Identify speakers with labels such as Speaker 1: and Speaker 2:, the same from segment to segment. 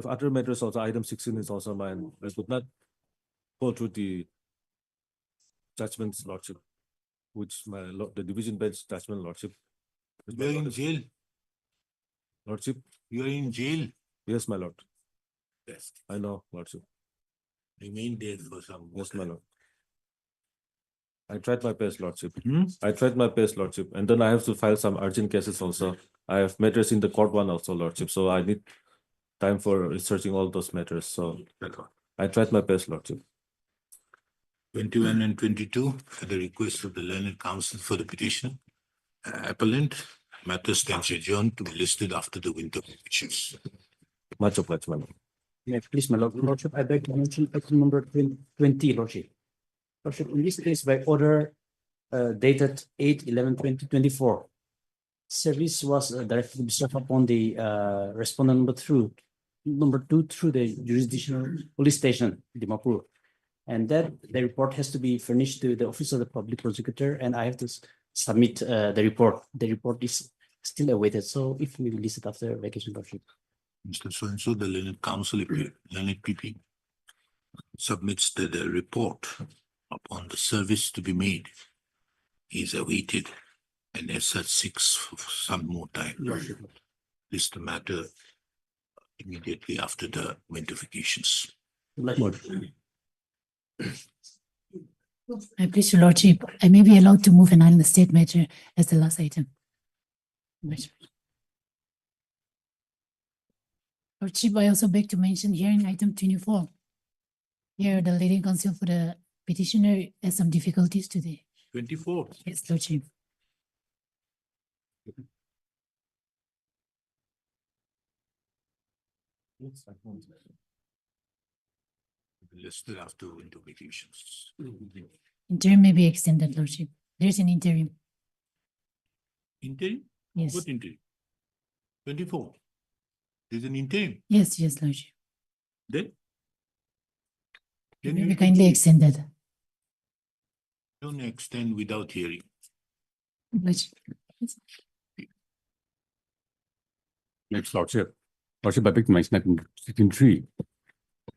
Speaker 1: If other matters also, item 16 is also mine. I could not go through the judgments, Lordship, which the division bench judgment, Lordship.
Speaker 2: You are in jail.
Speaker 1: Lordship,
Speaker 2: You are in jail.
Speaker 1: yes, my lord.
Speaker 2: Yes.
Speaker 1: I know, Lordship.
Speaker 2: Remain there for some more
Speaker 1: Yes, my
Speaker 2: time.
Speaker 1: lord. I tried my best, Lordship.
Speaker 2: Hmm?
Speaker 1: I tried my best, Lordship. And then I have to file some urgent cases also. I have matters in the court one also, Lordship. So I need time for researching all those matters. So I tried my best, Lordship.
Speaker 2: 21 and 22, at the request of the learned counsel for the petition, appellant, matters stands adjourned to be listed after the winter vacations.
Speaker 1: Much obliged, my lord.
Speaker 3: Yeah, please, my lordship, I beg to mention item number 20, lordship. Lordship, in this case, by order dated 8/11/2024, service was directed to be served upon the respondent number two through the jurisdictional police station, Dimapur. And that the report has to be furnished to the office of the public prosecutor, and I have to submit the report. The report is still awaited, so if we release it after vacation, lordship.
Speaker 2: Mr. So-and-so, the learned counsel, learned PP, submits the report upon the service to be made. Is awaited, and as such seeks for some more time. List the matter immediately after the winter vacations.
Speaker 4: I please your lordship, I may be allowed to move an island state matter as the last item. Lordship, I also beg to mention here in item 24. Here, the leading counsel for the petitioner has some difficulties today.
Speaker 2: 24.
Speaker 4: Yes, lordship.
Speaker 2: Listed after winter vacations.
Speaker 4: Interim may be extended, lordship. There's an interim.
Speaker 2: Interim?
Speaker 4: Yes,
Speaker 2: What interim? 24. There's an interim.
Speaker 4: yes, lordship.
Speaker 2: Then?
Speaker 4: It
Speaker 2: Then
Speaker 4: may
Speaker 2: you
Speaker 4: be
Speaker 2: should
Speaker 4: kindly extended.
Speaker 2: don't extend without hearing.
Speaker 4: Lordship.
Speaker 5: Next, Lordship. Lordship, I beg to mention item 16.3.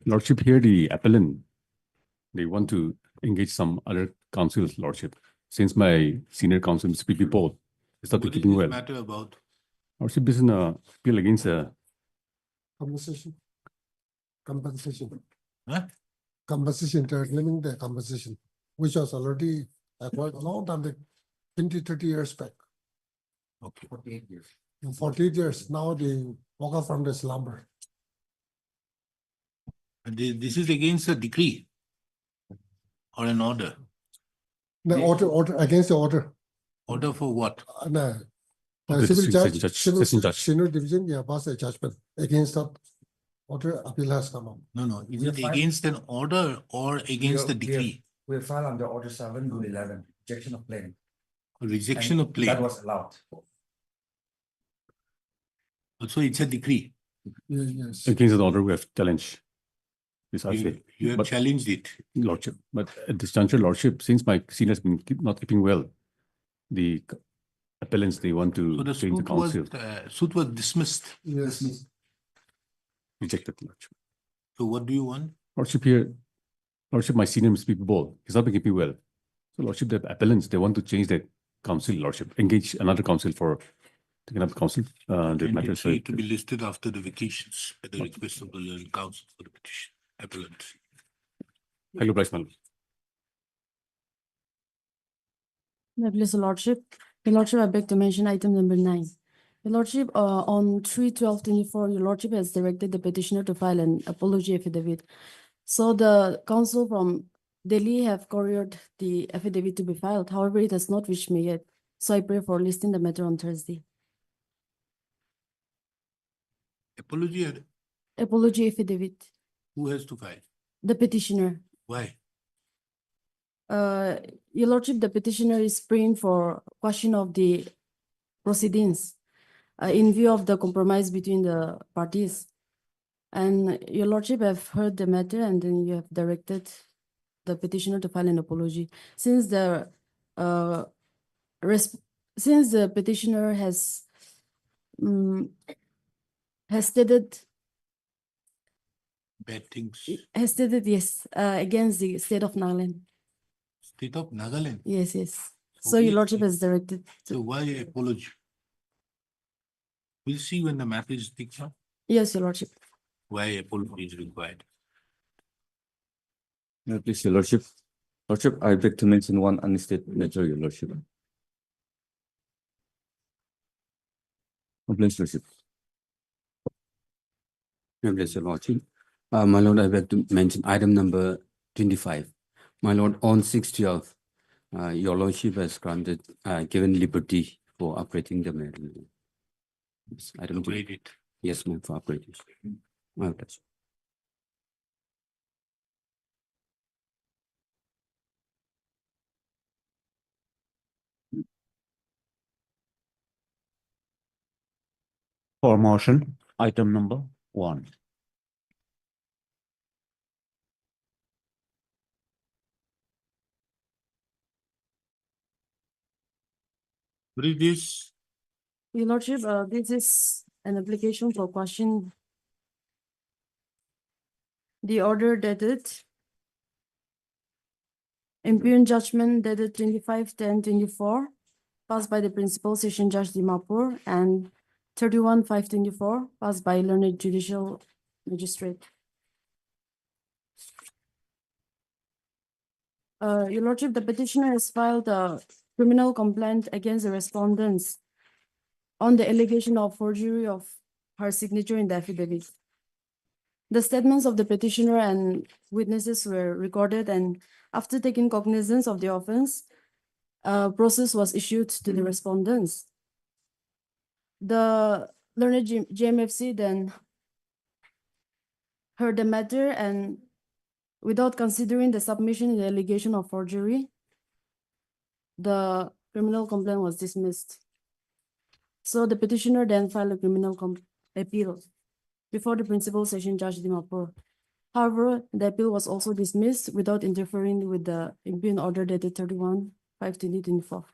Speaker 5: Lordship, here the appellant, they want to engage some other counsels, Lordship. Since my senior counsel, Mr. P.P. Paul, is not
Speaker 2: What is
Speaker 5: keeping
Speaker 2: this
Speaker 5: well.
Speaker 2: matter about?
Speaker 5: Lordship, this is an appeal against
Speaker 6: Compensation. Compensation.
Speaker 2: Huh?
Speaker 6: Compensation, claiming the compensation, which was already quite a long time, like 20, 30 years back.
Speaker 2: Okay.
Speaker 3: 48 years.
Speaker 6: In 48 years, now they woke up from the slumber.
Speaker 2: And this is against a decree or an order.
Speaker 6: The order against the order.
Speaker 2: Order for what?
Speaker 6: No.
Speaker 5: Of
Speaker 6: The
Speaker 5: the
Speaker 6: civil
Speaker 5: district
Speaker 6: judge,
Speaker 5: session judge.
Speaker 6: senior division, yeah, passed a judgment against that order. Appeal has come up.
Speaker 2: No. Is
Speaker 3: We
Speaker 2: it
Speaker 3: are fine.
Speaker 2: against an order or against the
Speaker 3: We are-
Speaker 2: decree?
Speaker 3: We filed under order 7/11, rejection of claim.
Speaker 2: Rejection
Speaker 3: And
Speaker 2: of claim.
Speaker 3: that was allowed.
Speaker 2: Also, it's a decree.
Speaker 6: Yes.
Speaker 5: against the order we have challenged. This I say.
Speaker 2: You have
Speaker 5: But
Speaker 2: challenged it.
Speaker 5: Lordship, but at this juncture, Lordship, since my senior has been not keeping well, the appellants, they want
Speaker 2: So
Speaker 5: to
Speaker 2: the
Speaker 5: change the
Speaker 2: suit was dismissed.
Speaker 6: Yes.
Speaker 5: rejected, Lordship.
Speaker 2: So what do you want?
Speaker 5: Lordship here, Lordship, my senior Mr. P.P. Ball, he's not been keeping well. So Lordship, the appellants, they want to change their counsel, Lordship, engage another counsel for taking up the counsel, the matter. So
Speaker 2: 23 to be listed after the vacations at the request of the learned counsel for the petition. Appellant.
Speaker 5: hello, Bryce Mal.
Speaker 7: Please, Your Lordship. Your Lordship, I beg to mention item number 9. Your Lordship, on 3/12/24, Your Lordship has directed the petitioner to file an apology affidavit. So the counsel from Delhi have couriered the affidavit to be filed. However, it has not reached me yet. So I pray for listing the matter on Thursday.
Speaker 2: Apology,
Speaker 7: Apology affidavit,
Speaker 2: who has to file?
Speaker 7: the petitioner.
Speaker 2: Why?
Speaker 7: Your Lordship, the petitioner is praying for question of the proceedings in view of the compromise between the parties. And Your Lordship have heard the matter and then you have directed the petitioner to file an apology. Since the petitioner has stated
Speaker 2: bad things.
Speaker 7: Has stated yes, against the state of Nagaland.
Speaker 2: State of Nagaland.
Speaker 7: Yes, yes.
Speaker 2: So
Speaker 7: So your
Speaker 2: we-
Speaker 7: lordship has directed.
Speaker 2: So why apology? We'll see when the matter is picked up,
Speaker 7: Yes, your lordship.
Speaker 2: why apology is required.
Speaker 8: Please, your lordship. Lordship, I beg to mention one unstated matter, your lordship. Complaints, lordship. Bless your lordship. My lord, I beg to mention item number 25. My lord, on 6/12, your lordship has granted, given liberty for operating the matter. Yes, item
Speaker 2: Upgrade it.
Speaker 8: Yes, ma'am, for operating. My pleasure.
Speaker 5: For motion, item number 1.
Speaker 2: What is this?
Speaker 7: Your lordship, this is an application for question. The order dated. Impugned judgment dated 25/10/24, passed by the Principal Session Judge Dimapur, and 31/5/24, passed by learned judicial magistrate. Your lordship, the petitioner has filed a criminal complaint against the respondents on the allegation of forgery of her signature in the affidavit. The statements of the petitioner and witnesses were recorded, and after taking cognizance of the offense, a process was issued to the respondents. The learned GMFC then heard the matter, and without considering the submission in the allegation of forgery, the criminal complaint was dismissed. So the petitioner then filed a criminal appeal before the Principal Session Judge Dimapur. However, the appeal was also dismissed without interfering with the impugned order dated 31/5/2024.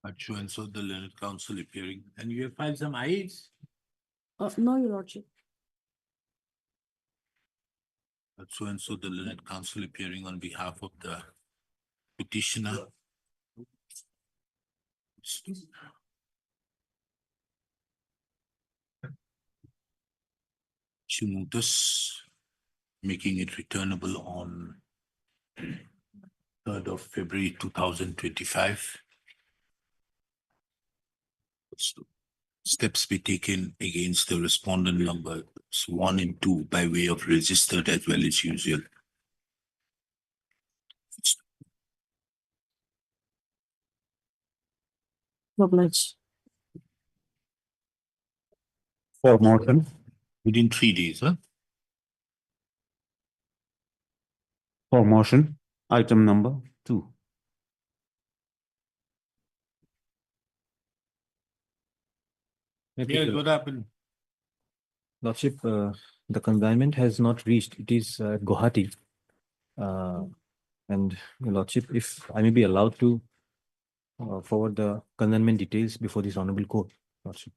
Speaker 2: But so and so the learned counsel appearing, and you have filed some IAs.
Speaker 7: No, your lordship.
Speaker 2: But so and so the learned counsel appearing on behalf of the petitioner. Issue notice, making it returnable on 3rd of February 2025. Steps be taken against the respondent numbers 1 and 2 by way of registered as well as usual.
Speaker 7: Obliged.
Speaker 5: For motion,
Speaker 2: Within 3 days, huh?
Speaker 5: for motion, item number 2.
Speaker 1: Maybe
Speaker 2: Yes,
Speaker 1: the
Speaker 2: what happened?
Speaker 1: Lordship, the consignment has not reached. It is Gauhati. And Your Lordship, if I may be allowed to forward the consignment details before this honorable court, Lordship.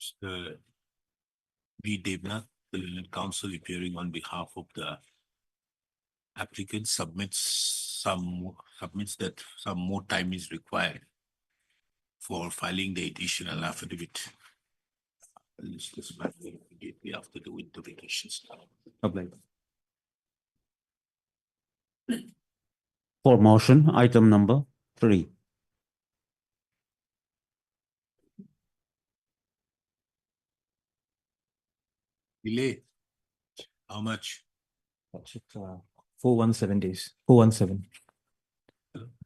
Speaker 2: Mr. B. Devnath, the learned counsel appearing on behalf of the applicant submits that some more time is required for filing the additional affidavit. This might be immediately after the winter vacations.
Speaker 1: Obliged.
Speaker 5: For motion, item number 3.
Speaker 2: Delay. How much?
Speaker 1: Lordship,
Speaker 9: 417 days, 417.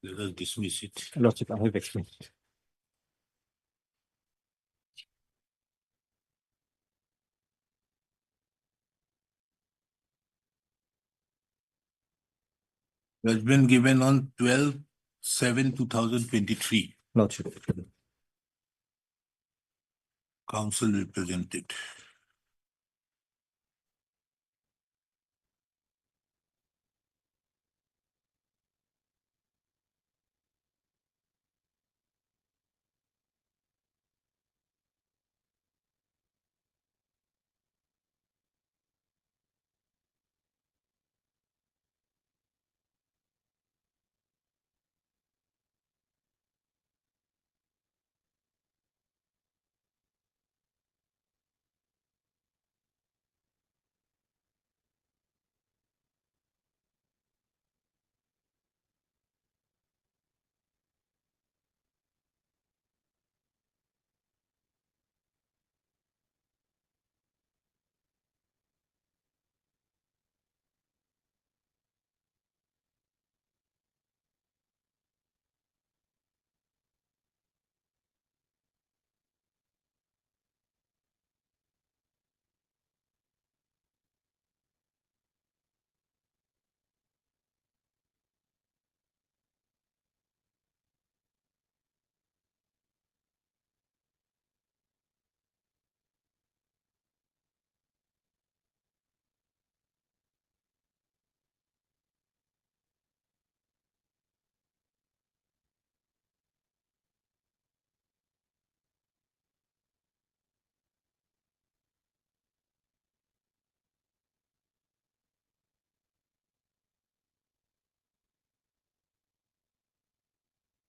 Speaker 2: Let us dismiss it.
Speaker 9: Lordship, I have explained.
Speaker 2: Judgment given on 12/7/2023.
Speaker 9: Lordship.
Speaker 2: Council represented.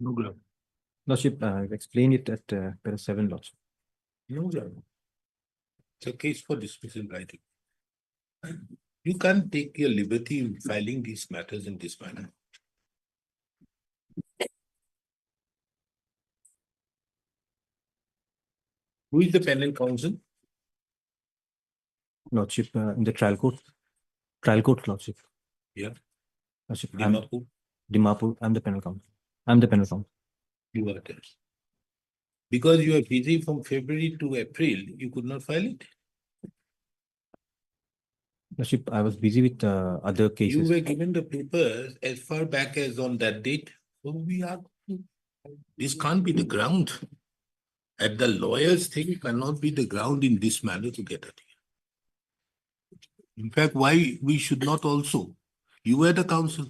Speaker 2: No ground.
Speaker 9: Lordship, I've explained it at para 7, Lordship.
Speaker 2: No ground. It's a case for dismissal writing. You can't take your liberty in filing these matters in this manner. Who is the panel counsel?
Speaker 9: Lordship, in the trial court, Lordship.
Speaker 2: Yeah.
Speaker 9: Lordship,
Speaker 2: Dimapur,
Speaker 9: Dimapur, I'm the panel counsel. I'm the panel counsel.
Speaker 2: you are there. Because you are busy from February to April, you could not file it.
Speaker 9: Lordship, I was busy with other
Speaker 2: You
Speaker 9: cases.
Speaker 2: were given the papers as far back as on that date. So we are, this can't be the ground. At the lawyer's thing cannot be the ground in this manner to get it. In fact, why we should not also, you were the counsel,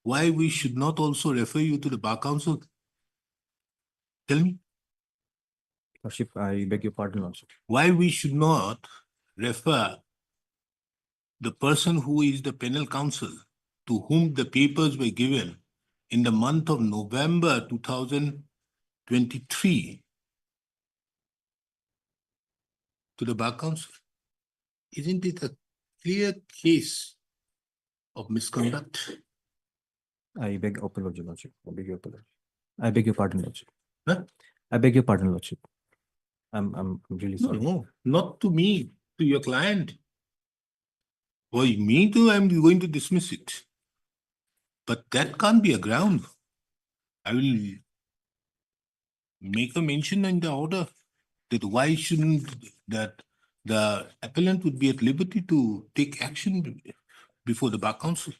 Speaker 2: why we should not also refer you to the bar council? Tell me,
Speaker 9: Lordship, I beg your pardon, Lordship.
Speaker 2: why we should not refer the person who is the penal counsel to whom the papers were given in the month of November 2023 to the bar council? Isn't it a clear case of misconduct?
Speaker 9: I beg apology, Lordship. I beg your apology. I beg your pardon, Lordship.
Speaker 2: Huh?
Speaker 9: I beg your pardon, Lordship. I'm really
Speaker 2: No,
Speaker 9: sorry.
Speaker 2: no, not to me, to your client. For me too, I'm going to dismiss it. But that can't be a ground. I will make a mention in the order that why shouldn't that the appellant would be at liberty to take action before the bar council.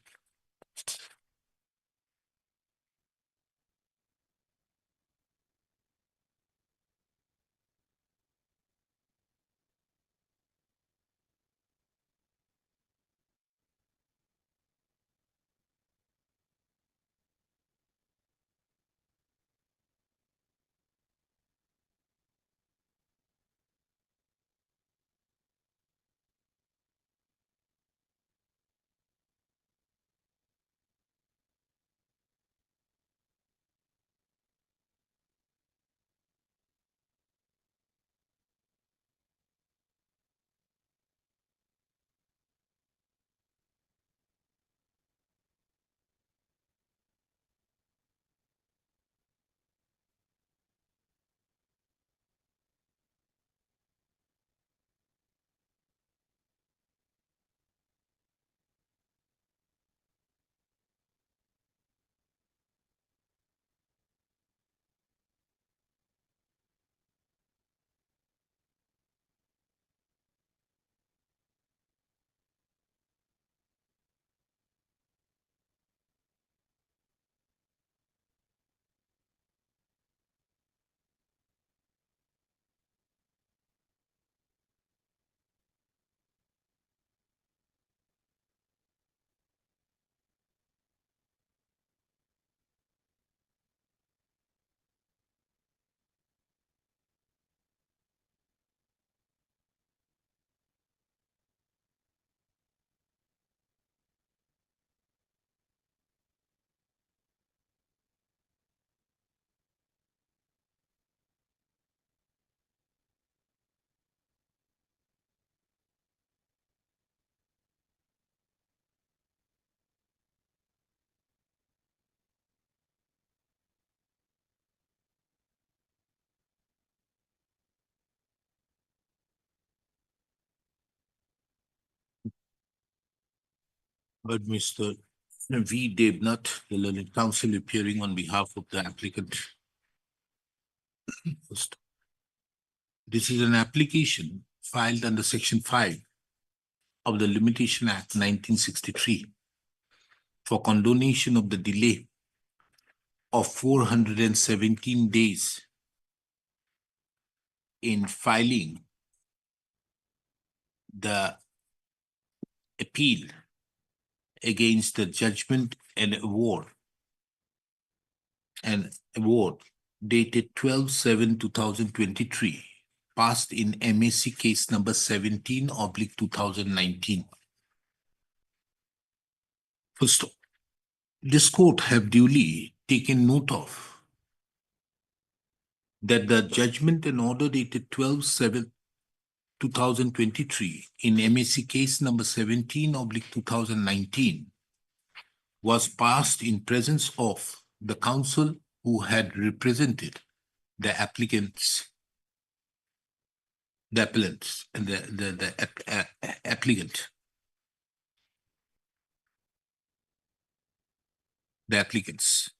Speaker 2: Heard Mr. V. Devnath, the learned counsel appearing on behalf of the applicant. First, this is an application filed under Section 5 of the Limitation Act 1963 for condonation of the delay of 417 days in filing the appeal against the judgment and award dated 12/7/2023, passed in MAC case number 17/2019. First, this court have duly taken note of that the judgment and order dated 12/7/2023 in MAC case number 17/2019 was passed in presence of the counsel who had represented the applicants, the appellants, and the applicant, the applicants.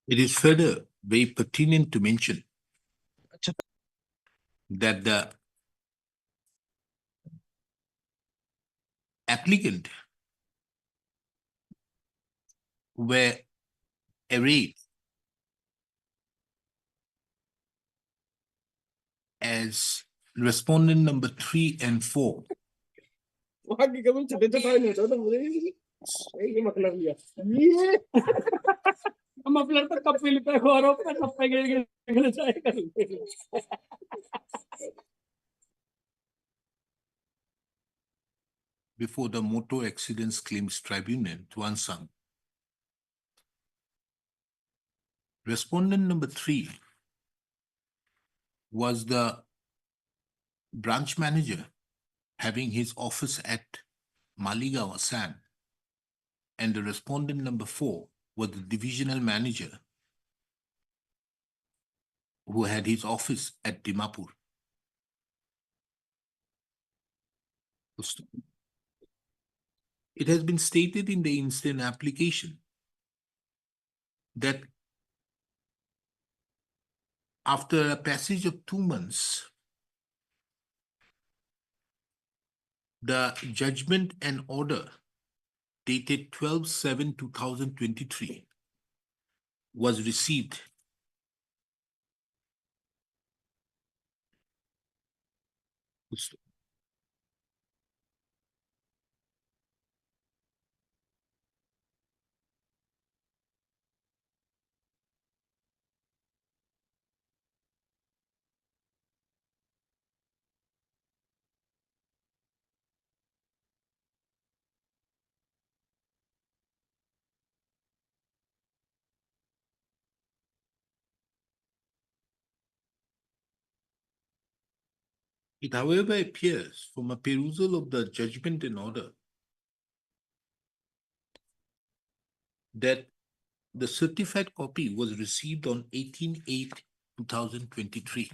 Speaker 2: It is further very pertinent to mention that the applicant were arrayed as respondent number 3 and 4. Before the Motor Accidents Claims Tribunal, Tuansang. Respondent number 3 was the branch manager having his office at Maligaon, Assam, and the respondent number 4 was the divisional manager who had his office at Dimapur. It has been stated in the instant application that after a passage of 2 months, the judgment and order dated 12/7/2023 was received. It, however, appears from a perusal of the judgment and order that the certified copy was received on 18/8/2023.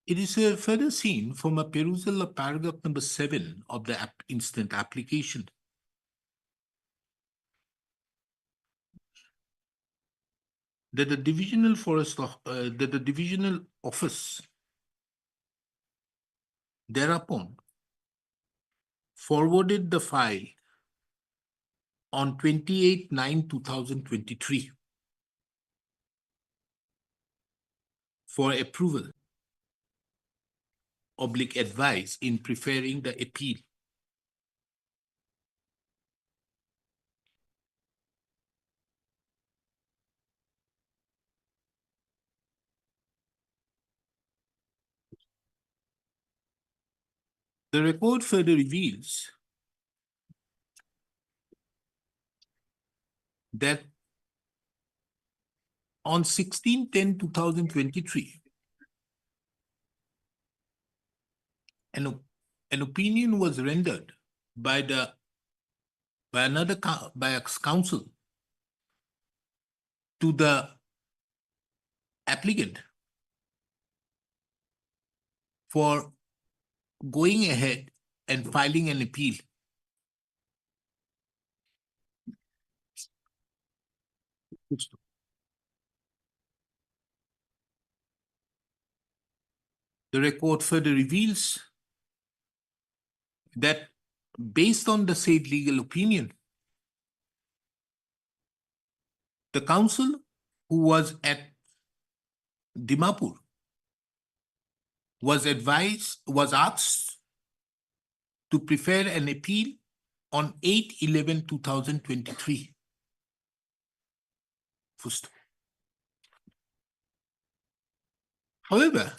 Speaker 2: It is further seen from a perusal of paragraph number 7 of the instant application that the divisional office thereupon forwarded the file on 28/9/2023 for approval / advice in preferring the appeal. The report further reveals that on 16/10/2023, an opinion was rendered by by a counsel to the applicant for going ahead and filing an appeal. The record further reveals that based on the said legal opinion, the counsel who was at Dimapur was asked to prepare an appeal on 8/11/2023. First. However,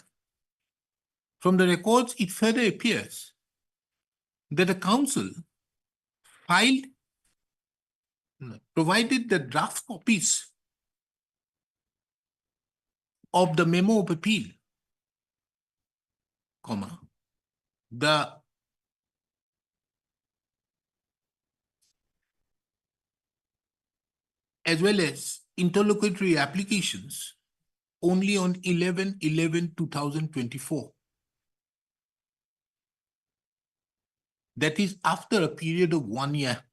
Speaker 2: from the records, it further appears that the council provided the draft copies of the memo of appeal, as well as interlocutory applications only on 11/11/2024. That is after a period of 1 year.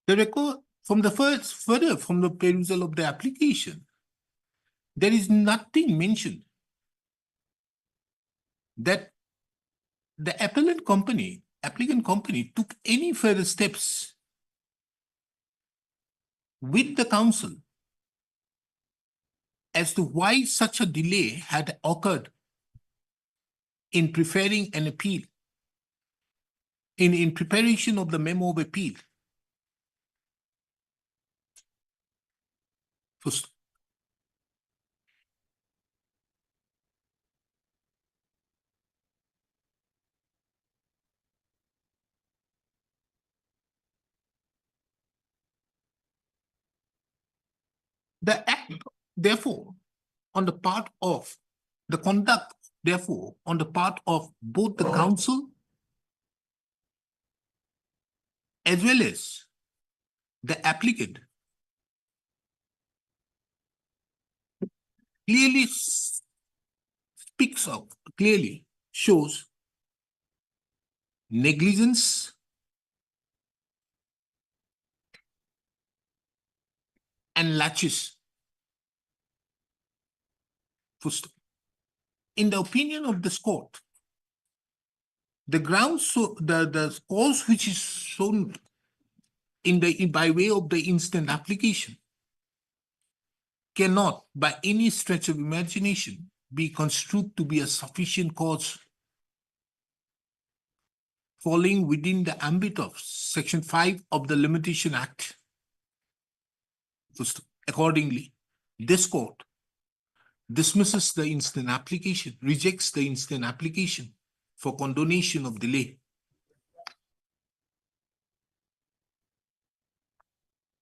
Speaker 2: The record from the further from the perusal of the application, there is nothing mentioned that the applicant company took any further steps with the council as to why such a delay had occurred in preparing an appeal, in preparation of the memo of appeal. First, the act, therefore, on the part of the conduct, therefore, on the part of both the council as well as the applicant clearly shows negligence and laches. First, in the opinion of this court, the grounds, the cause which is shown by way of the instant application cannot, by any stretch of imagination, be construed to be a sufficient cause falling within the ambit of Section 5 of the Limitation Act. First, accordingly, this court dismisses the instant application, rejects the instant application for condonation of delay.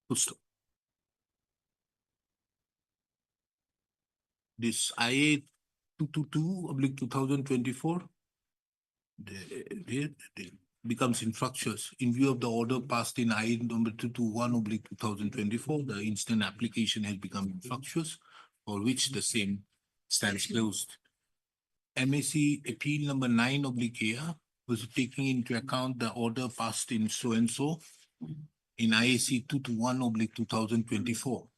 Speaker 2: First, this IA 222/2024 becomes infructuous in view of the order passed in IA number 221/2024. The instant application has become infructuous, for which the same stands closed. MAC appeal number 9/AR was taking into account the order passed in so and so in IAC 221/2024,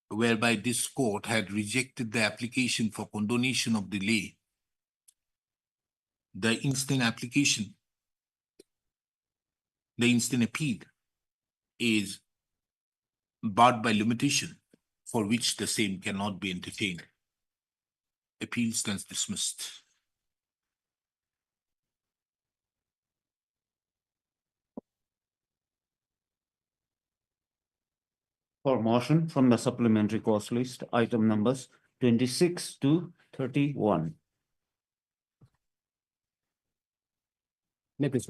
Speaker 2: whereby this court had rejected the application for condonation of delay. The instant application, the instant appeal is barred by limitation, for which the same cannot be entertained. Appeal stands dismissed.
Speaker 3: For motion from the supplementary course list, item numbers
Speaker 10: 26 to 31.
Speaker 3: May I please?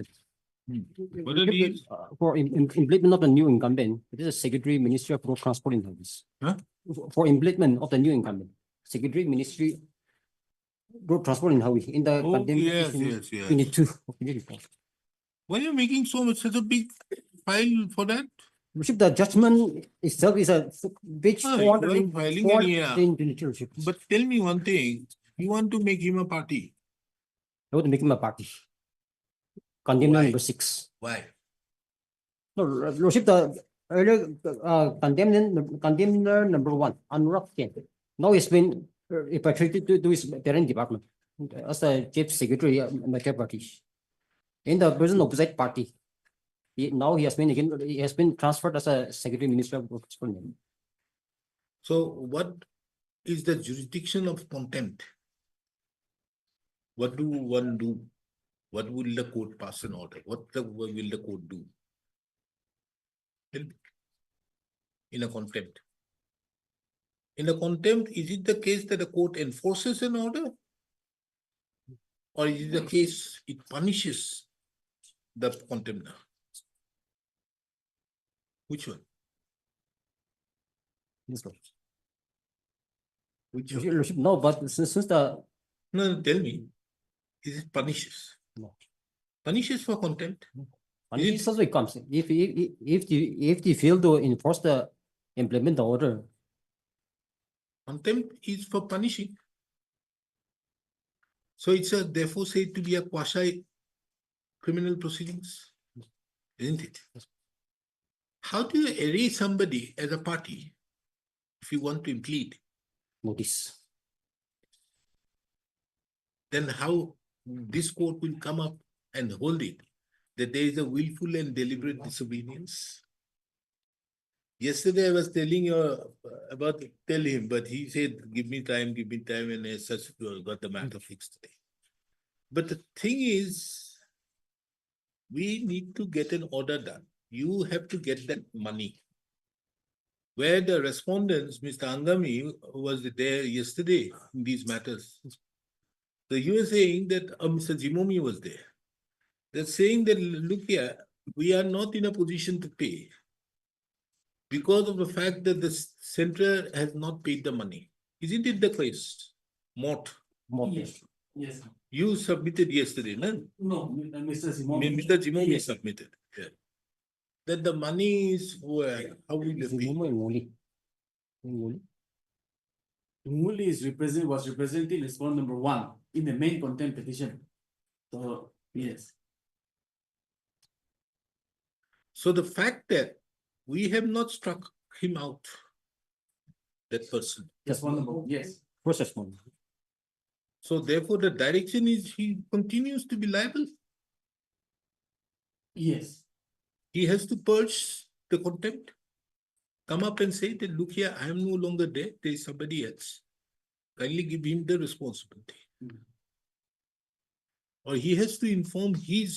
Speaker 2: What are these?
Speaker 3: For implement of the new incumbent, it is a Secretary Ministry of Road Transport and Highways.
Speaker 2: Huh?
Speaker 3: For implement of the new incumbent, Secretary Ministry Road Transport and Highways in the
Speaker 2: Oh,
Speaker 3: condemned
Speaker 2: yes,
Speaker 3: petition
Speaker 2: yes, yes.
Speaker 3: 22 of the report.
Speaker 2: Why are you making such a big file for that?
Speaker 3: Worship, the judgment itself is a page
Speaker 2: Ah,
Speaker 3: 400
Speaker 2: you are filing an ER.
Speaker 3: 422, Worship.
Speaker 2: But tell me one thing, you want to make him a party.
Speaker 3: I want to make him a party. Condemned
Speaker 2: Why?
Speaker 3: number 6.
Speaker 2: Why?
Speaker 3: No, Worship, the earlier condemned number 1, Anurag Ken. Now he's been repatriated to his parent department as the chief secretary of Maker Party. In the present opposite party. Now he has been transferred as a secretary minister of Transport.
Speaker 2: So what is the jurisdiction of contempt? What do one do? What will the court pass an order? What will the court do? Tell me. In a contempt. In a contempt, is it the case that the court enforces an order? Or is it the case it punishes the contemptor? Which one?
Speaker 3: Yes, Lord.
Speaker 2: Which
Speaker 3: Your
Speaker 2: one?
Speaker 3: Lordship, no, but since the
Speaker 2: No, tell me. Is it punishes?
Speaker 3: No.
Speaker 2: Punishes for contempt?
Speaker 3: punishment also comes if they fail to enforce the implement the order.
Speaker 2: Contempt is for punishing. So it's therefore said to be a quasi criminal proceedings, isn't it? How do you erase somebody as a party if you want to implead?
Speaker 3: Notice.
Speaker 2: Then how this court will come up and hold it that there is a willful and deliberate disobedience? Yesterday I was telling you tell him, but he said, give me time, and as such got the matter fixed today. But the thing is, we need to get an order done. You have to get that money. Where the respondents, Mr. Angami was there yesterday in these matters. So you were saying that Mr. Jimomi was there. They're saying that, look here, we are not in a position to pay because of the fact that the center has not paid the money. Isn't it the case? Mort.
Speaker 3: Yes. Yes.
Speaker 2: You submitted yesterday, no?
Speaker 3: No, Mr. Simon.
Speaker 2: Mr. Jimomi submitted. Yeah. That the money is where? How will they pay?
Speaker 11: Muli was representing respondent number 1 in the main contempt petition. So yes.
Speaker 2: So the fact that we have not struck him out, that person.
Speaker 11: Respondent, yes.
Speaker 3: Process one.
Speaker 2: So therefore the direction is he continues to be liable.
Speaker 11: Yes.
Speaker 2: He has to purge the contempt. Come up and say that, look here, I am no longer there. There is somebody else. Kindly give him the responsibility. Or he has to inform the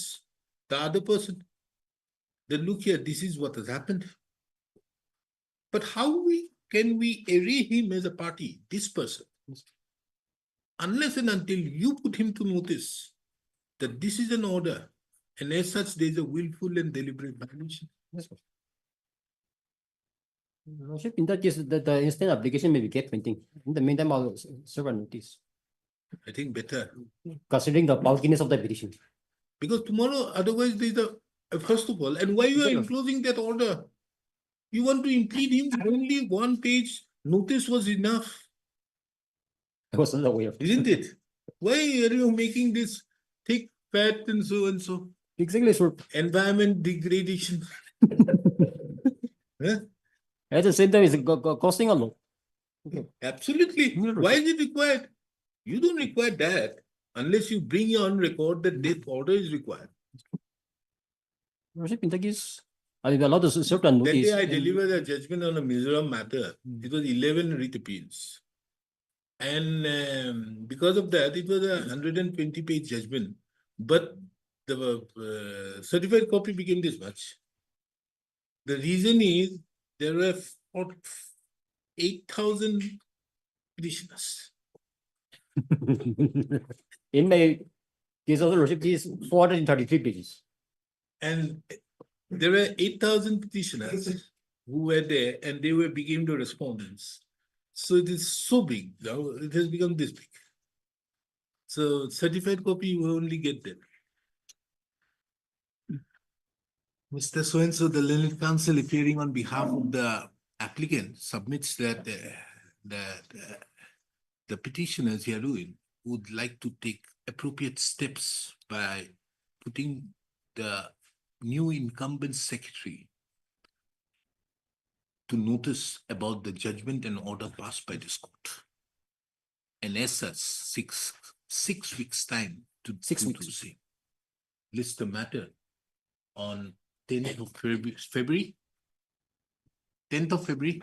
Speaker 2: other person that, look here, this is what has happened. But how can we array him as a party, this person? Unless and until you put him to notice that this is an order, and as such, there is a willful and deliberate violation.
Speaker 3: Yes, sir. Lordship, in that case, the instant application may be kept pending. In the meantime, I'll serve a notice,
Speaker 2: I think better.
Speaker 3: considering the bulkiness of the petition.
Speaker 2: Because tomorrow, otherwise, there's first of all, and why you are
Speaker 3: Sure.
Speaker 2: enclosing that order? You want to impede him, only one page notice was enough,
Speaker 3: I was not aware of.
Speaker 2: isn't it? Why are you making this thick, fat, and so and so?
Speaker 3: Exactly, sir.
Speaker 2: Environment degradation. Huh?
Speaker 3: At the same time, it's costing a lot.
Speaker 2: Absolutely.
Speaker 3: Yeah,
Speaker 2: Why is it required? You don't require that unless you bring on record that death order is required.
Speaker 3: Lordship, in that case, I'll be allowed to serve a
Speaker 2: That
Speaker 3: notice.
Speaker 2: day I
Speaker 3: and-
Speaker 2: delivered a judgment on a Mizoram matter. It was 11 writ appeals. And because of that, it was a 120-page judgment. But the certified copy became this much. The reason is there were 8,000 petitioners.
Speaker 3: In my case of the lordship, is 433 pages.
Speaker 2: And there were 8,000 petitioners who were there and they were became the respondents. So it is so big, now it has become this big. So certified copy you will only get that. Mr. So-and-so, the learned counsel appearing on behalf of the applicant submits that the petitioners herein would like to take appropriate steps by putting the new incumbent secretary to notice about the judgment and order passed by this court. And as such, six weeks' time to
Speaker 3: 6
Speaker 2: to
Speaker 3: weeks.
Speaker 2: say, list the matter on 10th of February. 10th of February,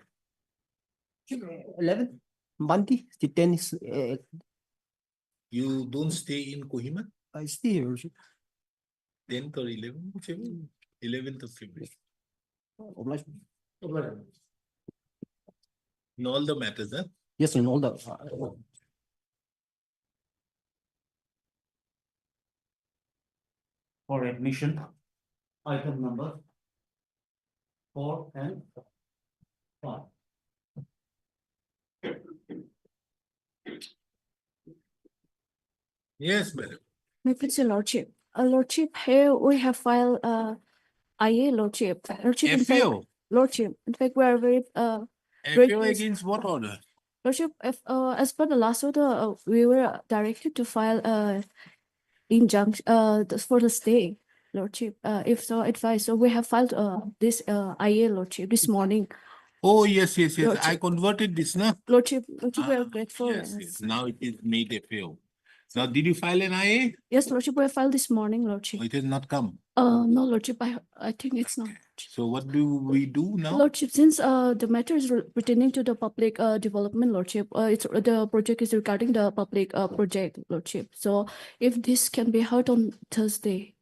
Speaker 3: 11 Monday, the 10 is
Speaker 2: you don't stay in Kohima,
Speaker 3: I stay here, lordship.
Speaker 2: 10th or 11th of February, 11th of February.
Speaker 3: Oblige.
Speaker 2: In all the matters, huh?
Speaker 3: Yes, in all the
Speaker 10: For admission, item number 4 and 5.
Speaker 2: Yes, madam.
Speaker 7: May please your lordship. Lordship, here we have filed IA lordship. Lordship, in fact,
Speaker 2: FAO,
Speaker 7: lordship, in fact, we are very
Speaker 2: FAO
Speaker 7: pleased.
Speaker 2: against what order?
Speaker 7: Lordship, if, as per the last order, we were directed to file injunction for the stay, lordship. If so advised, so we have filed this IA lordship this morning.
Speaker 2: Oh, yes, yes, yes. I
Speaker 7: Lordship.
Speaker 2: converted this, no?
Speaker 7: Lordship, we are
Speaker 2: Ah,
Speaker 7: grateful.
Speaker 2: Yes, yes. Now it is made FAO. Now, did you file an IA?
Speaker 7: Yes, lordship, we have filed this morning, lordship.
Speaker 2: It has not come.
Speaker 7: No, lordship, I think it's not.
Speaker 2: So what do we do now?
Speaker 7: Lordship, since the matter is pertaining to the public development, lordship, it's the project is regarding the public project, lordship. So if this can be heard on Thursday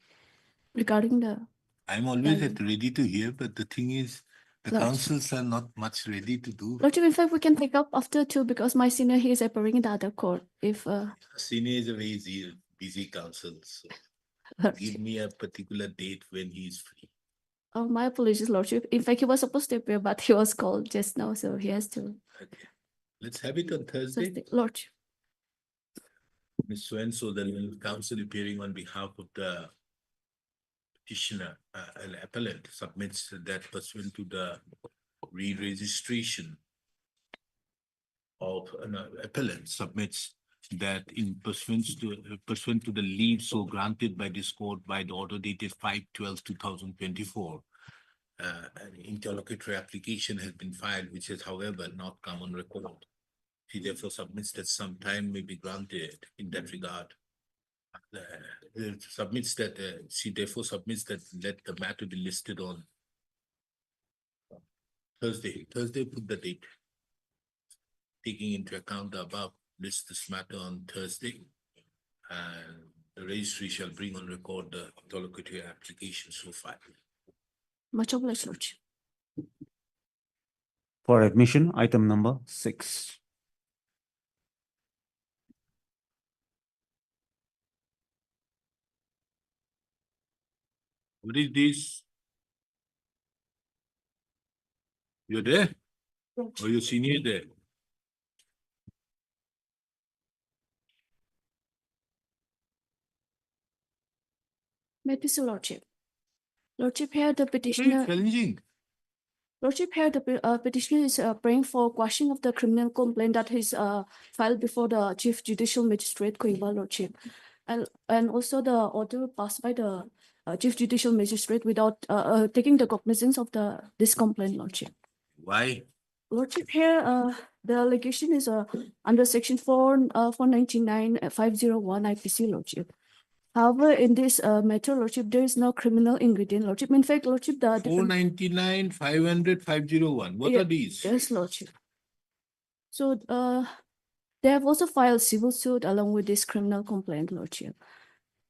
Speaker 7: regarding the
Speaker 2: I'm always
Speaker 7: Right.
Speaker 2: ready to hear, but the thing is, the
Speaker 7: Lordship.
Speaker 2: councils are not much ready to do.
Speaker 7: lordship, in fact, we can take up after 2 because my senior he is appearing in the other court. If
Speaker 2: Senior is a very busy council, so give me a particular date when he is free.
Speaker 7: oh, my apologies, lordship. In fact, he was supposed to appear, but he was called just now, so he has to.
Speaker 2: Okay. Let's have it on Thursday.
Speaker 7: Lordship.
Speaker 2: Ms. So-and-so, the legal counsel appearing on behalf of the petitioner, an appellant submits that pursuant to the re-registration of an appellant submits that in pursuant to the leave so granted by this court by the order dated 5/12/2024, an interlocutory application has been filed, which has however not come on record. She therefore submits that some time may be granted in that regard. She therefore submits that let the matter be listed on Thursday. Thursday, put the date. Taking into account the above, list this matter on Thursday. And the registry shall bring on record the interlocutory application so far.
Speaker 7: Much obliged, lordship.
Speaker 10: For admission, item number 6.
Speaker 2: What is this? You're there? Or your senior there?
Speaker 7: May please your lordship. Lordship, here the
Speaker 2: Very
Speaker 7: petitioner.
Speaker 2: challenging.
Speaker 7: Lordship, here the petitioner is praying for quashing of the criminal complaint that is filed before the Chief Judicial Magistrate, Kohima, lordship. And also the order passed by the Chief Judicial Magistrate without taking the cognizance of this complaint, lordship.
Speaker 2: Why?
Speaker 7: Lordship, here the allegation is under section 499 501 IPC, lordship. However, in this matter, lordship, there is no criminal ingredient, lordship. In fact, lordship, the defendant.
Speaker 2: 499, 500, 501. What are these?
Speaker 7: Yes, lordship. So they have also filed civil suit along with this criminal complaint, lordship.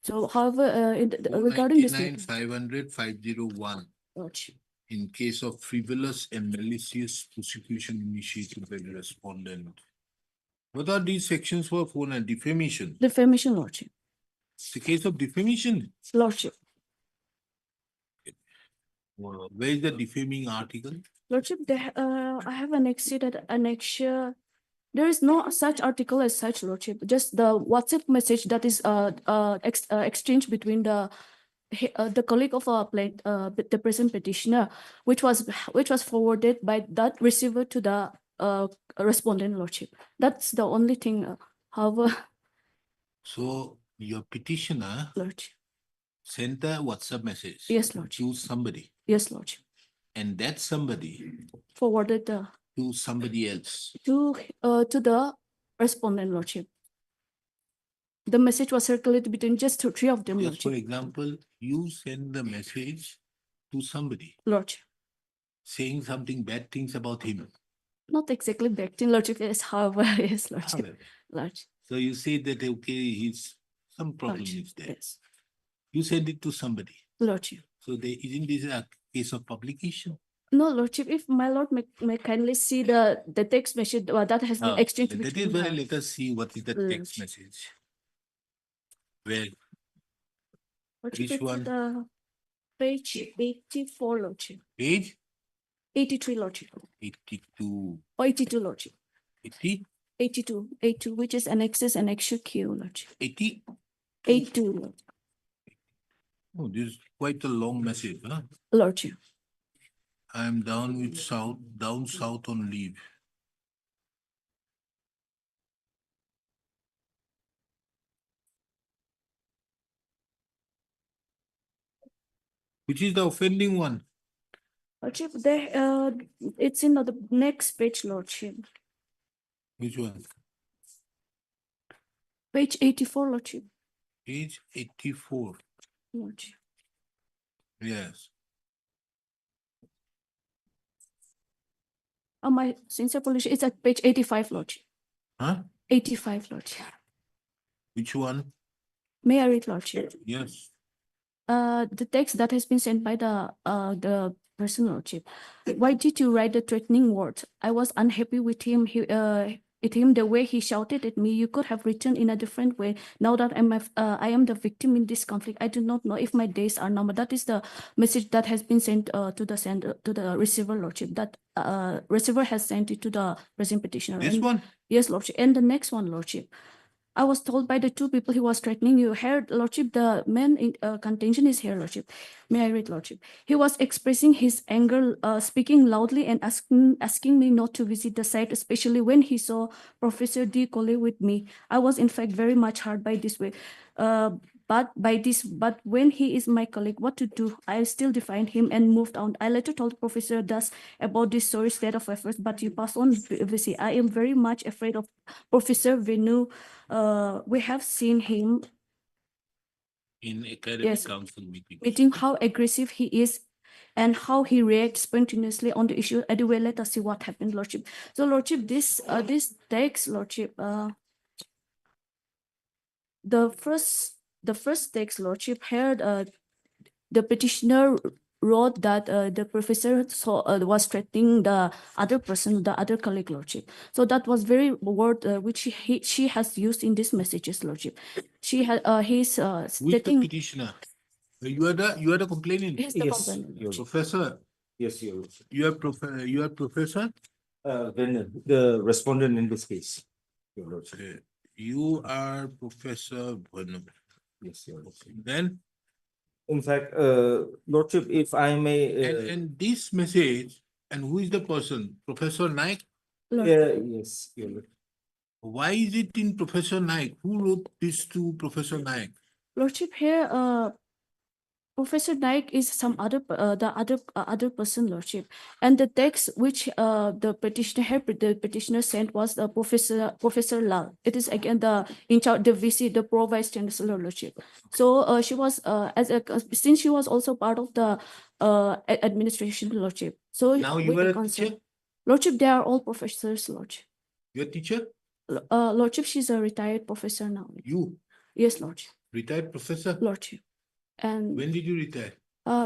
Speaker 7: So however, regarding this
Speaker 2: 499, 500, 501.
Speaker 7: lordship.
Speaker 2: In case of frivolous and malicious prosecution initiated by the respondent What are these sections for defamation?
Speaker 7: Defamation, Lordship.
Speaker 2: It's a case of defamation.
Speaker 7: Lordship.
Speaker 2: Where is the defaming article?
Speaker 7: Lordship, I have annexure. There is no such article as such, Lordship. Just the WhatsApp message that is exchanged between the colleague of the present petitioner, which was forwarded by that receiver to the respondent, Lordship. That's the only thing. However,
Speaker 2: So your petitioner
Speaker 7: Lordship.
Speaker 2: sent a WhatsApp message.
Speaker 7: Yes, Lordship.
Speaker 2: To somebody,
Speaker 7: Yes, Lordship.
Speaker 2: and that somebody
Speaker 7: Forwarded
Speaker 2: to somebody else.
Speaker 7: to the respondent, Lordship. The message was circulated between just three of them,
Speaker 2: Just for
Speaker 7: Lordship.
Speaker 2: example, you send the message to somebody
Speaker 7: Lordship.
Speaker 2: saying something bad things about him.
Speaker 7: Not exactly back in Lordship, yes, however, yes, Lordship.
Speaker 2: However,
Speaker 7: Lordship.
Speaker 2: so you say that okay, he's some problem
Speaker 7: Lordship,
Speaker 2: is there.
Speaker 7: yes.
Speaker 2: You send it to somebody.
Speaker 7: Lordship.
Speaker 2: So isn't this a case of publication?
Speaker 7: No, Lordship, if my Lord may kindly see the text message that has been exchanged
Speaker 2: That is
Speaker 7: between
Speaker 2: where let us see what is the text
Speaker 7: Lordship.
Speaker 2: message. Where
Speaker 7: Lordship,
Speaker 2: which
Speaker 7: it's
Speaker 2: one?
Speaker 7: the page 84, Lordship.
Speaker 2: Page
Speaker 7: 83, Lordship.
Speaker 2: 82.
Speaker 7: Or 82, Lordship.
Speaker 2: 80?
Speaker 7: 82, which is annexure Q, Lordship.
Speaker 2: 80?
Speaker 7: 82, Lordship.
Speaker 2: Oh, this is quite a long message, huh?
Speaker 7: Lordship.
Speaker 2: I am down south on leave. Which is the offending one?
Speaker 7: Lordship, it's in the next page, Lordship.
Speaker 2: Which one?
Speaker 7: Page 84, Lordship.
Speaker 2: Page 84.
Speaker 7: Lordship.
Speaker 2: Yes.
Speaker 7: My sincere apology, it's at page 85, Lordship.
Speaker 2: Huh?
Speaker 7: 85, Lordship.
Speaker 2: Which one?
Speaker 7: May I read, Lordship?
Speaker 2: Yes.
Speaker 7: The text that has been sent by the person, Lordship. Why did you write the threatening words? I was unhappy with him. The way he shouted at me. You could have written in a different way. Now that I am the victim in this conflict, I do not know if my days are numbered. That is the message that has been sent to the receiver, Lordship. That receiver has sent it to the present petitioner.
Speaker 2: This
Speaker 7: And-
Speaker 2: one?
Speaker 7: Yes, Lordship. And the next one, Lordship. I was told by the two people he was threatening. You heard, Lordship, the man in contention is here, Lordship. May I read, Lordship? He was expressing his anger, speaking loudly and asking me not to visit the site, especially when he saw Professor D. Colley with me. I was in fact very much hurt by this way. But when he is my colleague, what to do? I still defied him and moved on. I later told Professor Das about this sorry state of affairs, but you pass on, VC. I am very much afraid of Professor Venu. We have seen him
Speaker 2: In academic
Speaker 7: Yes.
Speaker 2: council meeting.
Speaker 7: meeting how aggressive he is and how he reacts spontaneously on the issue. Anyway, let us see what happened, Lordship. So, Lordship, this text, Lordship, the first text, Lordship, here the petitioner wrote that the professor was threatening the other person, the other colleague, Lordship. So that was very word which she has used in these messages, Lordship. She had he's
Speaker 2: Who is the
Speaker 7: stating
Speaker 2: petitioner? You are the complainant.
Speaker 7: he's the
Speaker 1: Yes,
Speaker 7: complainant,
Speaker 1: Your
Speaker 7: Lordship.
Speaker 2: Professor,
Speaker 1: Yes, Your
Speaker 2: you are professor?
Speaker 1: Then the respondent in this case. Your Lordship.
Speaker 2: Okay. You are Professor Bhanu.
Speaker 1: Yes, Your Lordship.
Speaker 2: Then,
Speaker 1: In fact, Lordship, if I may,
Speaker 2: and this message, and who is the person? Professor Naik?
Speaker 7: Lord,
Speaker 1: yes, Your Lordship.
Speaker 2: Why is it in Professor Naik? Who wrote this to Professor Naik?
Speaker 7: Lordship, here Professor Naik is some other person, Lordship, and the text which the petitioner sent was the Professor Lal. It is again the in charge, the VC, the Pro Vice Chancellor, Lordship. So she was since she was also part of the administration, Lordship. So
Speaker 2: Now you
Speaker 7: we
Speaker 2: are a
Speaker 7: concern-
Speaker 2: teacher?
Speaker 7: Lordship, they are all professors, Lordship.
Speaker 2: You're a teacher?
Speaker 7: Lordship, she's a retired professor now.
Speaker 2: You,
Speaker 7: Yes, Lordship.
Speaker 2: retired professor?
Speaker 7: Lordship. And
Speaker 2: When did you retire?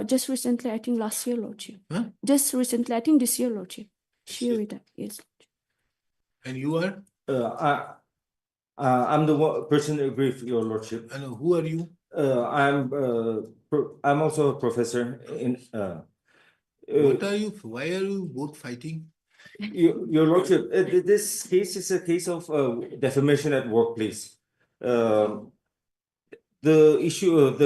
Speaker 7: just recently, I think last year, Lordship.
Speaker 2: Huh?
Speaker 7: Just recently, I think this year, Lordship.
Speaker 2: This
Speaker 7: She
Speaker 2: year.
Speaker 7: retired, yes.
Speaker 2: And you are?
Speaker 1: I'm the person aggrieved, your lordship.
Speaker 2: And who are you?
Speaker 1: I'm also a professor in,
Speaker 2: What are you, why are you both fighting?
Speaker 1: your lordship, this case is a case of defamation at workplace. The issue,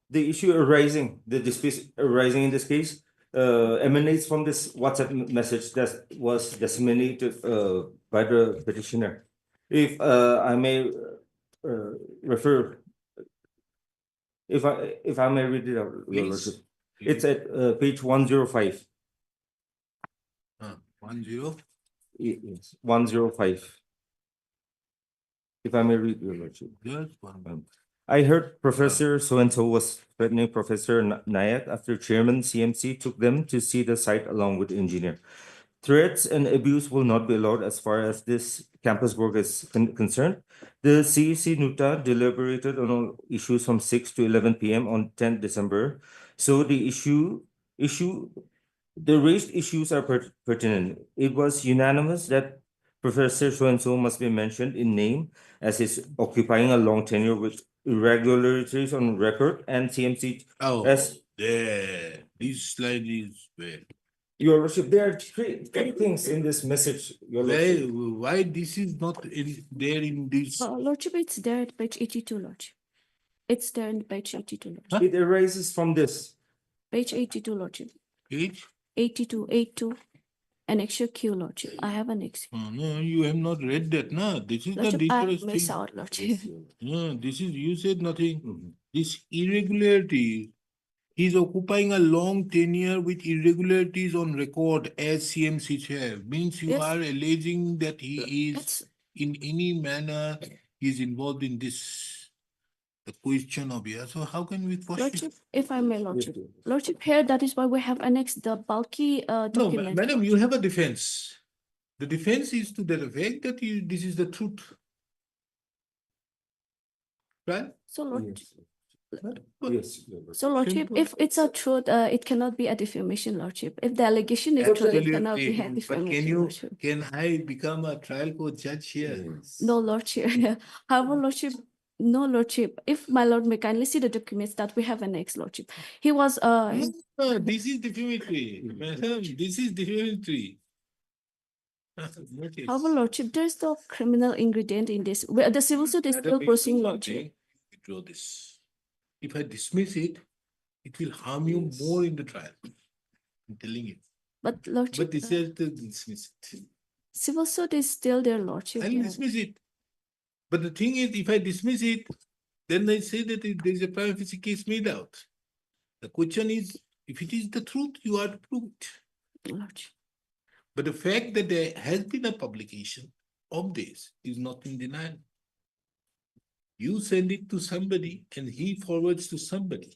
Speaker 1: the issue arising, the dispute arising in this case, emanates from this WhatsApp message that was disseminated by the petitioner. If I may refer, if I may read it out, your
Speaker 2: Please.
Speaker 1: lordship. It's at page 105.
Speaker 2: 10.
Speaker 1: Yes, 105. If I may read, your lordship.
Speaker 2: Just one.
Speaker 1: I heard Professor so-and-so was threatening Professor Nayak after Chairman CMC took them to see the site along with engineer. Threats and abuse will not be allowed as far as this campus work is concerned. The CEC NUTA deliberated on all issues from 6 to 11 p.m. on 10th December. So the the raised issues are pertinent. It was unanimous that Professor so-and-so must be mentioned in name as is occupying a long tenure with irregularities on record and CMC.
Speaker 2: Oh,
Speaker 1: As
Speaker 2: there, this slide is where?
Speaker 1: your lordship, there are three things in this message, your lordship.
Speaker 2: Why this is not there in this?
Speaker 7: Lordship, it's there at page 82, Lordship. It's there in page 82, Lordship.
Speaker 1: It arises from this.
Speaker 7: Page 82, Lordship.
Speaker 2: Page?
Speaker 7: 82, 82. Annexure Q, Lordship. I have an X.
Speaker 2: Oh, no, you have not read that, no? This is the
Speaker 7: Lordship, I
Speaker 2: difference
Speaker 7: miss
Speaker 2: thing.
Speaker 7: out, Lordship.
Speaker 2: No, this is, you said nothing.
Speaker 1: Mhm.
Speaker 2: This irregularity, he's occupying a long tenure with irregularities on record as CMC chair. Means you
Speaker 7: Yes.
Speaker 2: are alleging that he is
Speaker 7: That's-
Speaker 2: in any manner is involved in this, the question of here. So how can we question?
Speaker 7: Lordship, if I may, Lordship. Lordship, here, that is why we have annexed the bulky
Speaker 2: No,
Speaker 7: document.
Speaker 2: madam, you have a defense. The defense is to the effect that you, this is the truth. Right?
Speaker 7: So, Lord,
Speaker 1: Yes.
Speaker 7: so Lordship,
Speaker 2: Simple.
Speaker 7: if it's a truth, it cannot be a defamation, Lordship. If the allegation is true, it cannot be a
Speaker 2: Absolutely. But
Speaker 7: defamation, Lordship.
Speaker 2: can I become a trial court judge here?
Speaker 7: No, Lordship. However, Lordship, no, Lordship. If my Lord may kindly see the documents that we have annexed, Lordship. He was,
Speaker 2: No, this is defamatory. Madam, this is defamatory. Notice.
Speaker 7: however, Lordship, there's no criminal ingredient in this. The civil suit is
Speaker 2: Madam,
Speaker 7: still
Speaker 2: if you
Speaker 7: proceeding,
Speaker 2: want
Speaker 7: Lordship.
Speaker 2: to withdraw this. If I dismiss it, it will harm you more in the trial. I'm telling you.
Speaker 7: But Lordship,
Speaker 2: But this is to dismiss it.
Speaker 7: civil suit is still there, Lordship.
Speaker 2: I'll
Speaker 7: Yeah.
Speaker 2: dismiss it. But the thing is, if I dismiss it, then they say that there is a prima facie case made out. The question is, if it is the truth, you are to prove it.
Speaker 7: Lordship.
Speaker 2: But the fact that there has been a publication of this is not in denial. You send it to somebody and he forwards to somebody.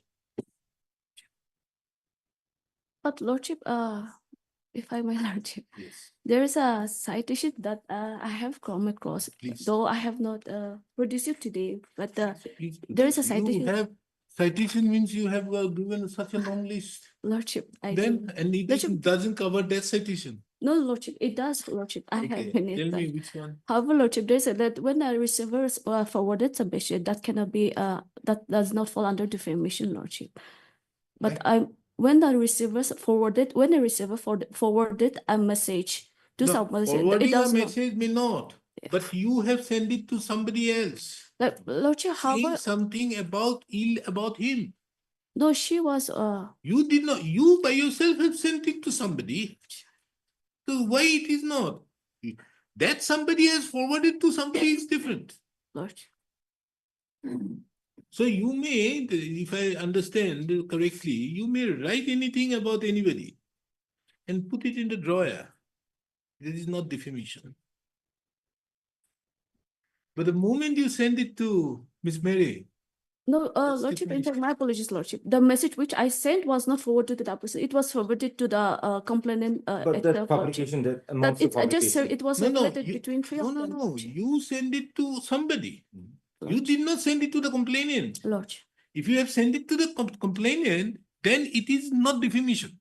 Speaker 7: But Lordship, if I may, Lordship,
Speaker 2: Yes.
Speaker 7: there is a citation that I have come across,
Speaker 2: Please.
Speaker 7: though I have not produced it today, but
Speaker 2: Please,
Speaker 7: there is a
Speaker 2: you
Speaker 7: citation.
Speaker 2: have, citation means you have given such a long list.
Speaker 7: Lordship, I
Speaker 2: Then,
Speaker 7: do.
Speaker 2: and it
Speaker 7: Lordship-
Speaker 2: doesn't cover that citation.
Speaker 7: No, Lordship, it does, Lordship. I
Speaker 2: Okay,
Speaker 7: have been
Speaker 2: tell
Speaker 7: it.
Speaker 2: me
Speaker 7: But
Speaker 2: which one.
Speaker 7: however, Lordship, there's a that when a receiver forwarded submission, that cannot be that does not fall under defamation, Lordship. But when the receivers forwarded, when the receiver forwarded a message to
Speaker 2: No,
Speaker 7: someone, it
Speaker 2: forwarding a
Speaker 7: does not.
Speaker 2: message may not, but you have sent it to somebody else.
Speaker 7: Like, Lordship,
Speaker 2: Saying
Speaker 7: however,
Speaker 2: something about ill about him.
Speaker 7: no, she was
Speaker 2: You did not, you by yourself have sent it to somebody. So why it is not? That somebody has forwarded to somebody is different.
Speaker 7: Lordship.
Speaker 2: So you may, if I understand correctly, you may write anything about anybody and put it in the drawer. This is not defamation. But the moment you send it to Miss Mary,
Speaker 7: No,
Speaker 2: That's
Speaker 7: Lordship, in
Speaker 2: defamation.
Speaker 7: fact, my apologies, Lordship. The message which I sent was not forwarded to that person. It was forwarded to the complainant.
Speaker 1: But that
Speaker 7: itself, Lordship.
Speaker 1: publication that
Speaker 7: That
Speaker 1: amounts to
Speaker 7: it I just
Speaker 1: publication.
Speaker 7: it was
Speaker 2: no,
Speaker 7: circulated
Speaker 2: you-
Speaker 7: between three
Speaker 2: no,
Speaker 7: of
Speaker 2: no,
Speaker 7: them.
Speaker 2: no,
Speaker 7: Lordship.
Speaker 2: you send it to somebody. You
Speaker 7: Lordship.
Speaker 2: did not send it to the complainant.
Speaker 7: Lordship.
Speaker 2: If you have sent it to the complainant, then it is not defamation.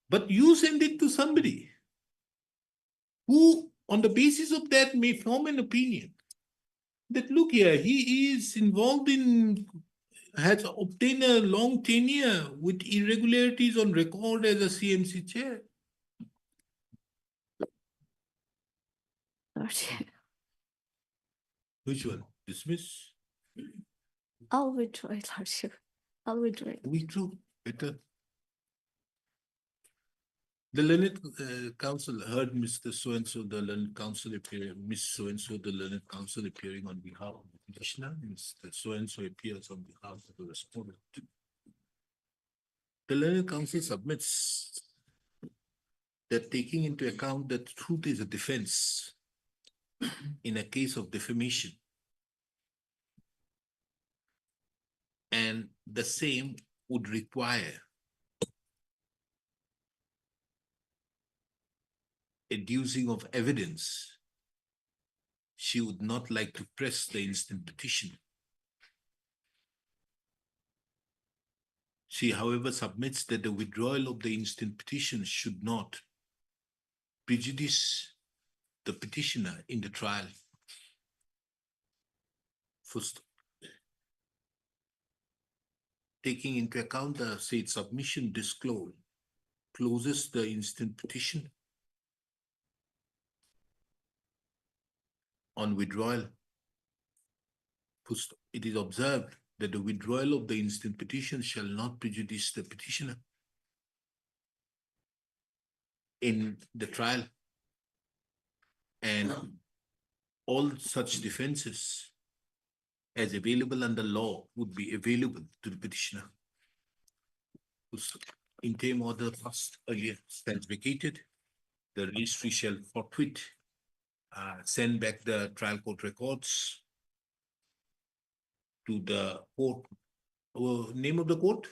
Speaker 2: But you send it to somebody who on the basis of that may form an opinion that look here, he is involved in, has obtained a long tenure with irregularities on record as a CMC chair.
Speaker 7: Lordship,
Speaker 2: Which one? Dismiss?
Speaker 7: I'll withdraw it, Lordship. I'll withdraw it.
Speaker 2: Withdraw, better. The learned counsel heard Mr. So-and-so, the learned counsel appearing, Miss So-and-so, the learned counsel appearing on behalf of the petitioner, Mr. So-and-so appears on behalf of the respondent. The learned counsel submits that taking into account that truth is a defense in a case of defamation, and the same would require adducing of evidence, she would not like to press the instant petition. She, however, submits that the withdrawal of the instant petition should not prejudice the petitioner in the trial. First, taking into account the said submission closes the instant petition. On withdrawal, first, it is observed that the withdrawal of the instant petition shall not prejudice the petitioner in the trial, and all such defenses as available under law would be available to the petitioner. Whose interim order passed earlier stands vacated. The registry shall forthwith send back the trial court records to the court. Name of the court?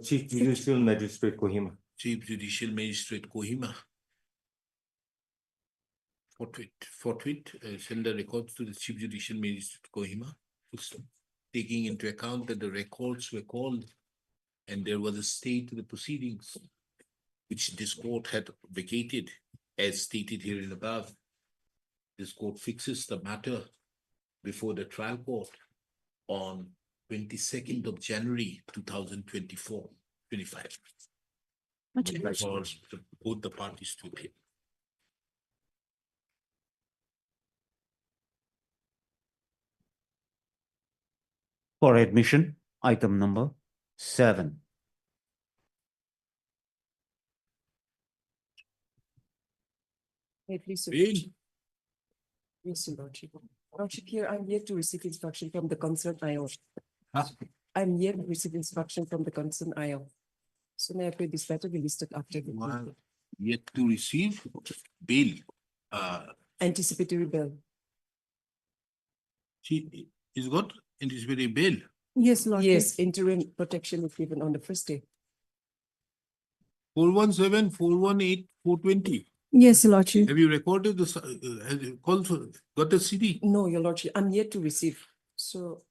Speaker 1: Chief Judicial Magistrate Kohima.
Speaker 2: Chief Judicial Magistrate Kohima. Forthwith, send the records to the Chief Judicial Magistrate Kohima, taking into account that the records were called and there was a stay to the proceedings, which this court had vacated, as stated here in above. This court fixes the matter before the trial court on 22nd of January 2024, 25. For both the parties to appear.
Speaker 10: For admission, item number 7.
Speaker 12: Please,
Speaker 2: Bail.
Speaker 12: yes, Your Lordship. Lordship, here I'm yet to receive instruction from the concerned IO.
Speaker 2: Huh?
Speaker 12: I'm yet to receive instruction from the concerned IO. So may I pray this matter be listed after the
Speaker 2: One yet to receive bail.
Speaker 12: anticipatory bail.
Speaker 2: She is got anticipatory bail.
Speaker 7: Yes, Lordship.
Speaker 12: Yes, interim protection is given on the first day.
Speaker 2: 417, 418, 420.
Speaker 7: Yes, Lordship.
Speaker 2: Have you recorded the, have you called for, got the CD?
Speaker 12: No, Your Lordship, I'm yet to receive. So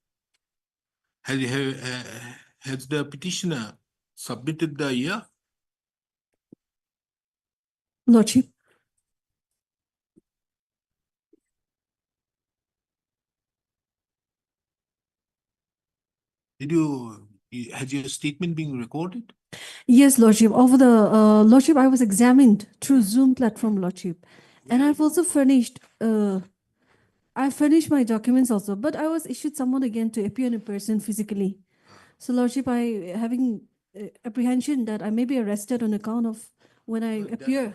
Speaker 2: Has the petitioner submitted the year?
Speaker 7: Lordship.
Speaker 2: Has your statement been recorded?
Speaker 7: Yes, Lordship. Over the Lordship, I was examined through Zoom platform, Lordship, and I've also furnished. I furnished my documents also, but I was issued someone again to appear in person physically. So, Lordship, I having apprehension that I may be arrested on account of when I appear.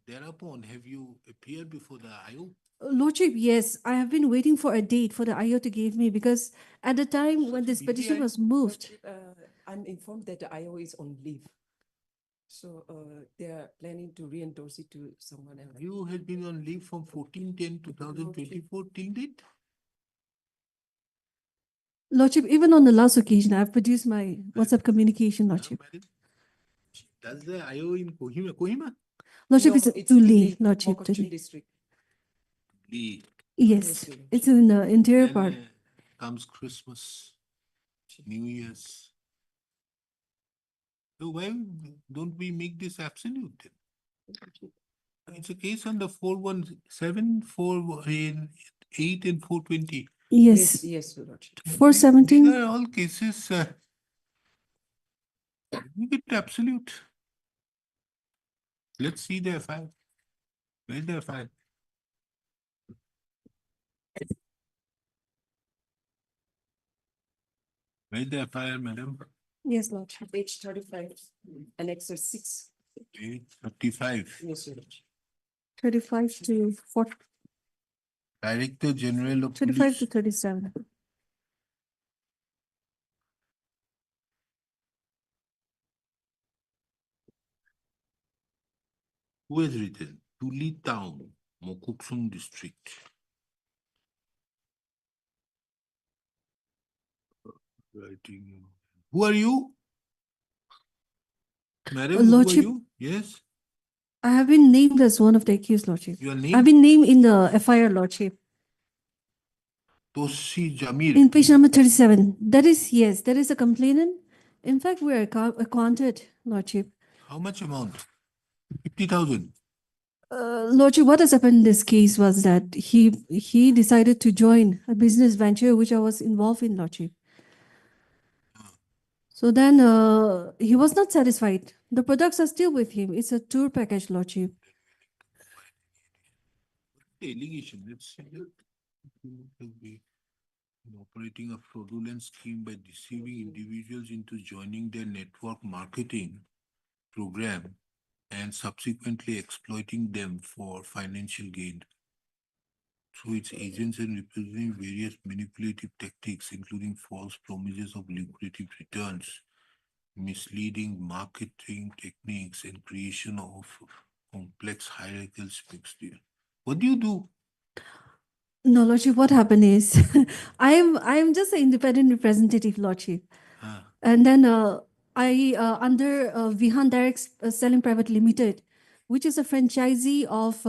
Speaker 2: Thereupon, have you appeared before the IO?
Speaker 7: Lordship, yes, I have been waiting for a date for the IO to give me because at the time when this
Speaker 2: busy
Speaker 7: petition
Speaker 2: IO?
Speaker 7: was moved,
Speaker 12: Lordship, I'm informed that the IO is on leave. So they are planning to re-endorse it to someone else.
Speaker 2: You had been on leave from 14/10/2024 till date?
Speaker 7: Lordship, even on the last occasion, I've produced my WhatsApp communication, Lordship.
Speaker 2: Madam, does the IO in Kohima?
Speaker 7: Lordship
Speaker 12: No,
Speaker 7: is
Speaker 12: it's
Speaker 7: too
Speaker 12: in
Speaker 7: late,
Speaker 12: the
Speaker 7: Lordship.
Speaker 12: Mokokchung
Speaker 7: Today.
Speaker 12: district.
Speaker 2: Lee.
Speaker 7: Yes,
Speaker 12: Yes, Your
Speaker 7: it's in the interior
Speaker 2: Then
Speaker 7: part.
Speaker 2: comes Christmas, New Year's. So why don't we make this absolute then? It's a case under 417, 418, and 420.
Speaker 7: Yes,
Speaker 12: Yes, Your Lordship.
Speaker 7: 417.
Speaker 2: These are all cases, make it absolute. Let's see their file. Where's their file? Where's their file, madam?
Speaker 7: Yes, Lordship.
Speaker 12: Page 35, Annex 6.
Speaker 2: Page 35.
Speaker 12: Yes, Your Lordship.
Speaker 7: 35 to 40,
Speaker 2: Director General of
Speaker 7: 35 to
Speaker 2: Police.
Speaker 7: 37.
Speaker 2: Who has written? Tuli Town, Mokokchung District. Writing. Who are you? Madam, who are
Speaker 7: Lordship,
Speaker 2: you? Yes,
Speaker 7: I have been named as one of the accused, Lordship.
Speaker 2: your
Speaker 7: I've
Speaker 2: name?
Speaker 7: been named in the FIR, Lordship.
Speaker 2: Toshi Jamil.
Speaker 7: In page number 37. That is, yes, there is a complainant. In fact, we are accounted, Lordship.
Speaker 2: How much amount? 50,000.
Speaker 7: Lordship, what has happened in this case was that he decided to join a business venture which I was involved in, Lordship. So then he was not satisfied. The products are still with him. It's a tour package, Lordship.
Speaker 2: The allegation, let's see that. Has been operating a fraudulent scheme by deceiving individuals into joining their network marketing program and subsequently exploiting them for financial gain. Through its agents and representing various manipulative tactics, including false promises of lucrative returns, misleading marketing techniques, and creation of complex hierarchical structure. What do you do?
Speaker 7: No, Lordship, what happened is I am just an independent representative, Lordship.
Speaker 2: Ah,
Speaker 7: And then I under Vihan Direct Selling Private Limited, which is a franchisee of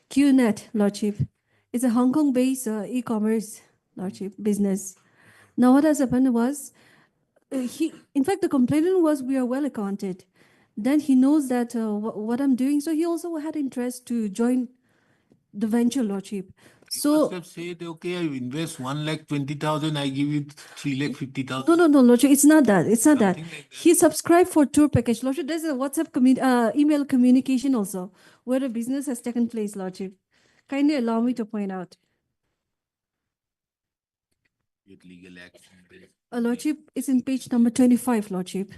Speaker 7: QNet, Lordship. It's a Hong Kong-based e-commerce, Lordship, business. Now what has happened was, in fact, the complainant was we are well accounted. Then he knows that what I'm doing, so he also had interest to join the venture, Lordship.
Speaker 2: you must
Speaker 7: So
Speaker 2: have said, okay, I invest 1,20,000, I give you 3,50,000.
Speaker 7: no, Lordship, it's not that. It's not that.
Speaker 2: Something like that.
Speaker 7: He subscribed for tour package, Lordship. There's a WhatsApp email communication also where the business has taken place, Lordship. Kindly allow me to point out.
Speaker 2: Get legal action.
Speaker 7: Lordship, it's in page number 25, Lordship.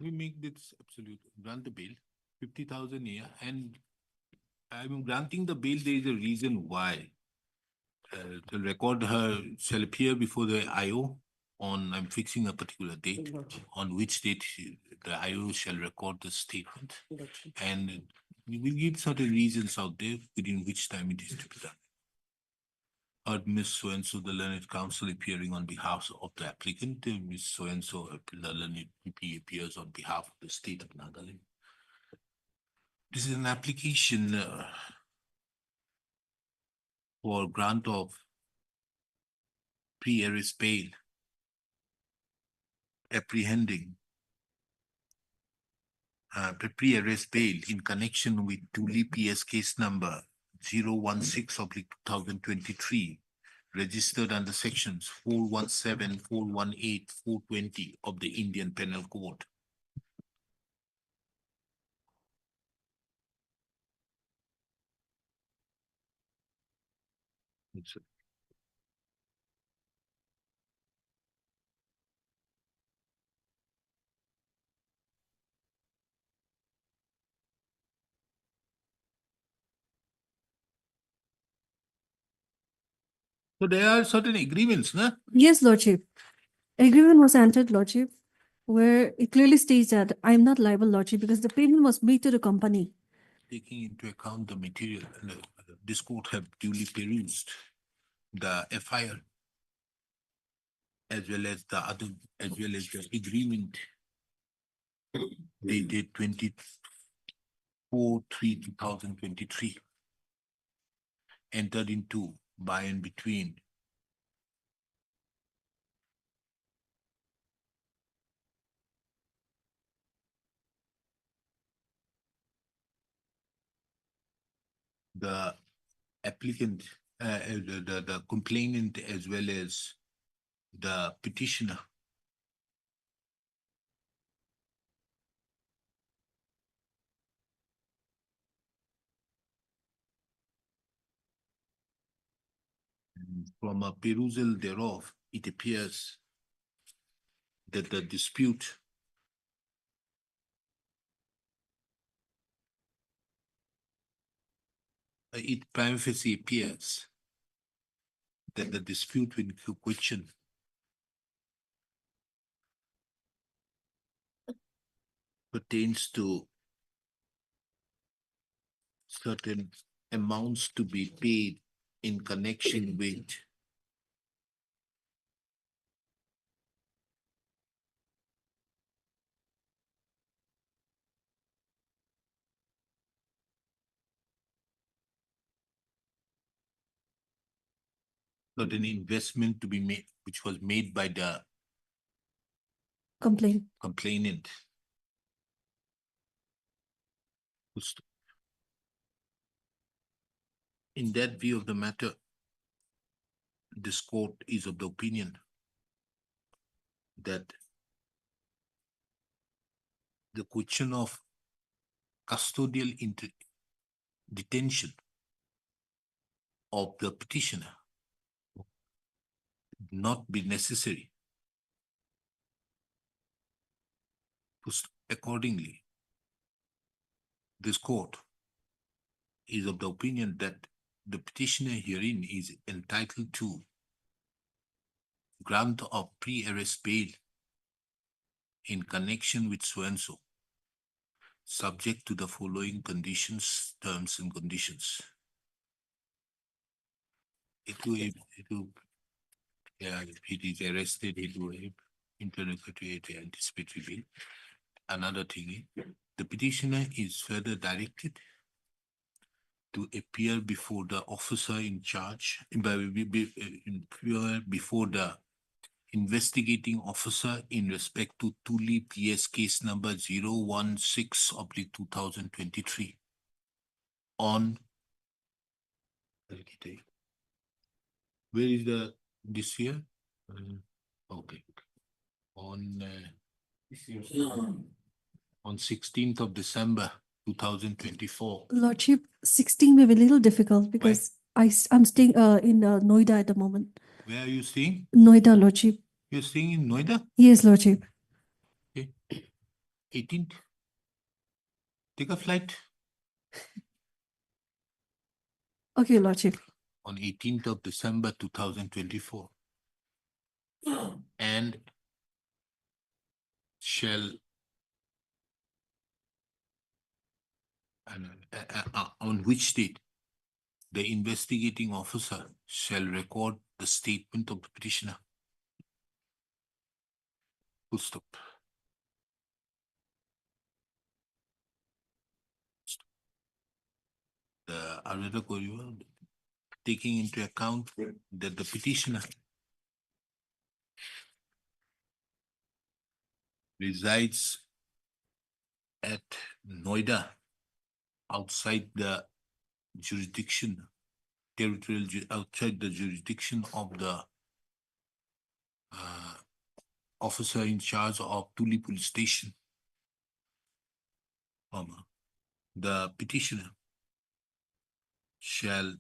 Speaker 2: We make this absolute, grant the bail, 50,000 a year, and I'm granting the bail, there is a reason why. The record her shall appear before the IO on, I'm fixing a particular date, on which date the IO shall record the statement. And we will give certain reasons out there within which time it is to be done. Heard Miss So-and-so, the learned counsel appearing on behalf of the applicant, Miss So-and-so, the learned PP appears on behalf of the state of Nagaland. This is an application for grant of pre-arrest bail, apprehending pre-arrest bail in connection with Tuli PS case number 016/2023, registered under sections 417, 418, 420 of the Indian Penal Code. So there are certain agreements, na?
Speaker 7: Yes, Lordship. Agreement was entered, Lordship, where it clearly states that I'm not liable, Lordship, because the payment was made to the company.
Speaker 2: Taking into account the material, this court have duly perused the FIR as well as the other, as well as the agreement dated 24/3/2023, entered into by and between the applicant, the complainant as well as the petitioner. From a perusal thereof, it appears that the dispute it prima facie appears that the dispute in question pertains to certain amounts to be paid in connection with certain investment to be made, which was made by the
Speaker 7: Complaint.
Speaker 2: complainant. In that view of the matter, this court is of the opinion that the question of custodial detention of the petitioner not be necessary. Accordingly, this court is of the opinion that the petitioner herein is entitled to grant of pre-arrest bail in connection with so-and-so, subject to the following conditions, terms and conditions. Yeah, if it is arrested, it will interrogatory anticipatory bail. Another thing is, the petitioner is further directed to appear before the officer in charge, before the investigating officer in respect to Tuli PS case number 016/2023 on, where is this year? Okay. On 16th of December 2024.
Speaker 7: Lordship, 16 may be a little difficult because I'm staying in Noida at the moment.
Speaker 2: Where are you staying?
Speaker 7: Noida, Lordship.
Speaker 2: You're staying in Noida?
Speaker 7: Yes, Lordship.
Speaker 2: Okay. 18th. Take a flight
Speaker 7: Okay, Lordship.
Speaker 2: on 18th of December 2024 and shall on which date the investigating officer shall record the statement of the petitioner. Full stop. The Arada Kohima, taking into account that the petitioner resides at Noida, outside the jurisdiction, outside the jurisdiction of the officer in charge of Tuli police station. The petitioner shall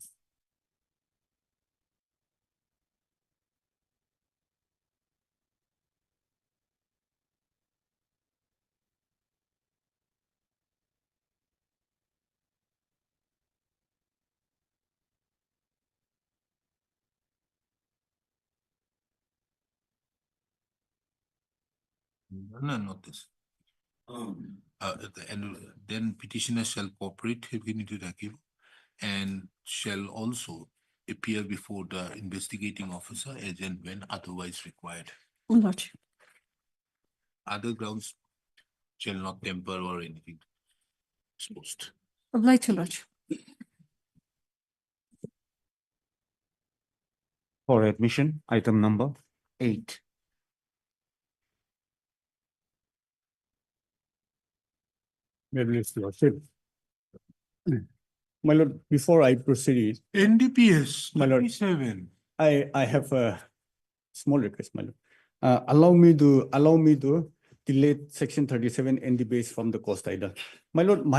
Speaker 2: no, not this. And then petitioner shall cooperate and shall also appear before the investigating officer as and when otherwise required.
Speaker 7: Lordship.
Speaker 2: Other grounds shall not temper or anything exposed.
Speaker 7: Obliged to Lordship.
Speaker 10: For admission, item number 8.
Speaker 5: May I release the lordship?
Speaker 13: My lord, before I proceed,
Speaker 2: NDPS
Speaker 13: My lord.
Speaker 2: 37.
Speaker 13: I have a small request, my lord. Allow me to delete section 37 NDBS from the cost idle. My lord,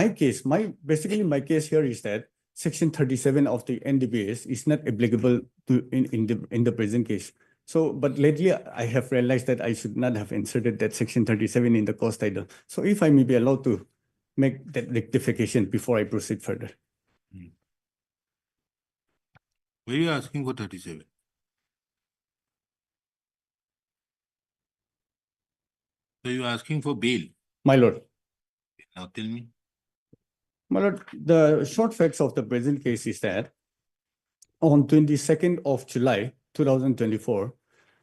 Speaker 13: basically my case here is that section 37 of the NDBS is not applicable to in the present case. So, but lately I have realized that I should not have inserted that section 37 in the cost idle. So if I may be allowed to make that rectification before I proceed further.
Speaker 2: Were you asking for 37? So you're asking for bail.
Speaker 13: My lord.
Speaker 2: Now tell me.
Speaker 13: My lord, the short facts of the present case is that on 22nd of July 2024,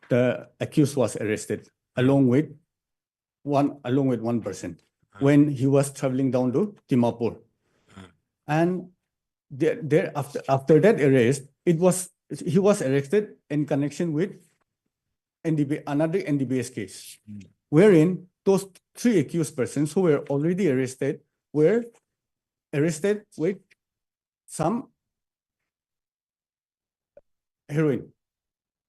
Speaker 13: the accused was arrested along with one person when he was traveling down to Dimapur. And after that arrest, he was arrested in connection with another NDBS case, wherein those three accused persons who were already arrested were arrested with some heroin,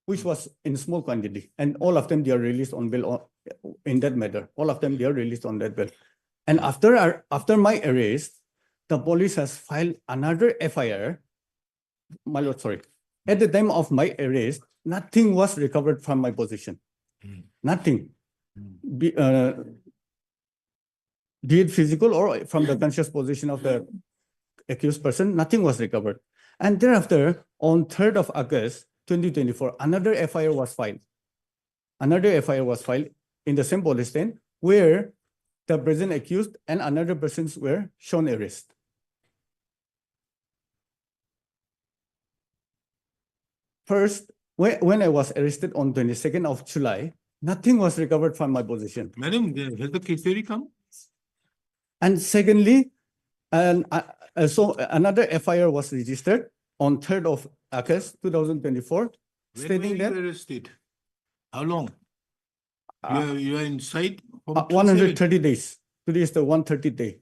Speaker 13: which was in small quantity, and all of them they are released on bail in that matter. All of them they are released on that bail. And after my arrest, the police has filed another FIR. My lord, sorry. At the time of my arrest, nothing was recovered from my possession. Nothing. Be it physical or from the conscious position of the accused person, nothing was recovered. And thereafter, on 3rd of August 2024, another FIR was filed. Another FIR was filed in the same police station where the present accused and another persons were shown arrest. First, when I was arrested on 22nd of July, nothing was recovered from my possession.
Speaker 2: Madam, has the case theory come?
Speaker 13: And secondly, so another FIR was registered on 3rd of August 2024,
Speaker 2: When
Speaker 13: stating
Speaker 2: were
Speaker 13: that
Speaker 2: you arrested? How long? You are inside from
Speaker 13: 130 days. Today is the 130th day.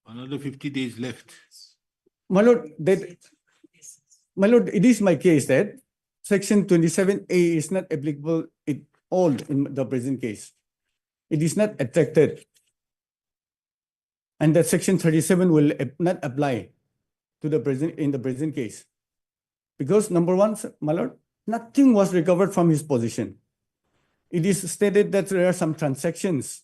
Speaker 2: Another 50 days left.
Speaker 13: My lord, it is my case that section 27A is not applicable at all in the present case. It is not attracted. And that section 37 will not apply to the present case. Because number one, my lord, nothing was recovered from his position. It is stated that there are some transactions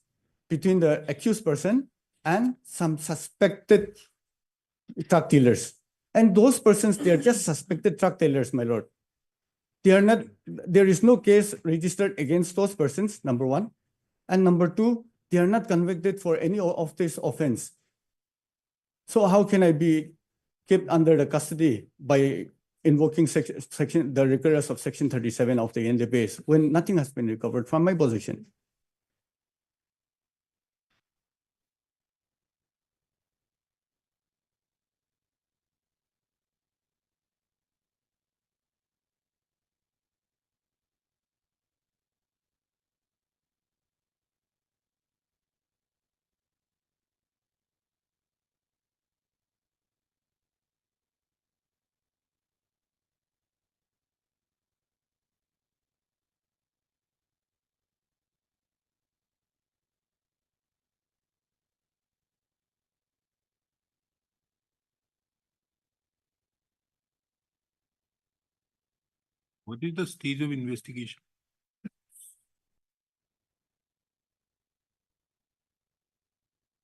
Speaker 13: between the accused person and some suspected truck dealers. And those persons, they are just suspected truck dealers, my lord. They are not, there is no case registered against those persons, number one. And number two, they are not convicted for any of this offense. So how can I be kept under the custody by invoking the recurrence of section 37 of the NDBS when nothing has been recovered from my possession?
Speaker 2: What is the stage of investigation?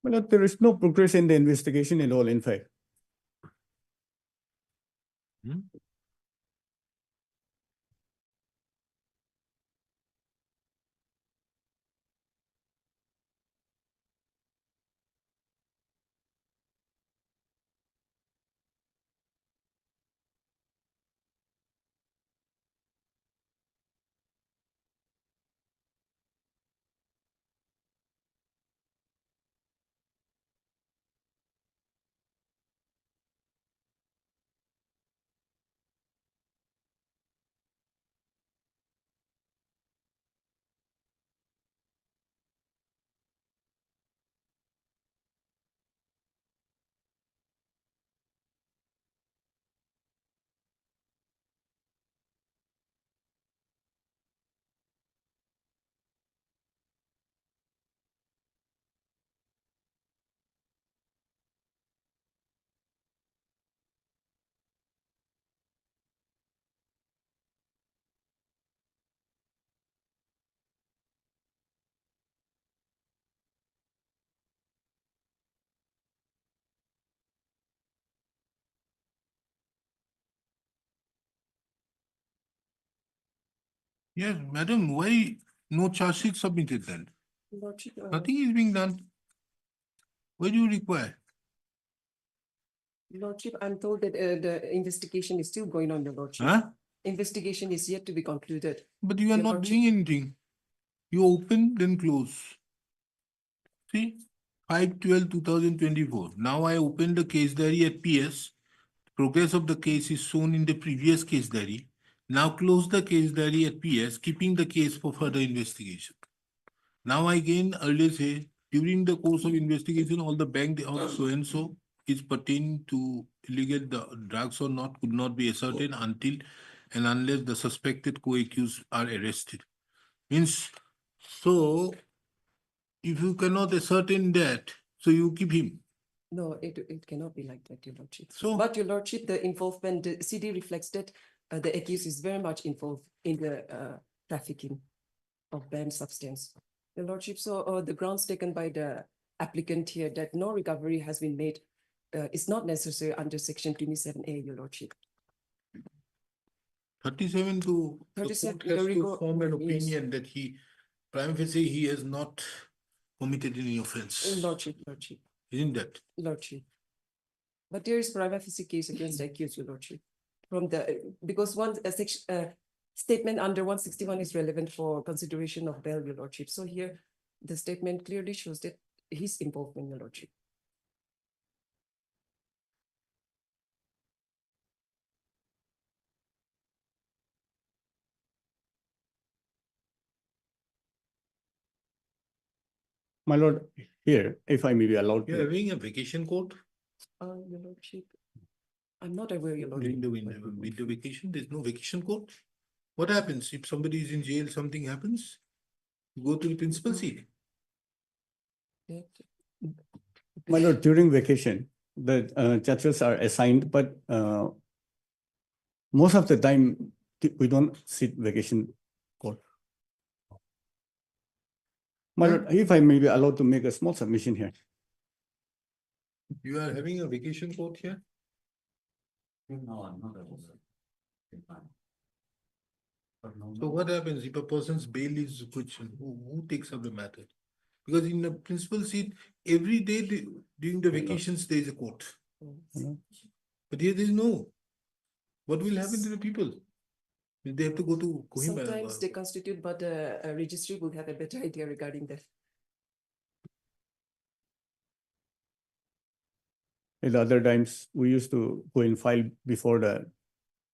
Speaker 13: Well, there is no progress in the investigation at all, in fact.
Speaker 2: Yes, madam, why no charge sheet submitted then?
Speaker 12: Lordship,
Speaker 2: Nothing is being done. Why do you require?
Speaker 12: Lordship, I'm told that the investigation is still going on, Your Lordship.
Speaker 2: Huh?
Speaker 12: Investigation is yet to be concluded.
Speaker 2: But you are
Speaker 12: Your
Speaker 2: not
Speaker 12: Lordship.
Speaker 2: doing anything. You open, then close. See, 5/12/2024. Now I open the case diary at PS. Progress of the case is shown in the previous case diary. Now close the case diary at PS, keeping the case for further investigation. Now I again earlier say, during the course of investigation, all the bank of so and so is pertaining to illegal drugs or not could not be ascertained until and unless the suspected co-accused are arrested. Means, so if you cannot ascertain that, so you keep him.
Speaker 12: No, it cannot be like that, Your Lordship.
Speaker 2: So-
Speaker 12: But Your Lordship, the involvement, the CD reflects that the accused is very much involved in the trafficking of banned substance. Your Lordship, so the grounds taken by the applicant here that no recovery has been made is not necessary under section 27A, Your Lordship.
Speaker 2: 37 to the
Speaker 12: 37,
Speaker 2: court has
Speaker 12: the
Speaker 2: to
Speaker 12: record-
Speaker 2: form an
Speaker 12: yes.
Speaker 2: opinion that he, prima facie, he has not committed any offense.
Speaker 12: Lordship.
Speaker 2: Isn't that?
Speaker 12: Lordship. But there is prima facie case against the accused, Your Lordship. From the, because one section, statement under 161 is relevant for consideration of bail, Your Lordship. So here, the statement clearly shows that his involvement, Your Lordship.
Speaker 13: My lord, here, if I may be allowed
Speaker 2: You're
Speaker 13: to.
Speaker 2: having a vacation court
Speaker 12: Your Lordship, I'm not aware, Your
Speaker 2: during
Speaker 12: Lordship.
Speaker 2: the winter vacation. There's no vacation court. What happens if somebody is in jail, something happens? You go to the principal seat.
Speaker 13: My lord, during vacation, the judges are assigned, but most of the time, we don't sit vacation court. My lord, if I may be allowed to make a small submission here.
Speaker 2: You are having a vacation court here?
Speaker 3: No, I'm not aware.
Speaker 2: So what happens if a person's bail is questioned? Who takes up the matter? Because in the principal seat, every day during the vacations, there is a court. But here there is no. What will happen to the people? They have to go to Kohima.
Speaker 12: Sometimes they constitute, but a registry will have a better idea regarding that.
Speaker 13: At other times, we used to go and file before the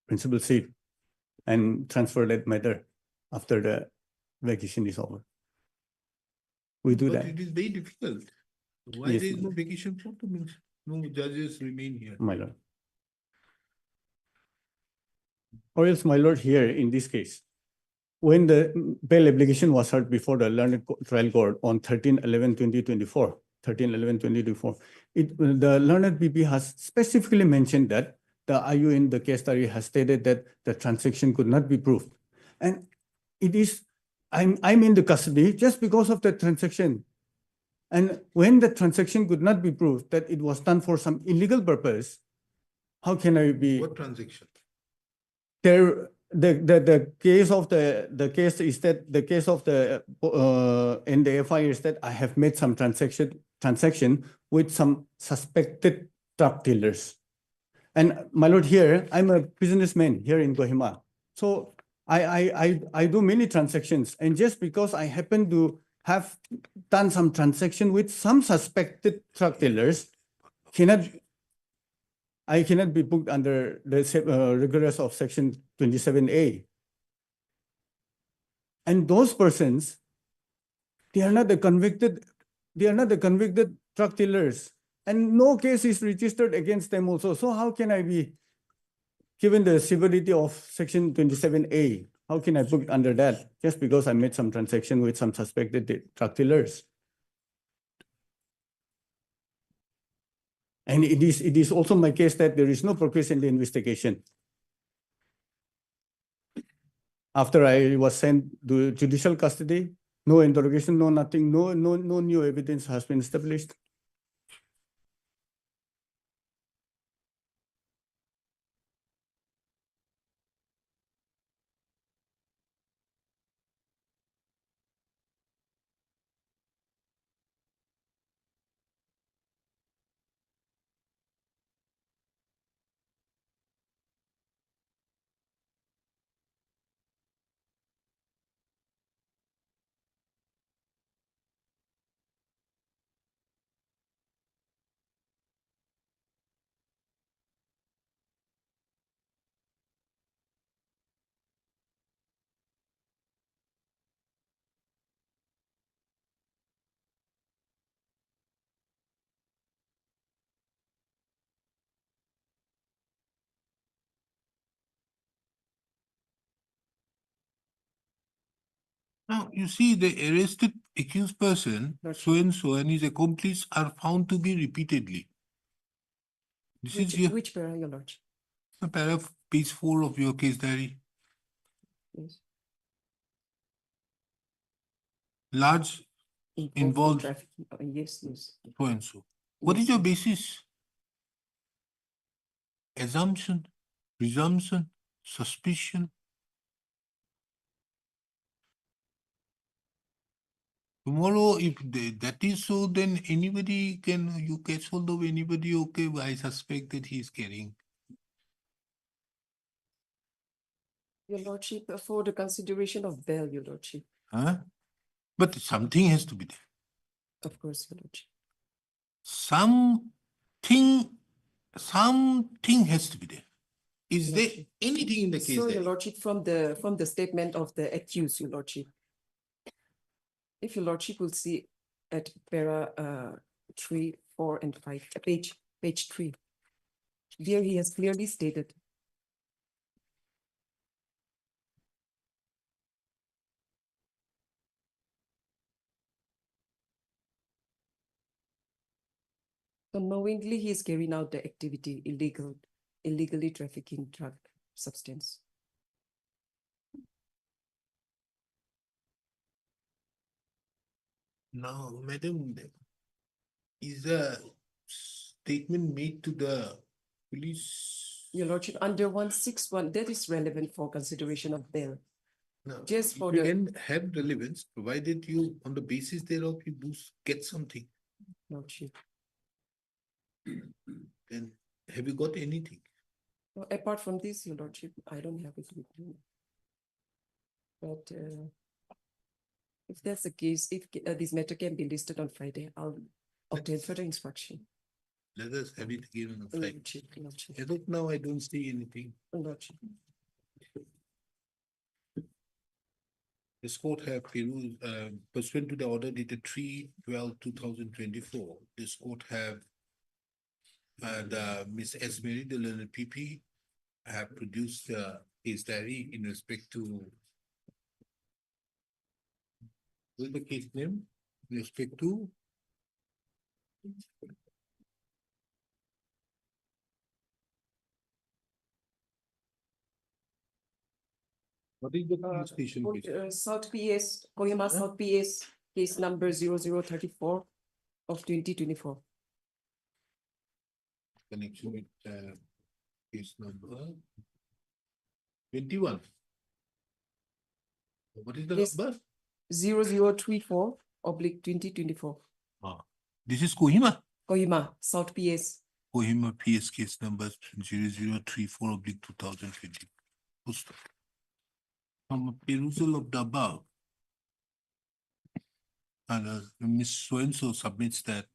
Speaker 13: principal seat and transfer that matter after the vacation is over. We do
Speaker 2: But
Speaker 13: that,
Speaker 2: it is very difficult. Why
Speaker 13: Yes,
Speaker 2: there is
Speaker 13: my
Speaker 2: no
Speaker 13: lord.
Speaker 2: vacation court? Means no judges remain here.
Speaker 13: my lord. Or else, my lord, here in this case, when the bail application was heard before the learned trial court on 13/11/2024, the learned PP has specifically mentioned that the IU in the case study has stated that the transaction could not be proved. And it is, I'm in the custody just because of the transaction. And when the transaction could not be proved that it was done for some illegal purpose, how can I be?
Speaker 2: What transaction?
Speaker 13: There, the case of the case is that the case of the in the FIR is that I have made some transaction with some suspected drug dealers. And my lord, here I'm a businessman here in Kohima. So I do many transactions, and just because I happen to have done some transaction with some suspected drug dealers, I cannot be booked under the rigorous of section 27A. And those persons, they are not the convicted drug dealers, and no case is registered against them also. So how can I be given the severity of section 27A? How can I book under that just because I made some transaction with some suspected drug dealers? And it is also my case that there is no progress in the investigation. After I was sent to judicial custody, no interrogation, no nothing, no new evidence has been established.
Speaker 2: Now, you see, the arrested accused person, so and his accomplice are found to be repeatedly. This is your
Speaker 12: Which para, your lordship?
Speaker 2: paragraph, page 4 of your case diary.
Speaker 12: Yes.
Speaker 2: Large involved
Speaker 12: Trafficking. Yes, yes.
Speaker 2: so and so. What is
Speaker 12: Yes,
Speaker 2: your
Speaker 12: yes.
Speaker 2: basis? Assumption, presumption, suspicion. Tomorrow, if that is so, then anybody can, you catch hold of anybody, okay, I suspect that he is carrying.
Speaker 12: Your lordship, for the consideration of bail, your lordship.
Speaker 2: Huh? But something has to be there.
Speaker 12: Of course, your lordship.
Speaker 2: Something has to be there. Is there
Speaker 12: Lordship.
Speaker 2: anything in the case
Speaker 12: So,
Speaker 2: diary?
Speaker 12: your lordship, from the statement of the accused, your lordship. If your lordship will see at para 3, 4, and 5, page 3. There he has clearly stated. So knowingly he is carrying out the activity illegally trafficking drug substance.
Speaker 2: Now, madam, is a statement made to the police?
Speaker 12: Your lordship, under 161, that is relevant for consideration of bail.
Speaker 2: No,
Speaker 12: Just for
Speaker 2: you
Speaker 12: the
Speaker 2: can have relevance, provided you, on the basis thereof, you do get something.
Speaker 12: lordship.
Speaker 2: Then have you got anything?
Speaker 12: Well, apart from this, your lordship, I don't have it with me. But if that's the case, if this matter can be listed on Friday, I'll obtain further instruction.
Speaker 2: Let us have it again on the Friday.
Speaker 12: Lordship, lordship,
Speaker 2: As of now, I don't see anything.
Speaker 12: lordship.
Speaker 2: This court have pursuant to the order dated 3/12/2024. This court have Miss Esmeri, the learned PP, have produced his diary in respect to what is the case name? In respect to what is the police station case?
Speaker 12: South PS, Kohima South PS, case number 0034 of 2024.
Speaker 2: Connection with case number 21. What is the
Speaker 12: Yes.
Speaker 2: number?
Speaker 12: 0034 oblique 2024.
Speaker 2: This is Kohima.
Speaker 12: Kohima South PS.
Speaker 2: Kohima PS case number 0034/2020. From a perusal of the above, and Ms. So-and-so submits that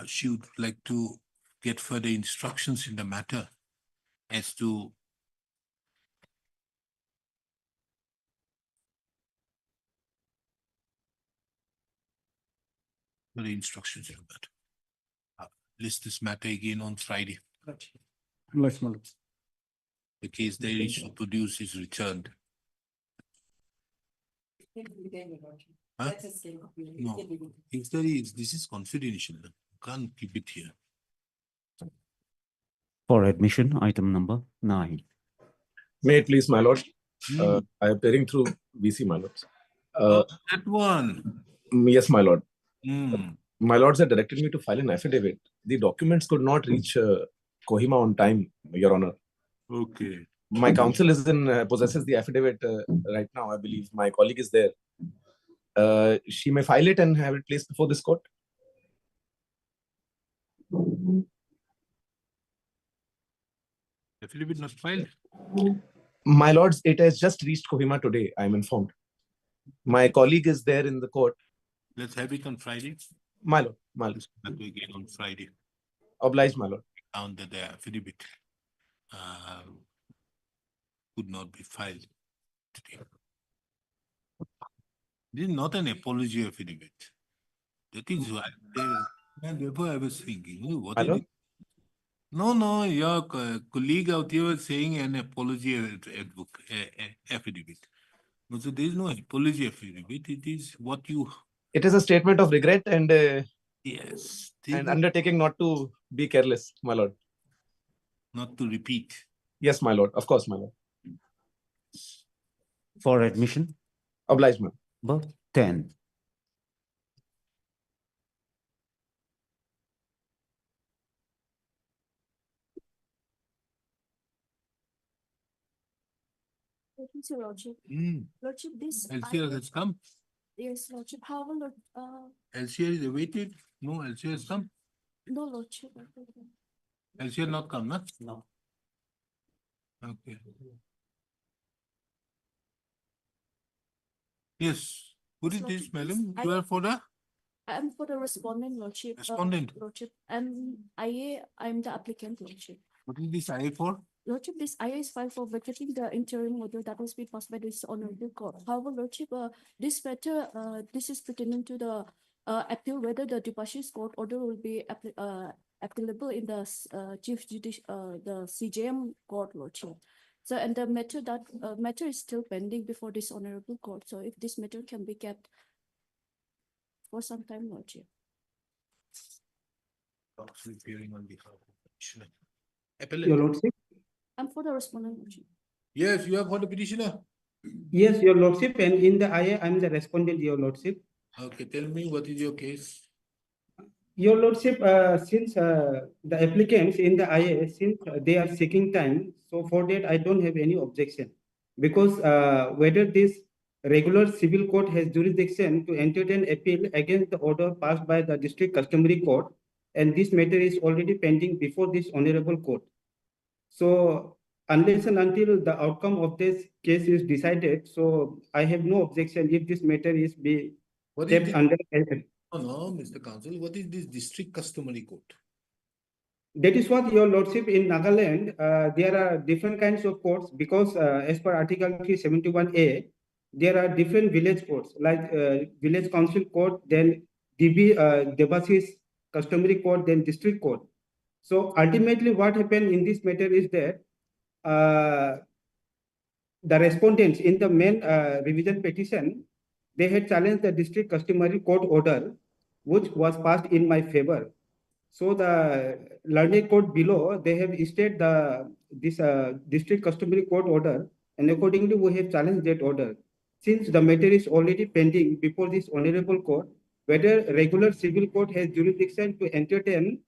Speaker 2: she would like to get further instructions in the matter as to further instructions in the matter. List this matter again on Friday.
Speaker 12: Lordship.
Speaker 13: Yes, my lord.
Speaker 2: The case diary should produce is returned. Huh?
Speaker 12: That's a scale of
Speaker 2: No. Case diary is, this is confidential. Can't keep it here.
Speaker 10: For admission, item number 9.
Speaker 14: May it please, my lord.
Speaker 2: Hmm.
Speaker 14: I am peering through VC, my lords.
Speaker 2: That one.
Speaker 14: Yes, my lord.
Speaker 2: Hmm.
Speaker 14: My lords had directed me to file an affidavit. The documents could not reach Kohima on time, Your Honor.
Speaker 2: Okay.
Speaker 14: My counsel is in possesses the affidavit right now. I believe my colleague is there. She may file it and have it placed before this court.
Speaker 2: Affidavit not filed.
Speaker 14: My lords, it has just reached Kohima today, I am informed. My colleague is there in the court.
Speaker 2: Let's have it on Friday.
Speaker 14: My lord, my lord.
Speaker 2: That will again on Friday.
Speaker 14: Obliged, my lord.
Speaker 2: Found that the affidavit could not be filed today. This is not an apology affidavit. That is why. Therefore, I was thinking, what is
Speaker 14: Hello?
Speaker 2: it? No, your colleague out here was saying an apology affidavit. So there is no apology affidavit. It is what you,
Speaker 14: It is a statement of regret and
Speaker 2: yes,
Speaker 14: undertaking not to be careless, my lord.
Speaker 2: not to repeat.
Speaker 14: Yes, my lord. Of course, my lord.
Speaker 10: For admission,
Speaker 14: Obliged, ma'am.
Speaker 10: number 10.
Speaker 7: Yes, Your Lordship.
Speaker 2: Hmm.
Speaker 7: Lordship, this.
Speaker 2: LCR has come.
Speaker 7: Yes, Lordship. However,
Speaker 2: LCR is awaited. No, LCR has come.
Speaker 7: no, Lordship.
Speaker 2: LCR not come, na?
Speaker 3: No.
Speaker 2: Okay. Yes. What is this, madam? You are for the
Speaker 7: I am for the respondent, Lordship.
Speaker 2: respondent.
Speaker 7: Lordship. I'm the applicant, Lordship.
Speaker 2: What is this IA for?
Speaker 7: Lordship, this IA is filed for vacating the interim order that has been passed by this honorable court. However, Lordship, this matter, this is pertaining to the appeal whether the departure court order will be applicable in the the CJM court, Lordship. So, and the matter is still pending before this honorable court. So, if this matter can be kept for some time, Lordship.
Speaker 2: Counsel appearing on behalf of the petitioner.
Speaker 15: Your
Speaker 2: Appellant.
Speaker 15: Lordship.
Speaker 7: I'm for the respondent, Lordship.
Speaker 2: Yes, you are for the petitioner.
Speaker 15: Yes, Your Lordship, and in the IA, I'm the respondent, Your Lordship.
Speaker 2: Okay, tell me what is your case?
Speaker 15: Your Lordship, since the applicants in the IA, since they are seeking time, so for that I don't have any objection. Because whether this regular civil court has jurisdiction to entertain appeal against the order passed by the district customary court, and this matter is already pending before this honorable court. So unless and until the outcome of this case is decided, so I have no objection if this matter is be
Speaker 2: What is
Speaker 15: kept
Speaker 2: this?
Speaker 15: under.
Speaker 2: No, Mr. Counsel, what is this district customary court?
Speaker 15: That is what, Your Lordship, in Nagaland, there are different kinds of courts because as per Article 371A, there are different village courts like village council court, then Debasis customary court, then district court. So ultimately what happened in this matter is that the respondents in the main revision petition, they had challenged the district customary court order, which was passed in my favor. So the learned court below, they have stated this district customary court order, and accordingly we have challenged that order. Since the matter is already pending before this honorable court, whether regular civil court has jurisdiction to entertain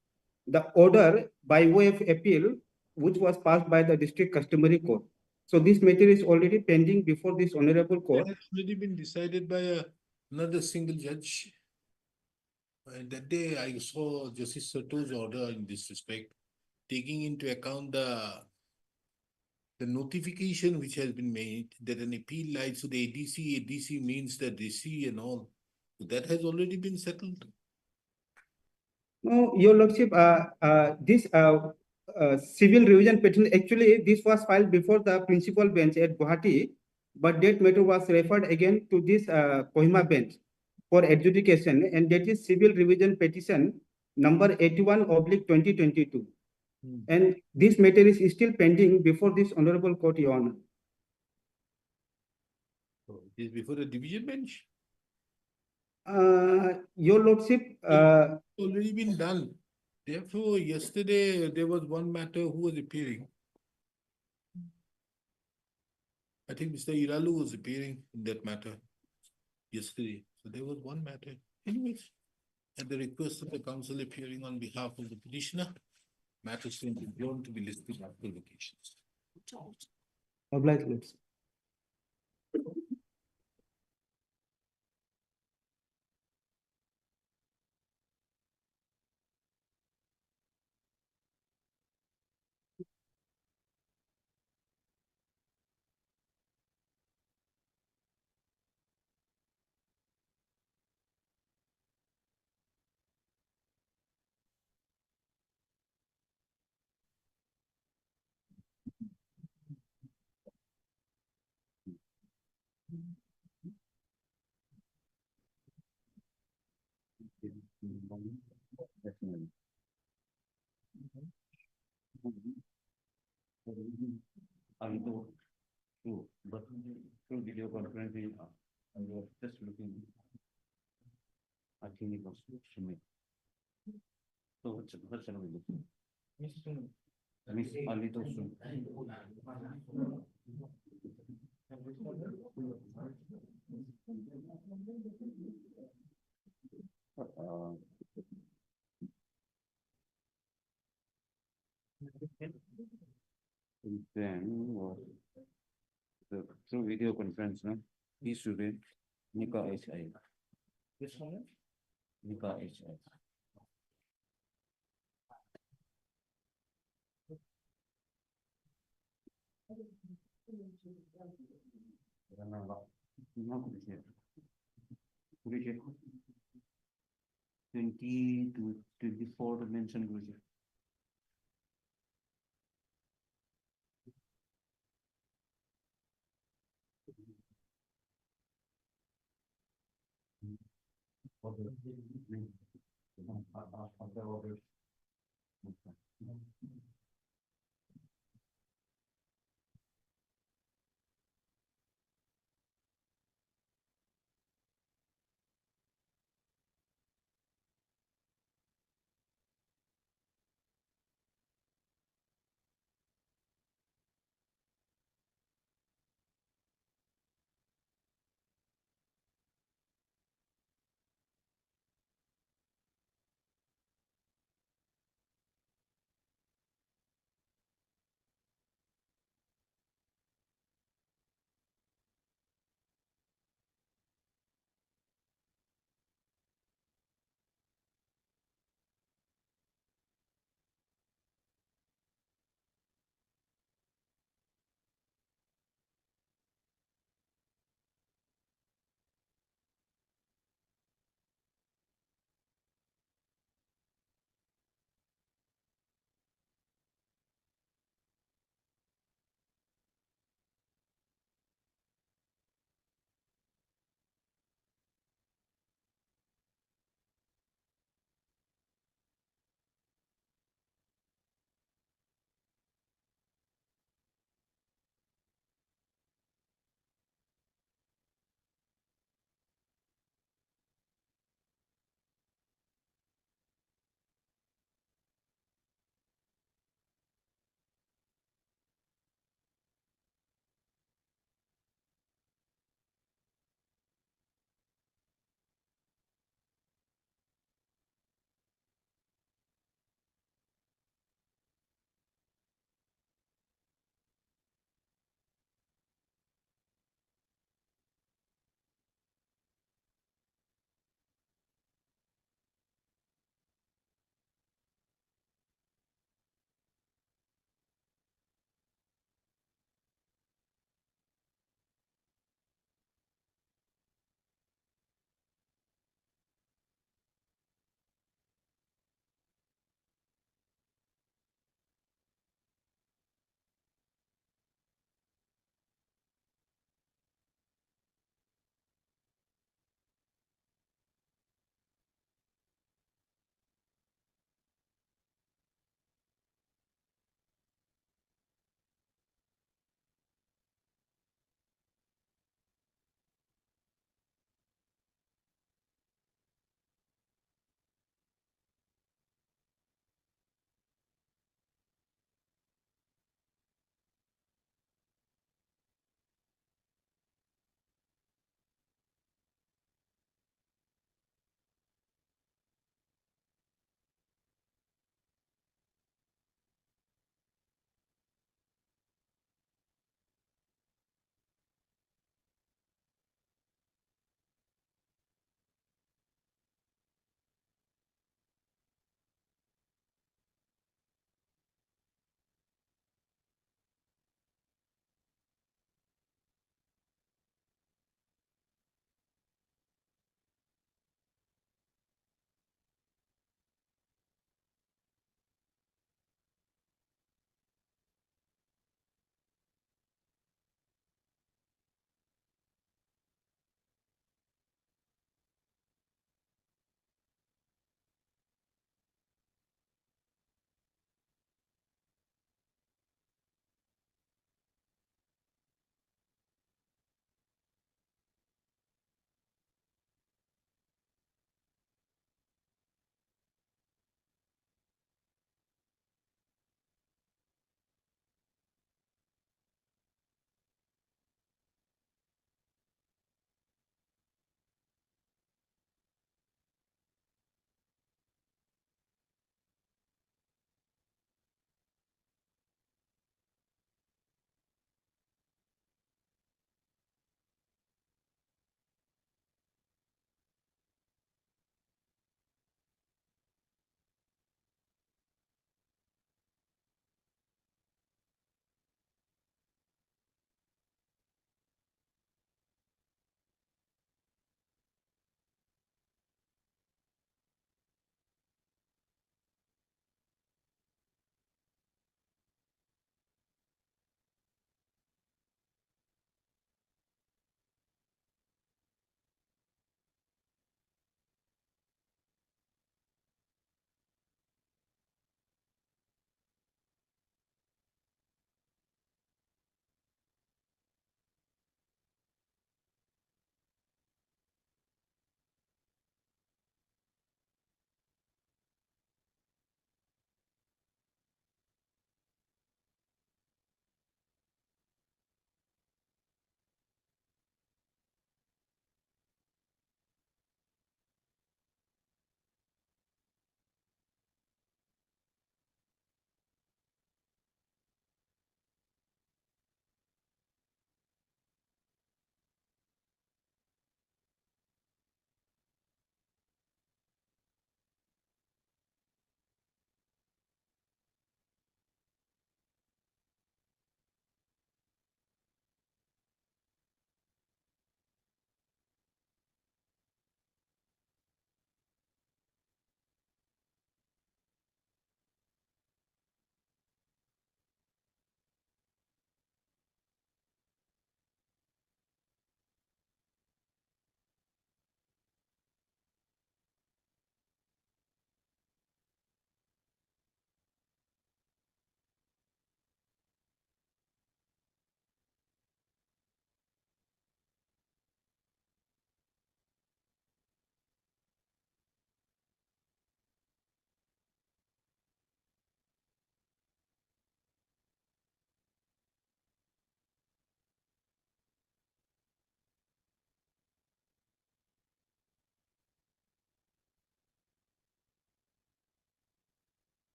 Speaker 15: the order by way of appeal, which was passed by the district customary court. So this matter is already pending before this honorable court.
Speaker 2: It has already been decided by another single judge. And that day I saw Justice Soto's order in this respect, taking into account the notification which has been made that an appeal lies to the ADC means the DC and all. That has already been settled.
Speaker 15: No, Your Lordship, this civil revision petition, actually, this was filed before the principal bench at Gauhati, but that matter was referred again to this Kohima bench for adjudication, and that is civil revision petition number 81/2022. And this matter is still pending before this honorable court, Your Honor.
Speaker 2: So it is before the division bench.
Speaker 15: Your Lordship,
Speaker 2: Already been done. Therefore, yesterday there was one matter who was appearing. I think Mr. Iralu was appearing in that matter yesterday. So there was one matter. Anyways, at the request of the council appearing on behalf of the petitioner, matters will be known to be listed after vacations.
Speaker 15: obliged, Lordship.
Speaker 3: True, but through video conferencing, I was just looking. I think it was to me. So what shall we do? Miss Ali Tosun. Then was the through video conference, no? He student Nika HI. Which one? Nika HI. Twenty to 24 mentioned project.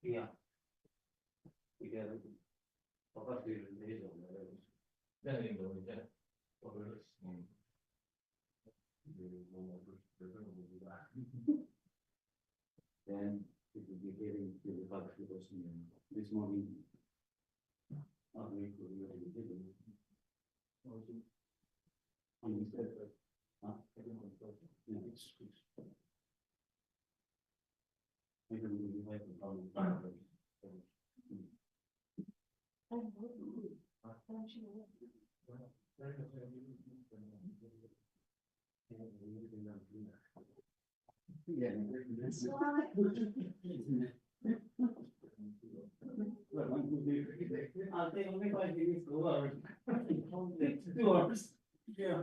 Speaker 3: Yeah. Then it will be hearing to the public this morning. I'll take only 5 minutes over. 2 hours. Yeah.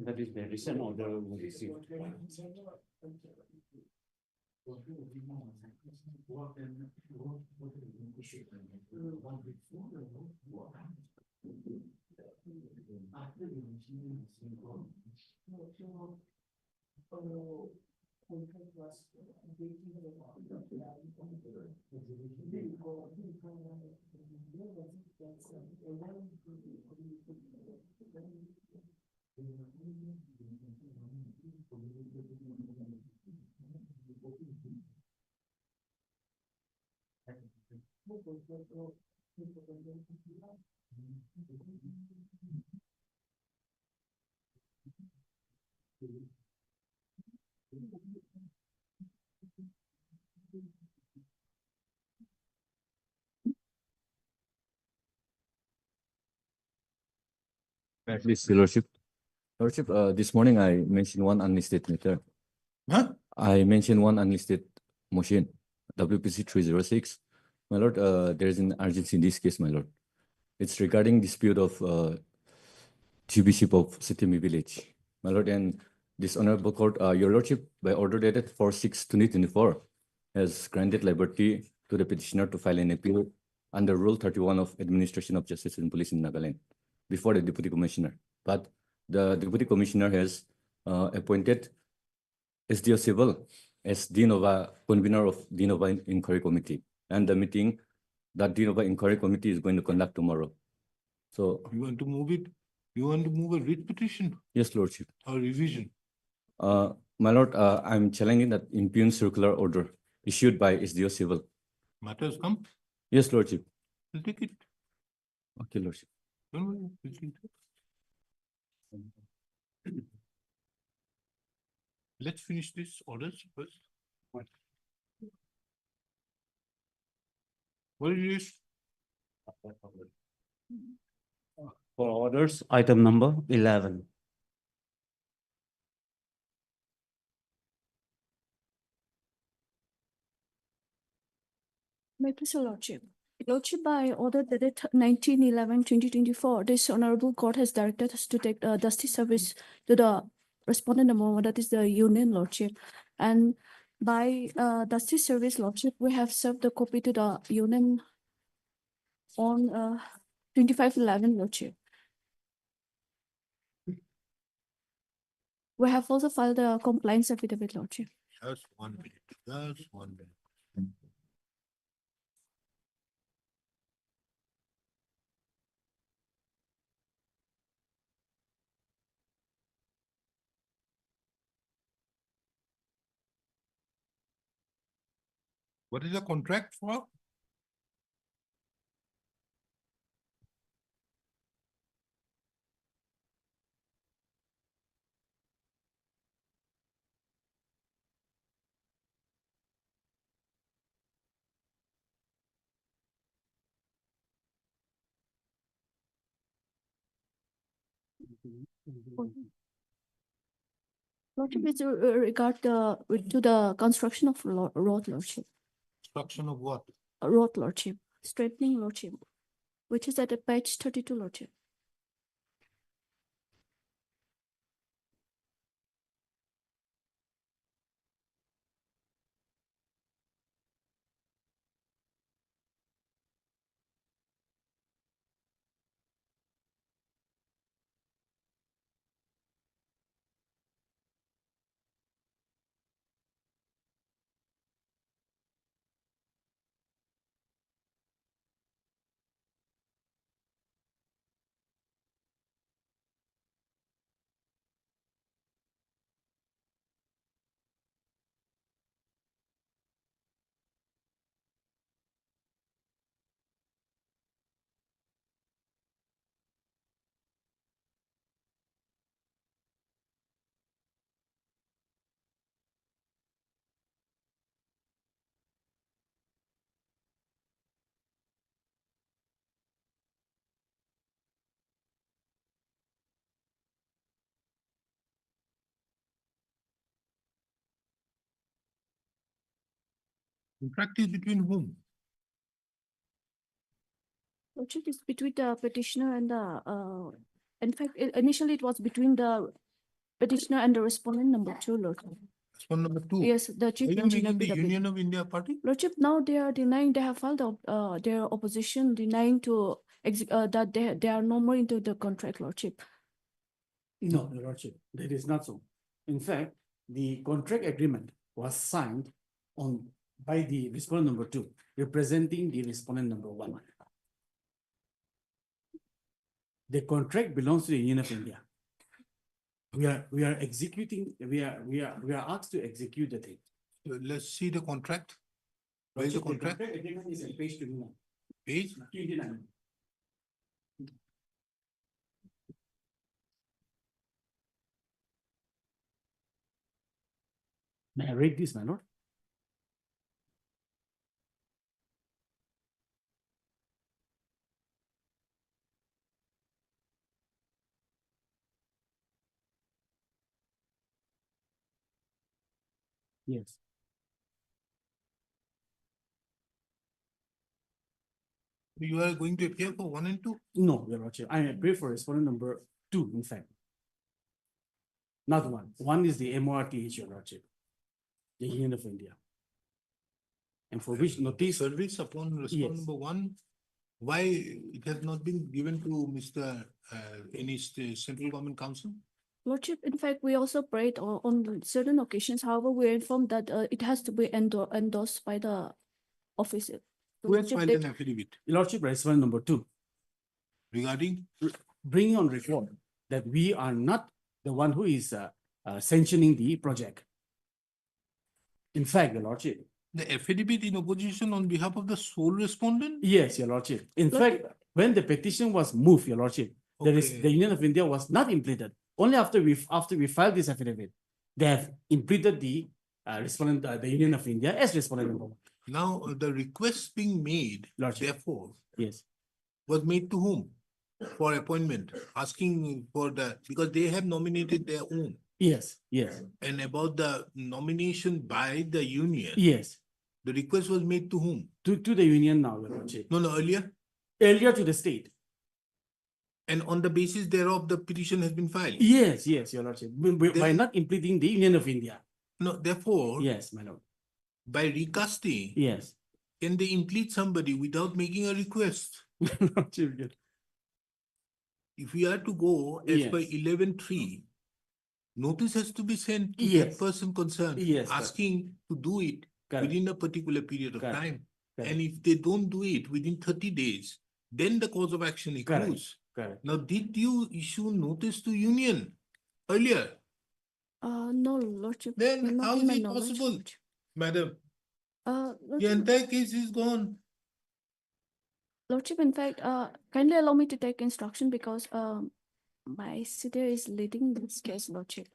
Speaker 3: That is the recent order we received.
Speaker 16: Please, Your Lordship. Lordship, this morning I mentioned one unlisted matter.
Speaker 2: Huh?
Speaker 16: I mentioned one unlisted motion, WPC 306. My lord, there is an urgency in this case, my lord. It's regarding dispute of GBship of Sitimi village. My lord, and this honorable court, your lordship, by order dated 4/6/2024, has granted liberty to the petitioner to file an appeal under Rule 31 of Administration of Justice and Police in Nagaland before the deputy commissioner. But the deputy commissioner has appointed SDO Civil as DNOVA convener of DNOVA Inquiry Committee, and the meeting that DNOVA Inquiry Committee is going to conduct tomorrow. So,
Speaker 2: You want to move it? You want to move a writ petition
Speaker 16: yes, Lordship.
Speaker 2: or revision?
Speaker 16: My lord, I'm challenging that impugned circular order issued by SDO Civil.
Speaker 2: Matters come,
Speaker 16: Yes, Lordship.
Speaker 2: we'll take it.
Speaker 16: Okay, Lordship.
Speaker 2: Don't worry, we'll take it. Let's finish this orders first. What What is this?
Speaker 10: For orders, item number 11.
Speaker 17: May I please, Your Lordship. Lordship, by order dated 19/11/2024, this honorable court has directed us to take dusty service to the respondent number one, that is the union, Lordship. And by dusty service, Lordship, we have served the copy to the union on 25/11, Lordship. We have also filed a compliance affidavit, Lordship.
Speaker 2: Just 1 minute, just 1 minute. What is the contract for?
Speaker 17: Lordship, it's regard to the construction of road, Lordship.
Speaker 2: Construction of what?
Speaker 17: Road, Lordship, straightening, Lordship, which is at the page 32, Lordship.
Speaker 2: Contract is between whom?
Speaker 17: Lordship, is between the petitioner and in fact, initially it was between the petitioner and the respondent number two, Lordship.
Speaker 2: Respondent number 2.
Speaker 17: Yes, the
Speaker 2: Are
Speaker 17: chief
Speaker 2: you
Speaker 17: engineer.
Speaker 2: making the
Speaker 17: PW.
Speaker 2: Union of India party?
Speaker 17: Lordship, now they are denying, they have filed their opposition, denying to that they are no more into the contract, Lordship.
Speaker 3: No, Your Lordship, that is not so. In fact, the contract agreement was signed on by the respondent number two, representing the respondent number one. The contract belongs to the Union of India. We are executing, we are asked to execute the thing.
Speaker 2: Let's see the contract. Where is the
Speaker 3: Lordship,
Speaker 2: contract?
Speaker 3: agreement is on page 29.
Speaker 2: Page?
Speaker 3: 29. May I read this, my lord? Yes.
Speaker 2: You are going to appear for 1 and 2?
Speaker 3: No, Your Lordship, I appeal for respondent number two, in fact. Not one. One is the MORTH, Your Lordship, the Union of India. And for which notice,
Speaker 2: Service upon respondent
Speaker 3: Yes.
Speaker 2: number 1. Why it has not been given to Mr. Any central government council?
Speaker 17: Lordship, in fact, we also prayed on certain occasions. However, we are informed that it has to be endorsed by the office.
Speaker 2: Who has
Speaker 17: Lordship,
Speaker 2: filed
Speaker 17: they-
Speaker 2: an affidavit
Speaker 3: Your Lordship, respondent number two,
Speaker 2: regarding?
Speaker 3: bringing on record that we are not the one who is sanctioning the project. In fact, Your Lordship,
Speaker 2: The affidavit in opposition on behalf of the sole respondent?
Speaker 3: yes, Your Lordship. In fact, when the petition was moved, Your Lordship, there is,
Speaker 2: Okay.
Speaker 3: the Union of India was not impleted. Only after we filed this affidavit, they have impleted the respondent, the Union of India as respondent number one.
Speaker 2: Now, the request being made,
Speaker 13: Lordship.
Speaker 2: therefore,
Speaker 13: Yes.
Speaker 2: was made to whom? For appointment, asking for the, because they have nominated their own.
Speaker 13: Yes, yes,
Speaker 2: And about the nomination by the union,
Speaker 13: yes.
Speaker 2: the request was made to whom?
Speaker 13: To the union now, Your Lordship.
Speaker 2: No, no, earlier.
Speaker 13: Earlier to the state.
Speaker 2: And on the basis thereof, the petition has been filed.
Speaker 13: Yes, yes, Your Lordship. By
Speaker 2: Then-
Speaker 13: not implementing the Union of India.
Speaker 2: No, therefore,
Speaker 13: Yes, my lord.
Speaker 2: by recasting,
Speaker 13: Yes.
Speaker 2: can they implead somebody without making a request?
Speaker 13: Lordship, yes.
Speaker 2: If we are to go as per
Speaker 13: Yes.
Speaker 2: 11.3, notice has to be sent to that
Speaker 13: Yes.
Speaker 2: person concerned,
Speaker 13: Yes, correct.
Speaker 2: asking to do it
Speaker 13: Correct.
Speaker 2: within a particular period of
Speaker 13: Correct.
Speaker 2: time.
Speaker 13: Correct.
Speaker 2: And if they don't do it within 30 days, then the cause of action
Speaker 13: Correct.
Speaker 2: accrues.
Speaker 13: Correct.
Speaker 2: Now, did you issue notice to union earlier?
Speaker 17: No, Lordship.
Speaker 2: Then
Speaker 17: not
Speaker 2: how
Speaker 17: in
Speaker 2: is
Speaker 17: my
Speaker 2: it
Speaker 17: knowledge,
Speaker 2: possible,
Speaker 17: Lordship.
Speaker 2: madam? The
Speaker 17: Lordship,
Speaker 2: entire case is gone.
Speaker 17: Lordship, in fact, kindly allow me to take instruction because my senior is leading this case, Lordship.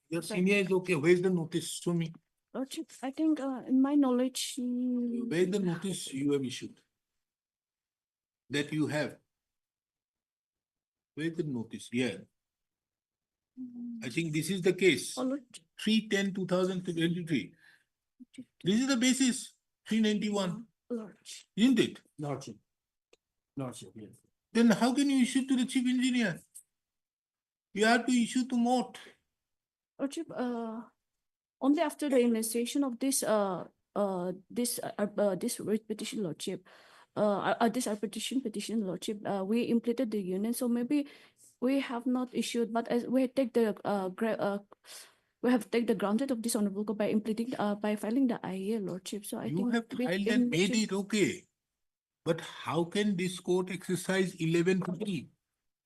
Speaker 2: Your
Speaker 17: Right.
Speaker 2: senior is okay. Where's the notice? Show me.
Speaker 17: Lordship, I think in my knowledge,
Speaker 2: Where's the notice you have issued? That you have. Where's the notice? Here. I think this is the case.
Speaker 17: Oh, Lord,
Speaker 2: 3/10/2023. This is the basis. 391.
Speaker 17: Lordship.
Speaker 2: Isn't it?
Speaker 13: Lordship. Lordship, yes.
Speaker 2: Then how can you issue to the chief engineer? You have to issue to MOT.
Speaker 17: Lordship, only after the initiation of this writ petition, Lordship, this arbitration petition, Lordship, we implemented the union. So maybe we have not issued, but as we take the we have take the grounded of this honorable court by implementing by filing the IA, Lordship. So I
Speaker 2: You
Speaker 17: think
Speaker 2: have
Speaker 17: we
Speaker 2: filed
Speaker 17: can
Speaker 2: and made
Speaker 17: should-
Speaker 2: it okay. But how can this court exercise 11.3?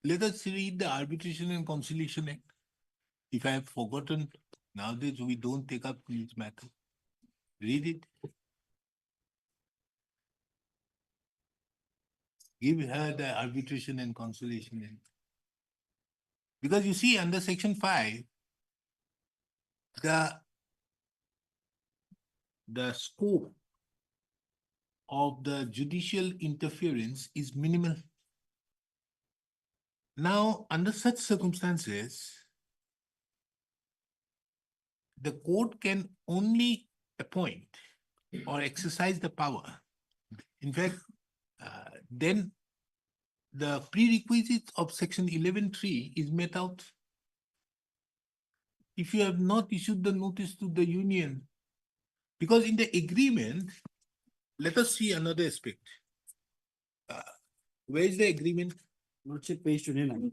Speaker 2: Let us read the Arbitration and Conciliation Act. If I have forgotten, nowadays we don't take up this matter. Read it. Give her the Arbitration and Conciliation Act. Because you see, under Section 5, the scope of the judicial interference is minimal. Now, under such circumstances, the court can only appoint or exercise the power. In fact, then the prerequisites of Section 11.3 is met out. If you have not issued the notice to the union, because in the agreement, let us see another aspect. Where is the agreement?
Speaker 13: Lordship, page 29.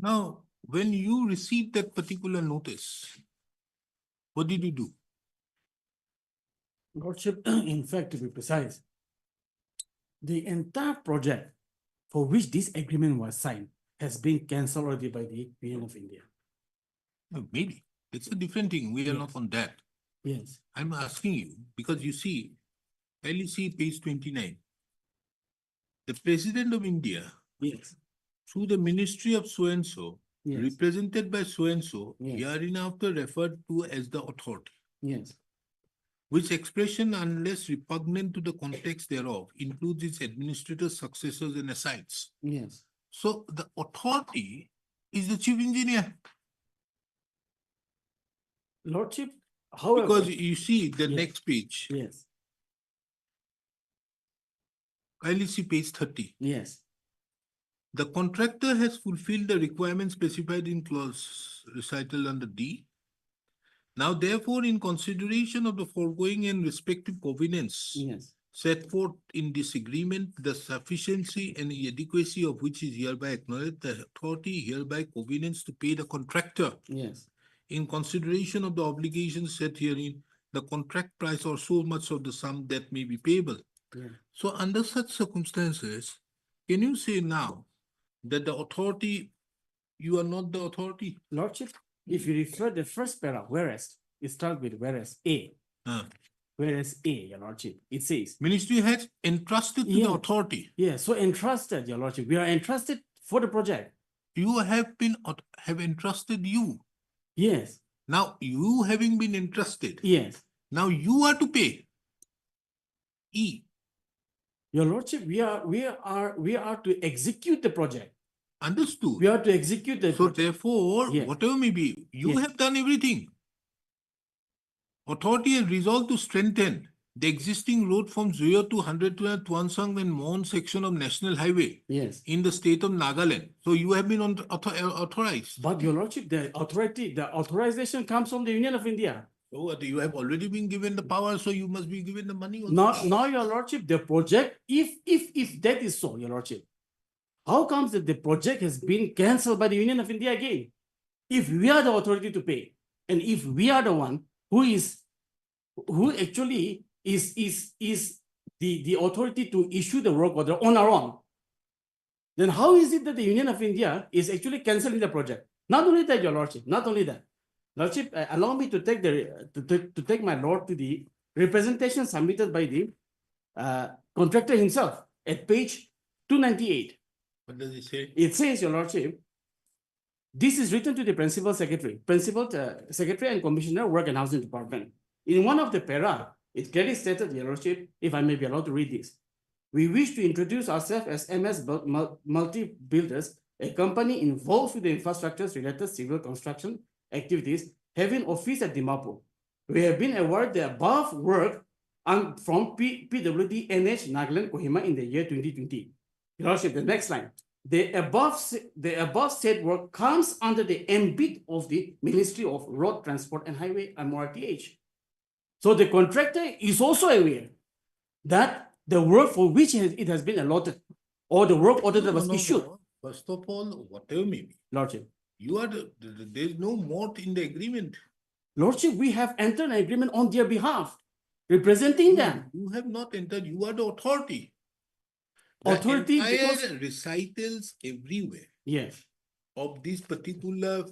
Speaker 2: Now, when you received that particular notice, what did you do?
Speaker 11: Lordship, in fact, to be precise, the entire project for which this agreement was signed has been cancelled already by the Union of India.
Speaker 2: Maybe. It's a different thing. We are not on that.
Speaker 11: Yes.
Speaker 2: I'm asking you, because you see, LEC page 29. The President of India,
Speaker 11: Yes.
Speaker 2: through the Ministry of so-and-so,
Speaker 11: Yes.
Speaker 2: represented by so-and-so,
Speaker 11: Yes.
Speaker 2: hereinafter referred to as the authority,
Speaker 11: Yes.
Speaker 2: which expression, unless repugnant to the context thereof, includes its administrators, successors, and asides.
Speaker 11: Yes.
Speaker 2: So the authority is the chief engineer.
Speaker 11: Lordship, however.
Speaker 2: Because you see the
Speaker 11: Yes.
Speaker 2: next page,
Speaker 11: Yes.
Speaker 2: kindly see page 30.
Speaker 11: Yes.
Speaker 2: The contractor has fulfilled the requirements specified in clause recital under D. Now, therefore, in consideration of the foregoing and respective covenants
Speaker 11: Yes.
Speaker 2: set forth in this agreement, the sufficiency and adequacy of which is hereby acknowledged, the authority hereby covenants to pay the contractor
Speaker 11: Yes.
Speaker 2: in consideration of the obligations set herein, the contract price or so much of the sum that may be payable.
Speaker 11: Yeah.
Speaker 2: So under such circumstances, can you say now that the authority, you are not the authority?
Speaker 11: Lordship, if you refer the first paragraph, whereas, it starts with whereas A. Whereas A, your Lordship, it says.
Speaker 2: Ministry has entrusted to the
Speaker 11: Yeah.
Speaker 2: authority.
Speaker 11: Yeah, so entrusted, your Lordship. We are entrusted for the project.
Speaker 2: You have entrusted you.
Speaker 11: Yes.
Speaker 2: Now you having been entrusted.
Speaker 11: Yes.
Speaker 2: Now you are to pay. E.
Speaker 11: Your Lordship, we are to execute the project.
Speaker 2: Understood.
Speaker 11: We are to execute the
Speaker 2: So
Speaker 11: project.
Speaker 2: therefore,
Speaker 11: Yes.
Speaker 2: whatever may be, you
Speaker 11: Yes.
Speaker 2: have done everything. Authority has resolved to strengthen the existing road from 0 to 100 to Tuansang and Mon section of National Highway
Speaker 11: Yes.
Speaker 2: in the state of Nagaland. So you have been authorized.
Speaker 11: But your Lordship, the authorization comes from the Union of India.
Speaker 2: So what, you have already been given the power, so you must be given the money also.
Speaker 11: Now, your Lordship, the project, if that is so, your Lordship, how comes that the project has been cancelled by the Union of India again? If we are the authority to pay, and if we are the one who actually is the authority to issue the work order on our own, then how is it that the Union of India is actually cancelling the project? Not only that, your Lordship, not only that. Lordship, allow me to take to take my lord to the representation submitted by the contractor himself at page 298.
Speaker 2: What does it say?
Speaker 11: It says, your Lordship, this is written to the Principal Secretary and Commissioner, Work and Housing Department. In one of the para, it clearly stated, your Lordship, if I may be allowed to read this. We wish to introduce ourselves as MS Multi Builders, a company involved with the infrastructures related civil construction activities, having office at Dimapur. We have been awarded the above work from PWD NH Nagaland Kohima in the year 2020. Your Lordship, the next line. The above said work comes under the ambit of the Ministry of Road Transport and Highway, MRTH. So the contractor is also aware that the work for which it has been allotted or the work order that was issued.
Speaker 2: First of all, whatever may be,
Speaker 11: Lordship.
Speaker 2: you are there is no mort in the agreement.
Speaker 11: Lordship, we have entered an agreement on their behalf, representing them.
Speaker 2: You have not entered, you are the authority.
Speaker 11: Authority
Speaker 2: the entire
Speaker 11: because-
Speaker 2: recitals everywhere
Speaker 11: Yes.
Speaker 2: of this particular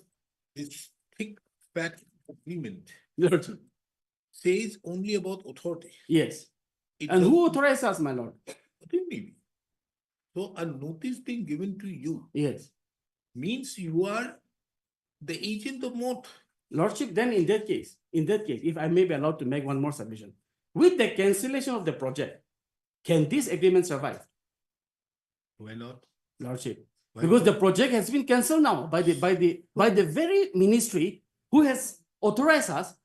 Speaker 2: this thick fat agreement
Speaker 11: Lordship.
Speaker 2: says only about authority.
Speaker 11: Yes.
Speaker 2: It
Speaker 11: And
Speaker 2: does-
Speaker 11: who authorized us, my lord?
Speaker 2: What do you mean? So a notice being given to you
Speaker 11: Yes.
Speaker 2: means you are the agent of mort.
Speaker 11: Lordship, then in that case, if I may be allowed to make one more submission, with the cancellation of the project, can this agreement survive?
Speaker 2: Why not?
Speaker 11: Lordship,
Speaker 2: Why
Speaker 11: because
Speaker 2: not?
Speaker 11: the project has been cancelled now by the very ministry who has authorized us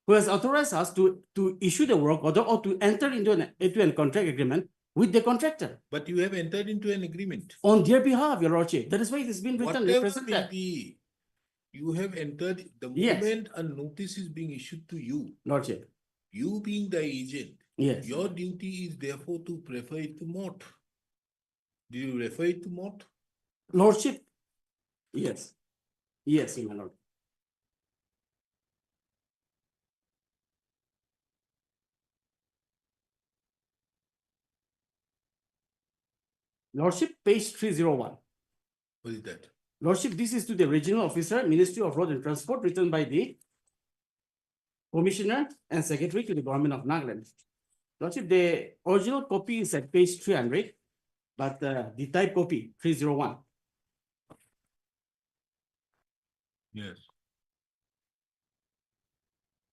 Speaker 11: to issue the work order or to enter into a contract agreement with the contractor
Speaker 2: But you have entered into an agreement.
Speaker 11: on their behalf, your Lordship. That is why it has been written.
Speaker 2: Whatever
Speaker 11: Represent
Speaker 2: may
Speaker 11: that.
Speaker 2: be, you have entered the
Speaker 11: Yes.
Speaker 2: moment a notice is being issued to you.
Speaker 11: Lordship.
Speaker 2: You being the agent,
Speaker 11: Yes.
Speaker 2: your duty is therefore to prefer it to mort. Do you refer it to mort?
Speaker 11: Lordship, Yes. Yes, my lord. Lordship, page 301.
Speaker 2: What is that?
Speaker 11: Lordship, this is to the regional officer, Ministry of Road and Transport, written by the Commissioner and Secretary to the Government of Nagaland. Lordship, the original copy is at page 300, but the type copy, 301.
Speaker 2: Yes.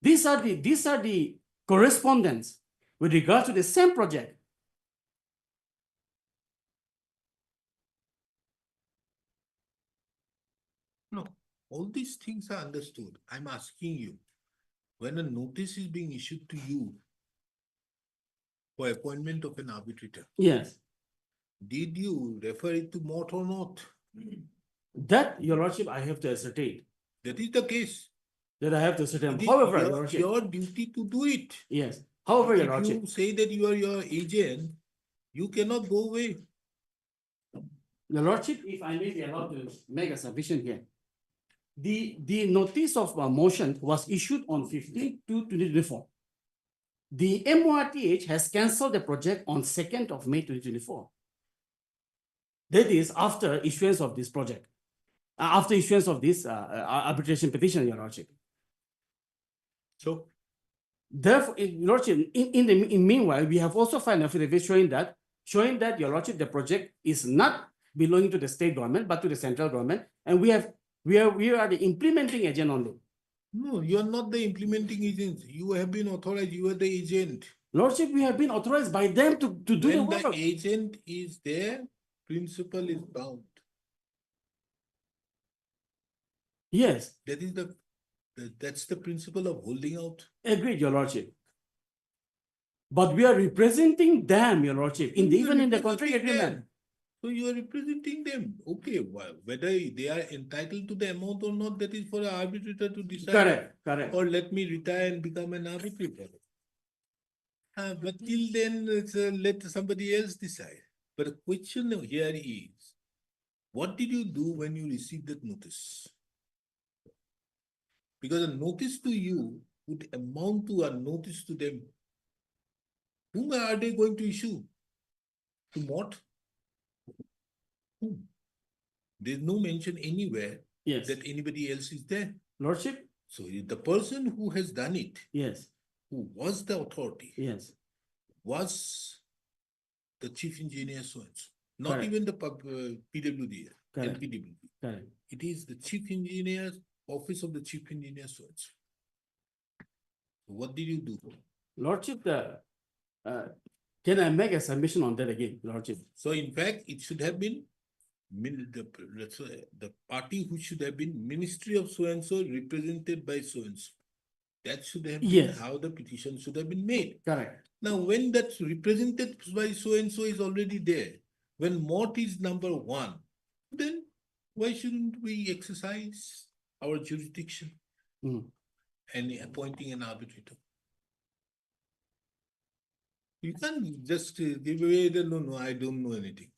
Speaker 11: These are the correspondence with regard to the same project.
Speaker 2: No, all these things are understood. I'm asking you, when a notice is being issued to you for appointment of an arbitrator,
Speaker 11: Yes.
Speaker 2: did you refer it to Mott or not?
Speaker 11: That, Your Lordship, I have to ascertain.
Speaker 2: That is the case.
Speaker 11: That I have to ascertain.
Speaker 2: It is
Speaker 11: However, Your Lordship.
Speaker 2: your duty to do it.
Speaker 11: Yes. However, Your
Speaker 2: If
Speaker 11: Lordship.
Speaker 2: you say that you are your agent, you cannot go away.
Speaker 11: Your Lordship, if I may be allowed to make a submission here. The notice of motion was issued on 15/2/2024. The MORTH has cancelled the project on 2nd of May 2024. That is after issuance of this project. After issuance of this arbitration petition, Your Lordship.
Speaker 2: So,
Speaker 11: therefore, Your Lordship, in meanwhile, we have also filed an affidavit showing that, Your Lordship, the project is not belonging to the state government, but to the central government, and we are the implementing agent only.
Speaker 2: no, you are not the implementing agent. You have been authorized. You are the agent.
Speaker 11: Lordship, we have been authorized by them to do the
Speaker 2: When
Speaker 11: work.
Speaker 2: the agent is there, principal is bound.
Speaker 11: Yes,
Speaker 2: That is that's the principle of holding out.
Speaker 11: agreed, Your Lordship. But we are representing them, Your Lordship,
Speaker 2: You are
Speaker 11: even in the contract
Speaker 2: representing
Speaker 11: agreement.
Speaker 2: them. So you are representing them. Okay, whether they are entitled to the amount or not, that is for the arbitrator to decide.
Speaker 11: Correct, correct.
Speaker 2: Or let me retire and become an arbitrator. But till then, let somebody else decide. But the question here is, what did you do when you received that notice? Because a notice to you would amount to a notice to them. Whom are they going to issue? To Mott? Whom? There's no mention anywhere
Speaker 11: Yes.
Speaker 2: that anybody else is there.
Speaker 11: Lordship?
Speaker 2: So the person who has done it,
Speaker 11: Yes,
Speaker 2: who was the authority,
Speaker 11: yes.
Speaker 2: was the chief engineer so-and-so. Not
Speaker 11: Correct.
Speaker 2: even the PWD,
Speaker 11: Correct.
Speaker 2: LPWD.
Speaker 11: Correct.
Speaker 2: It is the chief engineer's office of the chief engineer so-and-so. What did you do?
Speaker 11: Lordship, can I make a submission on that again, Lordship?
Speaker 2: So in fact, it should have been the party who should have been Ministry of so-and-so represented by so-and-so. That should have been
Speaker 11: Yes.
Speaker 2: how the petition should have been made.
Speaker 11: Correct.
Speaker 2: Now, when that's represented by so-and-so is already there, when Mott is number one, then why shouldn't we exercise our jurisdiction and appointing an arbitrator? You can't just give away the no, I don't know anything.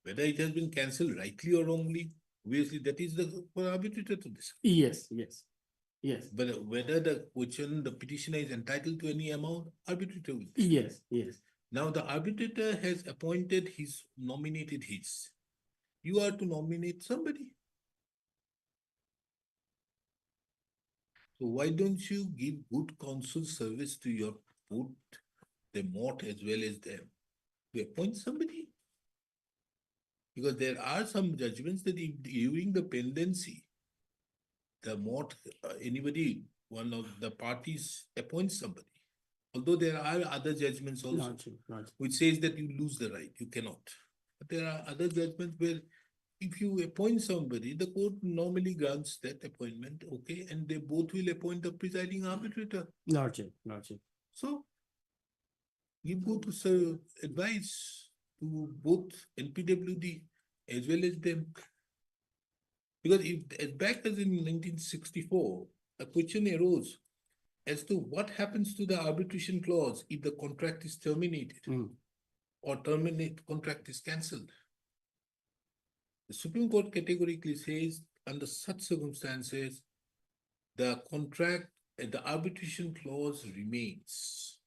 Speaker 2: Whether it has been cancelled rightly or wrongly, obviously that is for arbitrator to decide.
Speaker 11: Yes, yes, yes.
Speaker 2: But whether the petitioner is entitled to any amount, arbitrator will decide.
Speaker 11: Yes, yes.
Speaker 2: Now the arbitrator has nominated his. You are to nominate somebody. So why don't you give good counsel service to your both the Mott as well as them to appoint somebody? Because there are some judgments that if during the pendency, the Mott, one of the parties appoints somebody. Although there are other judgments also,
Speaker 11: Not true, not true.
Speaker 2: which says that you lose the right, you cannot. But there are other judgments where if you appoint somebody, the court normally grants that appointment, okay, and they both will appoint the presiding arbitrator.
Speaker 11: Lordship, Lordship. So,
Speaker 2: Give good advice to both NPWD as well as them. Because if back as in 1964, a question arose as to what happens to the arbitration clause if the contract is terminated or contract is cancelled. The Supreme Court categorically says, under such circumstances, the contract, the arbitration clause remains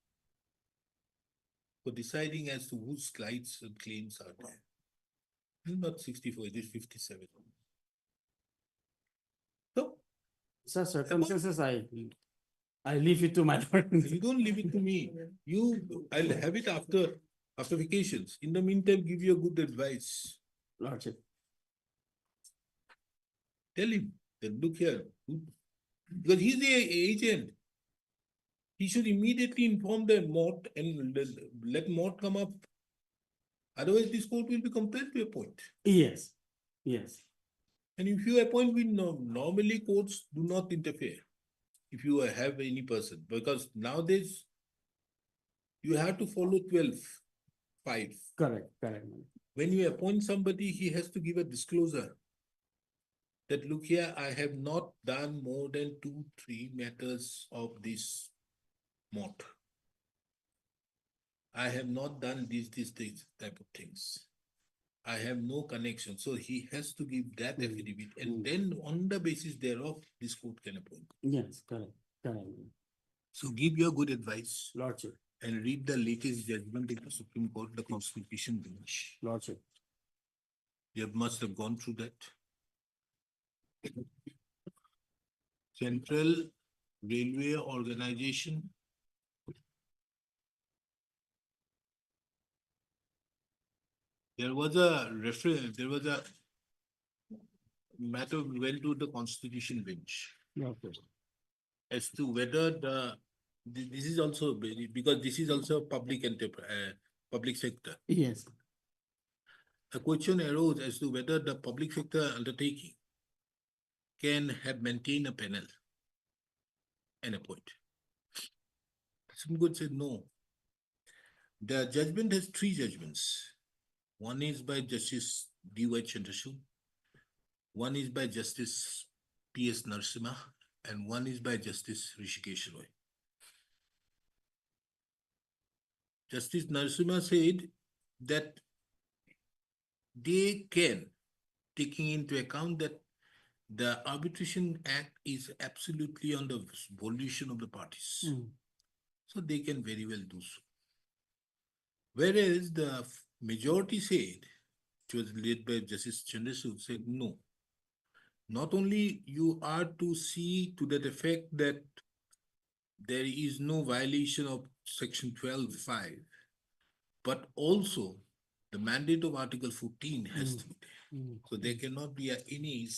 Speaker 2: for deciding as to whose rights and claims are there. It's not 64, it is 57. So,
Speaker 11: Sir, circumstances, I leave it to my lord.
Speaker 2: you don't leave it to me. I'll have it after vacations. In the meantime, give you a good advice.
Speaker 11: Lordship.
Speaker 2: Tell him that look here, because he's the agent. He should immediately inform the Mort and let Mort come up. Otherwise, this court will be compelled to appoint.
Speaker 11: Yes, yes.
Speaker 2: And if you appoint, normally courts do not interfere. If you have any person, because nowadays you have to follow 12(5).
Speaker 11: Correct.
Speaker 2: When you appoint somebody, he has to give a disclosure that look here, I have not done more than 2-3 matters of this Mort. I have not done these type of things. I have no connection. So he has to give that affidavit, and then on the basis thereof, this court can appoint.
Speaker 11: Yes, correct.
Speaker 2: So give your good advice
Speaker 11: Lordship.
Speaker 2: and read the latest judgment in the Supreme Court, the Constitution Bench.
Speaker 11: Lordship.
Speaker 2: You must have gone through that. Central Railway Organization. There was a matter went to the Constitution Bench as to whether this is also because this is also public public sector.
Speaker 11: Yes.
Speaker 2: A question arose as to whether the public sector undertaking can have maintained a panel and appoint. Supreme Court said no. The judgment has 3 judgments. One is by Justice D.Y. Chandrachud, one is by Justice P.S. Narasimha, and one is by Justice Rishikesh Roy. Justice Narasimha said that they can, taking into account that the Arbitration Act is absolutely on the volition of the parties. So they can very well do so. Whereas the majority said, which was led by Justice Chandrachud, said no. Not only you are to see to that effect that there is no violation of Section 12(5), but also the mandate of Article 14 has to be there. So there cannot be any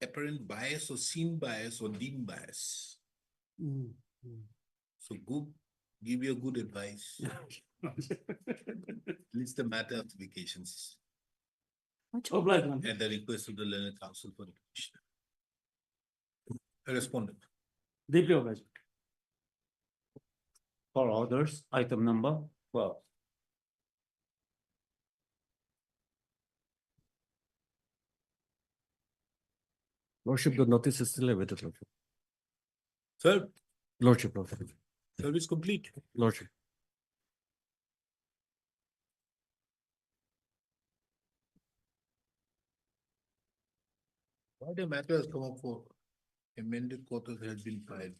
Speaker 2: apparent bias or seen bias or deemed bias. So give your good advice. At least the matter of vacations.
Speaker 11: Obliged, man.
Speaker 2: At the request of the learned counsel for the petitioner. A respondent.
Speaker 11: Deeply obliged.
Speaker 10: For orders, item number 12.
Speaker 9: Lordship, the notice is still awaited, Lordship.
Speaker 2: Sir,
Speaker 9: Lordship.
Speaker 2: service complete.
Speaker 9: Lordship.
Speaker 2: Why the matter has come up for amended quarters has been filed?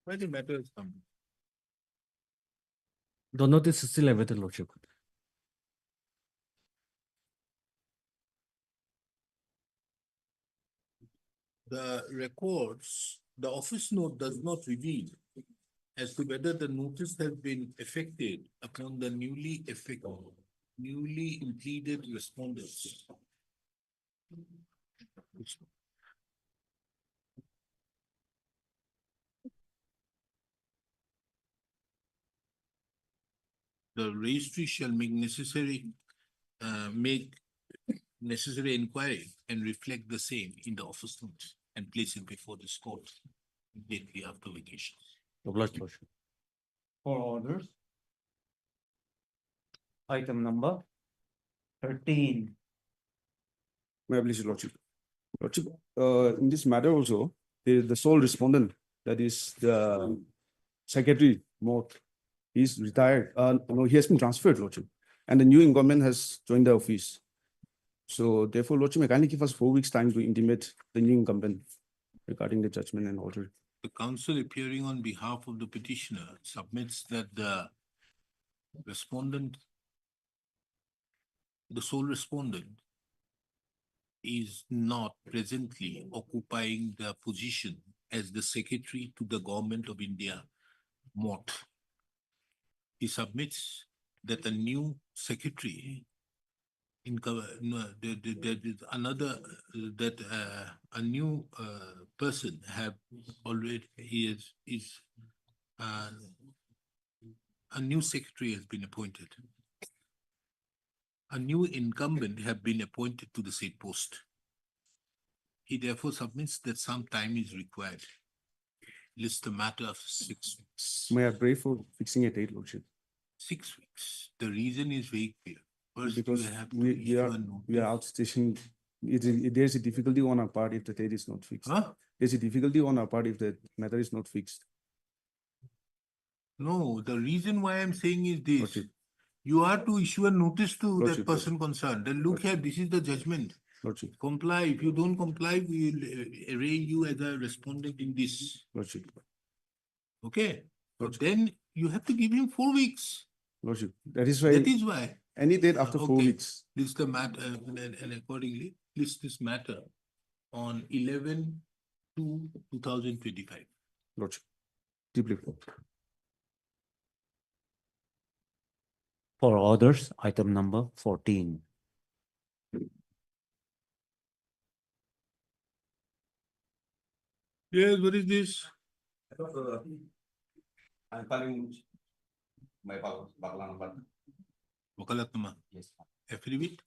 Speaker 2: Why the matter has come?
Speaker 9: The notice is still awaited, Lordship.
Speaker 2: The records, the office note does not reveal as to whether the notice has been effected upon the newly impleaded respondents. The registry shall make necessary inquiry and reflect the same in the office notes and place it before this court immediately after vacation.
Speaker 9: Obliged, Lordship.
Speaker 10: For orders. Item number 13.
Speaker 18: May I please, Your Lordship? Lordship, in this matter also, the sole respondent, that is the Secretary Mort, he's retired. No, he has been transferred, Lordship. and the new incumbent has joined the office. So therefore, Lordship, may kindly give us 4 weeks' time to intimate the new incumbent regarding the judgment and order.
Speaker 2: The counsel appearing on behalf of the petitioner submits that the respondent, the sole respondent, is not presently occupying the position as the secretary to the government of India, MOT. He submits that a new secretary there is another that a new person have already is a new secretary has been appointed. A new incumbent have been appointed to the said post. He therefore submits that some time is required. List a matter of 6 weeks.
Speaker 18: May I pray for fixing a date, Lordship?
Speaker 2: 6 weeks. The reason is very clear. First,
Speaker 18: Because
Speaker 2: you have to
Speaker 18: we
Speaker 2: issue
Speaker 18: are
Speaker 2: a
Speaker 18: we are
Speaker 2: notice.
Speaker 18: outstation. There's a difficulty on our part if the date is not fixed.
Speaker 2: Huh?
Speaker 18: There's a difficulty on our part if the matter is not fixed.
Speaker 2: No, the reason why I'm saying is this.
Speaker 18: Lordship.
Speaker 2: You are to issue a notice to that
Speaker 18: Lordship,
Speaker 2: person concerned. Then look here, this is the judgment.
Speaker 18: Lordship,
Speaker 2: Comply. If you don't comply, we will array you as a respondent in this.
Speaker 18: Lordship,
Speaker 2: Okay? But
Speaker 18: Lordship.
Speaker 2: then you have to give him 4 weeks.
Speaker 18: Lordship. That is why
Speaker 2: That is why.
Speaker 18: any date after 4
Speaker 2: Okay.
Speaker 18: weeks.
Speaker 2: List the matter and accordingly list this matter on 11/2/2025.
Speaker 18: Lordship, deeply.
Speaker 10: For orders, item number 14.
Speaker 2: Yes, what is this?
Speaker 19: I'm calling my Bakalan number.
Speaker 2: Wakalat nama.
Speaker 19: Yes.
Speaker 2: Affidavit.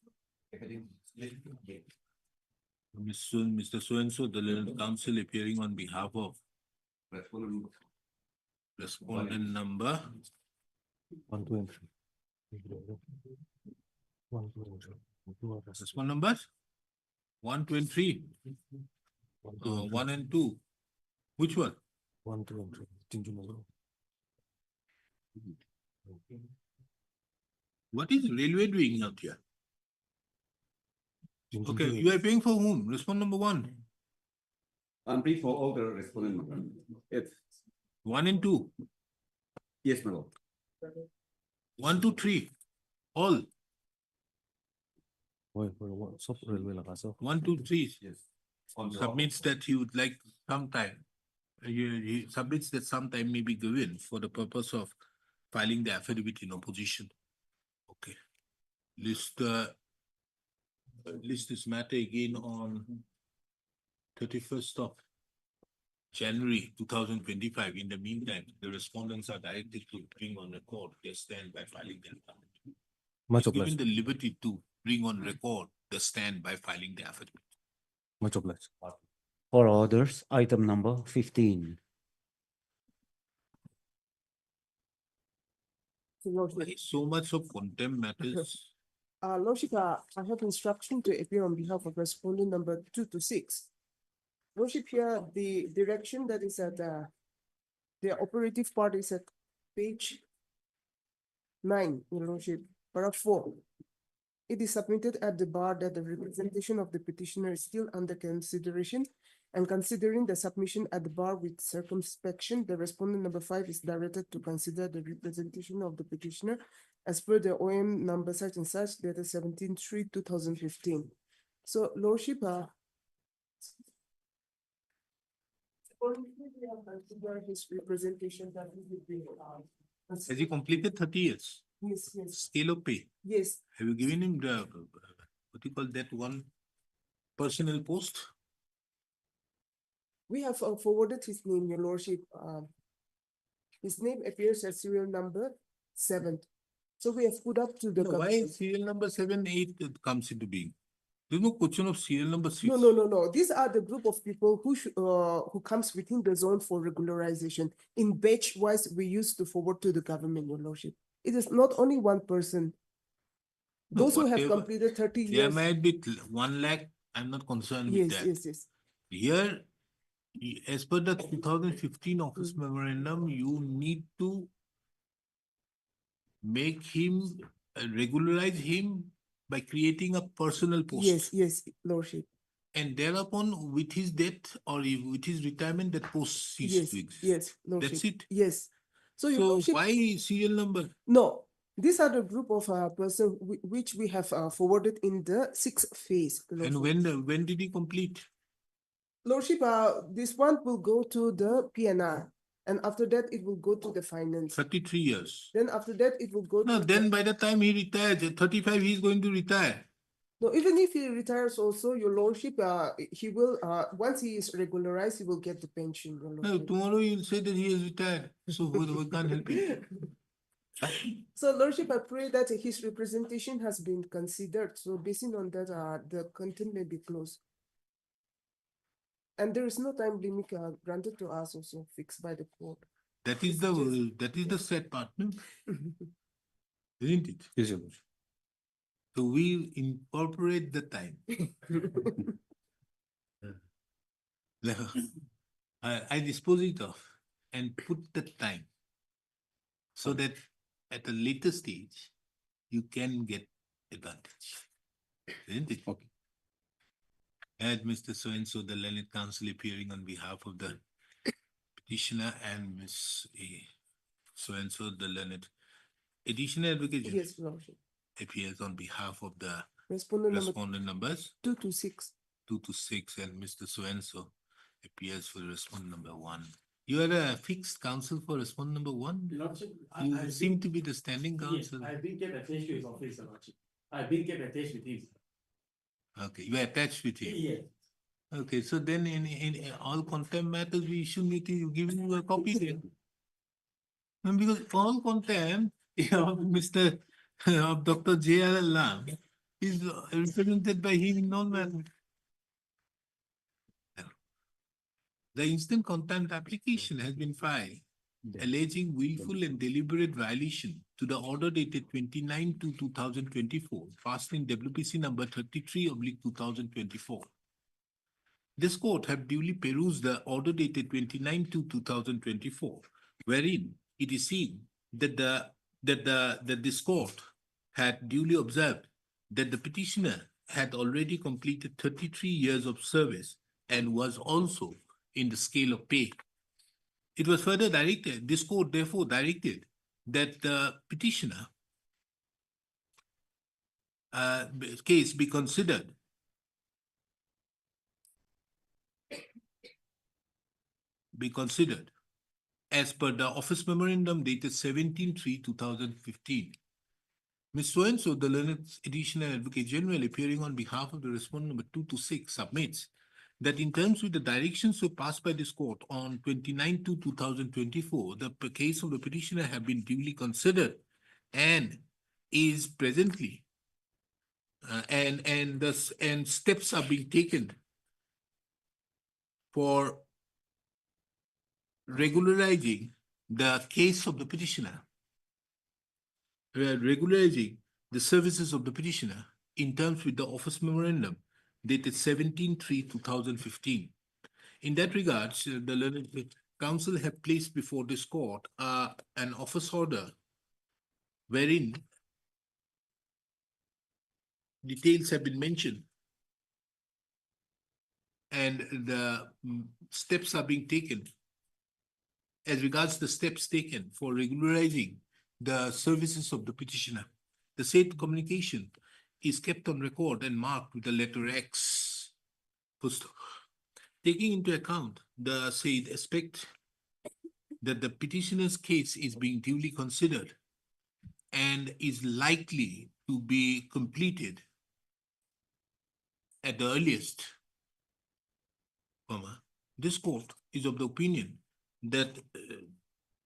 Speaker 2: Mr. So-and-so, the learned counsel appearing on behalf of respondent number
Speaker 1: 1, 2, and 3.
Speaker 2: respondent numbers 1, 2, and 3. 1 and 2. Which one?
Speaker 1: 1, 2, and 3.
Speaker 2: What is railway doing out here? Okay, you are paying for whom? Respondent number 1.
Speaker 19: I'm free for all the respondent. Yes.
Speaker 2: 1 and 2.
Speaker 19: Yes, my lord.
Speaker 2: 1, 2, 3. All. 1, 2, 3.
Speaker 19: Yes.
Speaker 2: Submits that he would like some time. He submits that some time may be given for the purpose of filing the affidavit in opposition. Okay. List this matter again on 31st of January 2025. In the meantime, the respondents are directed to bring on record their stand by filing their affidavit.
Speaker 1: Much
Speaker 2: Given
Speaker 1: obliged.
Speaker 2: the liberty to bring on record the stand by filing the affidavit.
Speaker 1: Much obliged.
Speaker 10: For orders, item number 15.
Speaker 2: Why so much of contempt matters?
Speaker 20: Lordship, I have instruction to appear on behalf of respondent number 2 to 6. Lordship, here the direction that is at the operative part is at page 9, Your Lordship, paragraph 4. It is submitted at the bar that the representation of the petitioner is still under consideration, and considering the submission at the bar with circumspection, the respondent number 5 is directed to consider the representation of the petitioner as per the OM number such and such, dated 17/3/2015. So, Lordship, consider his representation that he will be.
Speaker 2: Has he completed 30 years?
Speaker 20: Yes, yes.
Speaker 2: Scale of pay.
Speaker 20: Yes.
Speaker 2: Have you given him the, what do you call that one, personal post?
Speaker 20: We have forwarded his name, Your Lordship. His name appears as serial number 7. So we have put up to the.
Speaker 2: No, why serial number 7, 8 it comes into being? There's no question of serial number 6.
Speaker 20: No. These are the group of people who comes within the zone for regularization. In batch wise, we used to forward to the government, Your Lordship. It is not only one person.
Speaker 2: No,
Speaker 20: Those who have
Speaker 2: whatever.
Speaker 20: completed 30
Speaker 2: There
Speaker 20: years.
Speaker 2: might be 1 lakh. I'm not concerned with
Speaker 20: Yes,
Speaker 2: that.
Speaker 20: yes.
Speaker 2: Here, as per the 2015 office memorandum, you need to make him regularize him by creating a personal post.
Speaker 20: Yes, yes, Lordship.
Speaker 2: And thereupon, with his death or with his retirement, that post ceased
Speaker 20: Yes,
Speaker 2: to exist.
Speaker 20: yes, Lordship.
Speaker 2: That's it.
Speaker 20: Yes. So, Your
Speaker 2: So
Speaker 20: Lordship,
Speaker 2: why serial number?
Speaker 20: no, these are the group of person which we have forwarded in the sixth phase.
Speaker 2: And
Speaker 20: Lordship.
Speaker 2: when did he complete?
Speaker 20: Lordship, this one will go to the PNR, and after that it will go to the finance.
Speaker 2: 33 years.
Speaker 20: Then after that it will go
Speaker 2: No,
Speaker 20: to
Speaker 2: then by the time he retires, at 35, he's going to retire.
Speaker 20: no, even if he retires also, Your Lordship, he will once he is regularized, he will get the pension. Your
Speaker 2: No,
Speaker 20: Lordship.
Speaker 2: tomorrow you'll say that he has retired. So we can't help it.
Speaker 20: So, Lordship, I pray that his representation has been considered. So, based on that, the content may be closed. And there is no time limit granted to us also fixed by the court.
Speaker 2: That is the sad part, no? Isn't it?
Speaker 9: Yes, Your Lordship.
Speaker 2: So we incorporate the time. I dispose it off and put the time so that at a later stage you can get advantage. Isn't it?
Speaker 9: Okay.
Speaker 2: Add Mr. So-and-so, the learned counsel appearing on behalf of the petitioner, and Ms. So-and-so, the learned additional advocate
Speaker 20: Yes, Lordship.
Speaker 2: appears on behalf of the
Speaker 20: Respondent
Speaker 2: numbers
Speaker 20: 2 to 6.
Speaker 2: 2 to 6, and Mr. So-and-so appears for respondent number 1. You are a fixed counsel for respondent number 1?
Speaker 11: Lordship,
Speaker 2: You seem to be the standing
Speaker 11: yes,
Speaker 2: counsel.
Speaker 11: I've been kept attached to his office, Lordship. I've been kept attached with him.
Speaker 2: Okay, you are attached with him.
Speaker 11: Yes.
Speaker 2: Okay, so then in all contempt matters, we should need to give you a copy then. And because all contempt of Mr. of Dr. J.R. Lam is represented by him in all matters. The instant contempt application has been filed alleging willful and deliberate violation to the order dated 29/2/2024, passed in WPC number 33/2024. This court have duly perused the order dated 29/2/2024, wherein it is seen that this court had duly observed that the petitioner had already completed 33 years of service and was also in the scale of pay. It was further directed, this court therefore directed that the petitioner case be considered as per the office memorandum dated 17/3/2015. Ms. So-and-so, the learned additional advocate general appearing on behalf of the respondent number 2 to 6 submits that in terms with the directions so passed by this court on 29/2/2024, the case of the petitioner have been duly considered and is presently and steps are being taken for regularizing the case of the petitioner, regularizing the services of the petitioner in terms with the office memorandum dated 17/3/2015. In that regard, the learned counsel have placed before this court an office order wherein details have been mentioned and the steps are being taken as regards the steps taken for regularizing the services of the petitioner. The said communication is kept on record and marked with the letter X. Taking into account the said aspect that the petitioner's case is being duly considered and is likely to be completed at the earliest, this court is of the opinion that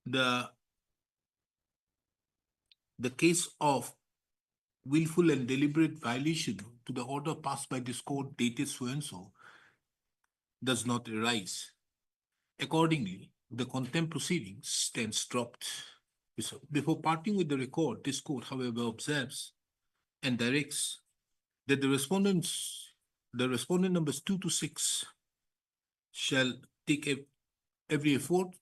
Speaker 2: the case of willful and deliberate violation to the order passed by this court dated so-and-so does not arise. Accordingly, the contempt proceedings stands dropped. Before parting with the record, this court, however, observes and directs that the respondent numbers 2 to 6 shall take every effort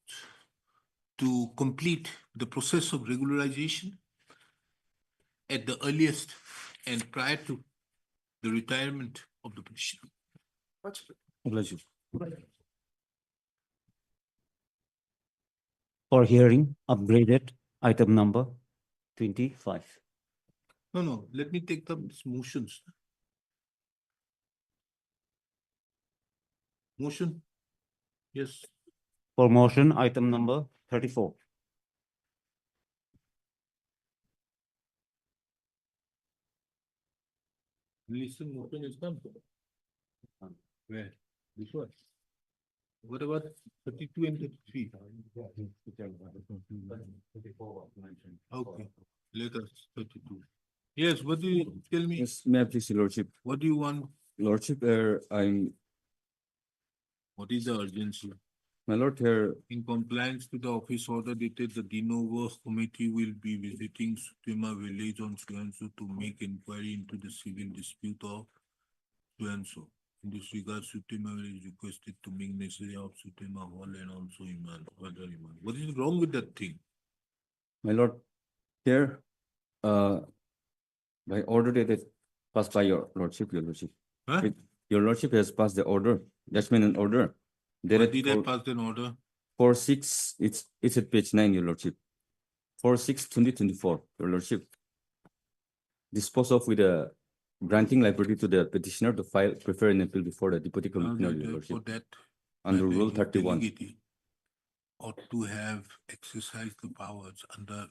Speaker 2: to complete the process of regularization at the earliest and prior to the retirement of the petitioner.
Speaker 10: Lordship. For hearing, upgraded item number 25.
Speaker 2: No, let me take the motions. Motion? Yes.
Speaker 10: For motion, item number 34.
Speaker 2: Listen, motion is done. Where? This one. What about 32 and 33? Okay, let us 32. Yes, what do you tell me?
Speaker 16: Yes, may I please, your Lordship?
Speaker 2: What do you want?
Speaker 16: Lordship,
Speaker 2: What is the urgency?
Speaker 16: my lord, here,
Speaker 2: In compliance with the office order dated, the de novo committee will be visiting Sutima village on so to make inquiry into the civil dispute of so. In this regard, Sutima is requested to make necessary of Sutima Hall and also Iman, other Iman. What is wrong with that thing?
Speaker 16: my lord, here, by order dated passed by your Lordship, your Lordship.
Speaker 2: Huh?
Speaker 16: Your Lordship has passed the order, judgment and order.
Speaker 2: What did I pass an order?
Speaker 16: 4/6, it's at page 9, your Lordship. 4/6/2024, your Lordship. Dispose of with a granting liberty to the petitioner to file prefer an appeal before the deputy commissioner, your
Speaker 2: For
Speaker 16: Lordship,
Speaker 2: that,
Speaker 16: under
Speaker 2: my
Speaker 16: Rule
Speaker 2: legal
Speaker 16: 31.
Speaker 2: delegate ought to have exercised the powers under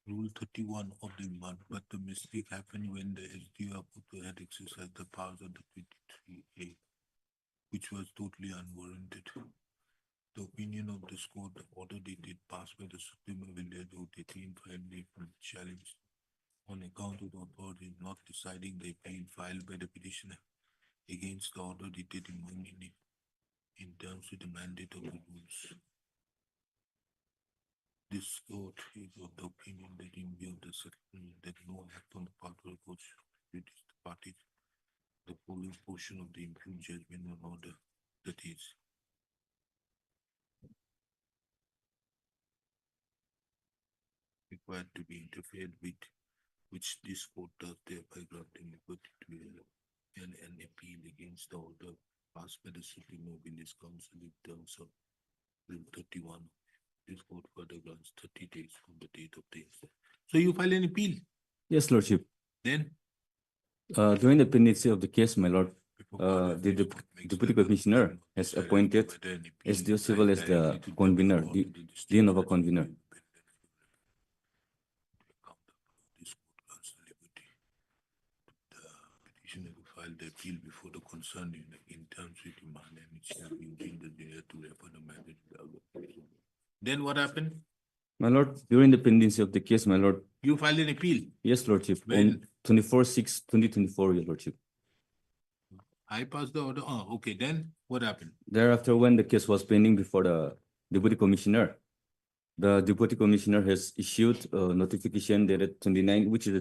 Speaker 2: Rule 31 of the month, but the mistake happened when the SDO had exercised the powers under 23A, which was totally unwarranted. The opinion of this court, the order dated passed by the Supreme Village of 18 finally challenged on account of the authority not deciding the appeal filed by the petitioner against the order dated in terms with the mandate of the rules. This court is of the opinion that in view of the settlement that no act on the part of the court should reduce the parties the following portion of the impugned judgment on order, that is, required to be interfered with, which this court does thereby granting liberty to an appeal against the order passed by the Supreme Village Council in terms of Rule 31. This court further grants 30 days from the date of the incident. So you file an appeal.
Speaker 16: Yes, Lordship.
Speaker 2: Then?
Speaker 16: During the pendency of the case, my lord, the deputy commissioner has appointed SDO Civil as the convener, the dean of a convener.
Speaker 2: Petitioner to file the appeal before the concerned in terms with demand and it shall be within the day to refer the matter to the other. Then what happened?
Speaker 16: My lord, during the pendency of the case, my lord.
Speaker 2: You filed an appeal?
Speaker 16: Yes, Lordship.
Speaker 2: When?
Speaker 16: On 24/6/2024, your Lordship.
Speaker 2: I passed the order. Oh, okay. Then what happened?
Speaker 16: Thereafter, when the case was pending before the deputy commissioner, the deputy commissioner has issued a notification dated 29, which is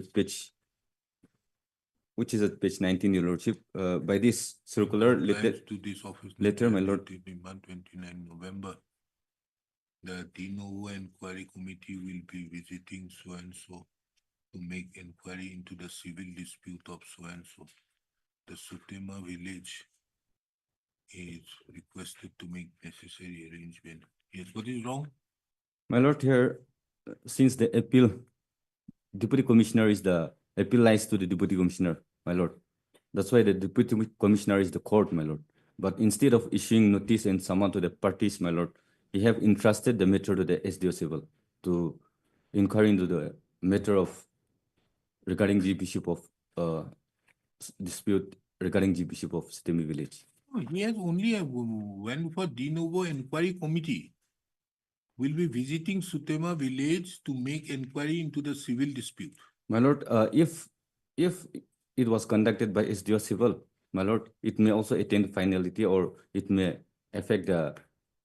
Speaker 16: at page 19, your Lordship. By this circular letter,
Speaker 2: To this office.
Speaker 16: letter, my lord.
Speaker 2: 29 November. The de novo inquiry committee will be visiting so and so to make inquiry into the civil dispute of so and so. The Sutima village is requested to make necessary arrangement. Yes, what is wrong?
Speaker 16: My lord, here, since the appeal, deputy commissioner is the appeal lies to the deputy commissioner, my lord. That's why the deputy commissioner is the court, my lord. But instead of issuing notice and summon to the parties, my lord, he have entrusted the matter to the SDO Civil to inquire into the matter of regarding GPship of dispute regarding GPship of Sutima village.
Speaker 2: Oh, he has only went for de novo inquiry committee. Will be visiting Sutima village to make inquiry into the civil dispute.
Speaker 16: My lord, if it was conducted by SDO Civil, my lord, it may also attain finality or it may affect the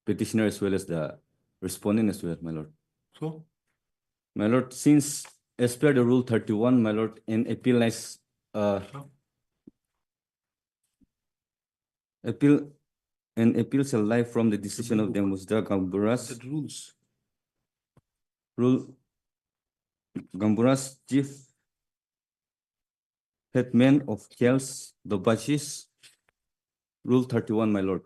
Speaker 16: petitioner as well as the respondent as well, my lord.
Speaker 2: So?
Speaker 16: My lord, since as per the Rule 31, my lord, an appeal lies, an appeal shall lie from the decision of the Musda Gamburas.
Speaker 2: The rules.
Speaker 16: Rule Gamburas Chief Hetman of Kels, the Bachis, Rule 31, my lord.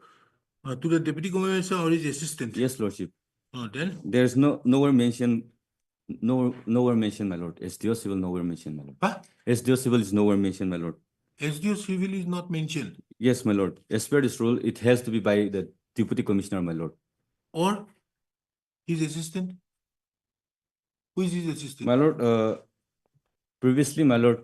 Speaker 2: To the deputy commissioner or his assistant?
Speaker 16: Yes, lordship.
Speaker 2: Then?
Speaker 16: There's nowhere mentioned, nowhere mentioned, my lord. SDO civil nowhere mentioned, my lord.
Speaker 2: Huh?
Speaker 16: SDO civil is nowhere mentioned, my lord.
Speaker 2: SDO civil is not mentioned.
Speaker 16: Yes, my lord. As per this rule, it has to be by the deputy commissioner, my lord.
Speaker 2: Or his assistant? Who is his assistant?
Speaker 16: My lord, previously, my lord,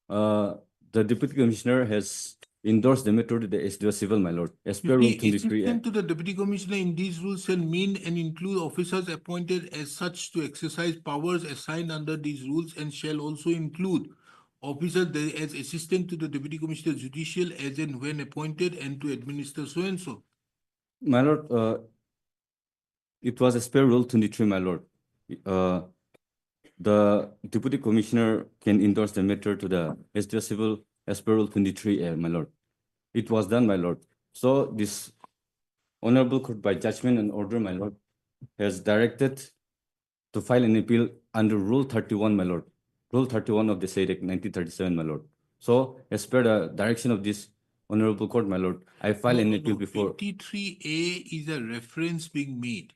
Speaker 16: the deputy commissioner has endorsed the method to the SDO civil, my lord. As per rule 23.
Speaker 2: Assistant to the deputy commissioner in these rules shall mean and include officers appointed as such to exercise powers assigned under these rules and shall also include officers as assistant to the deputy commissioner judicial as and when appointed and to administer so and so.
Speaker 16: My lord, it was as per rule 23, my lord. The deputy commissioner can endorse the matter to the SDO civil as per rule 23A, my lord. It was done, my lord. So this honorable court by judgment and order, my lord, has directed to file an appeal under rule 31, my lord. Rule 31 of the SAID Act 1937, my lord. So as per the direction of this honorable court, my lord, I file an appeal before.
Speaker 2: 23A is a reference being made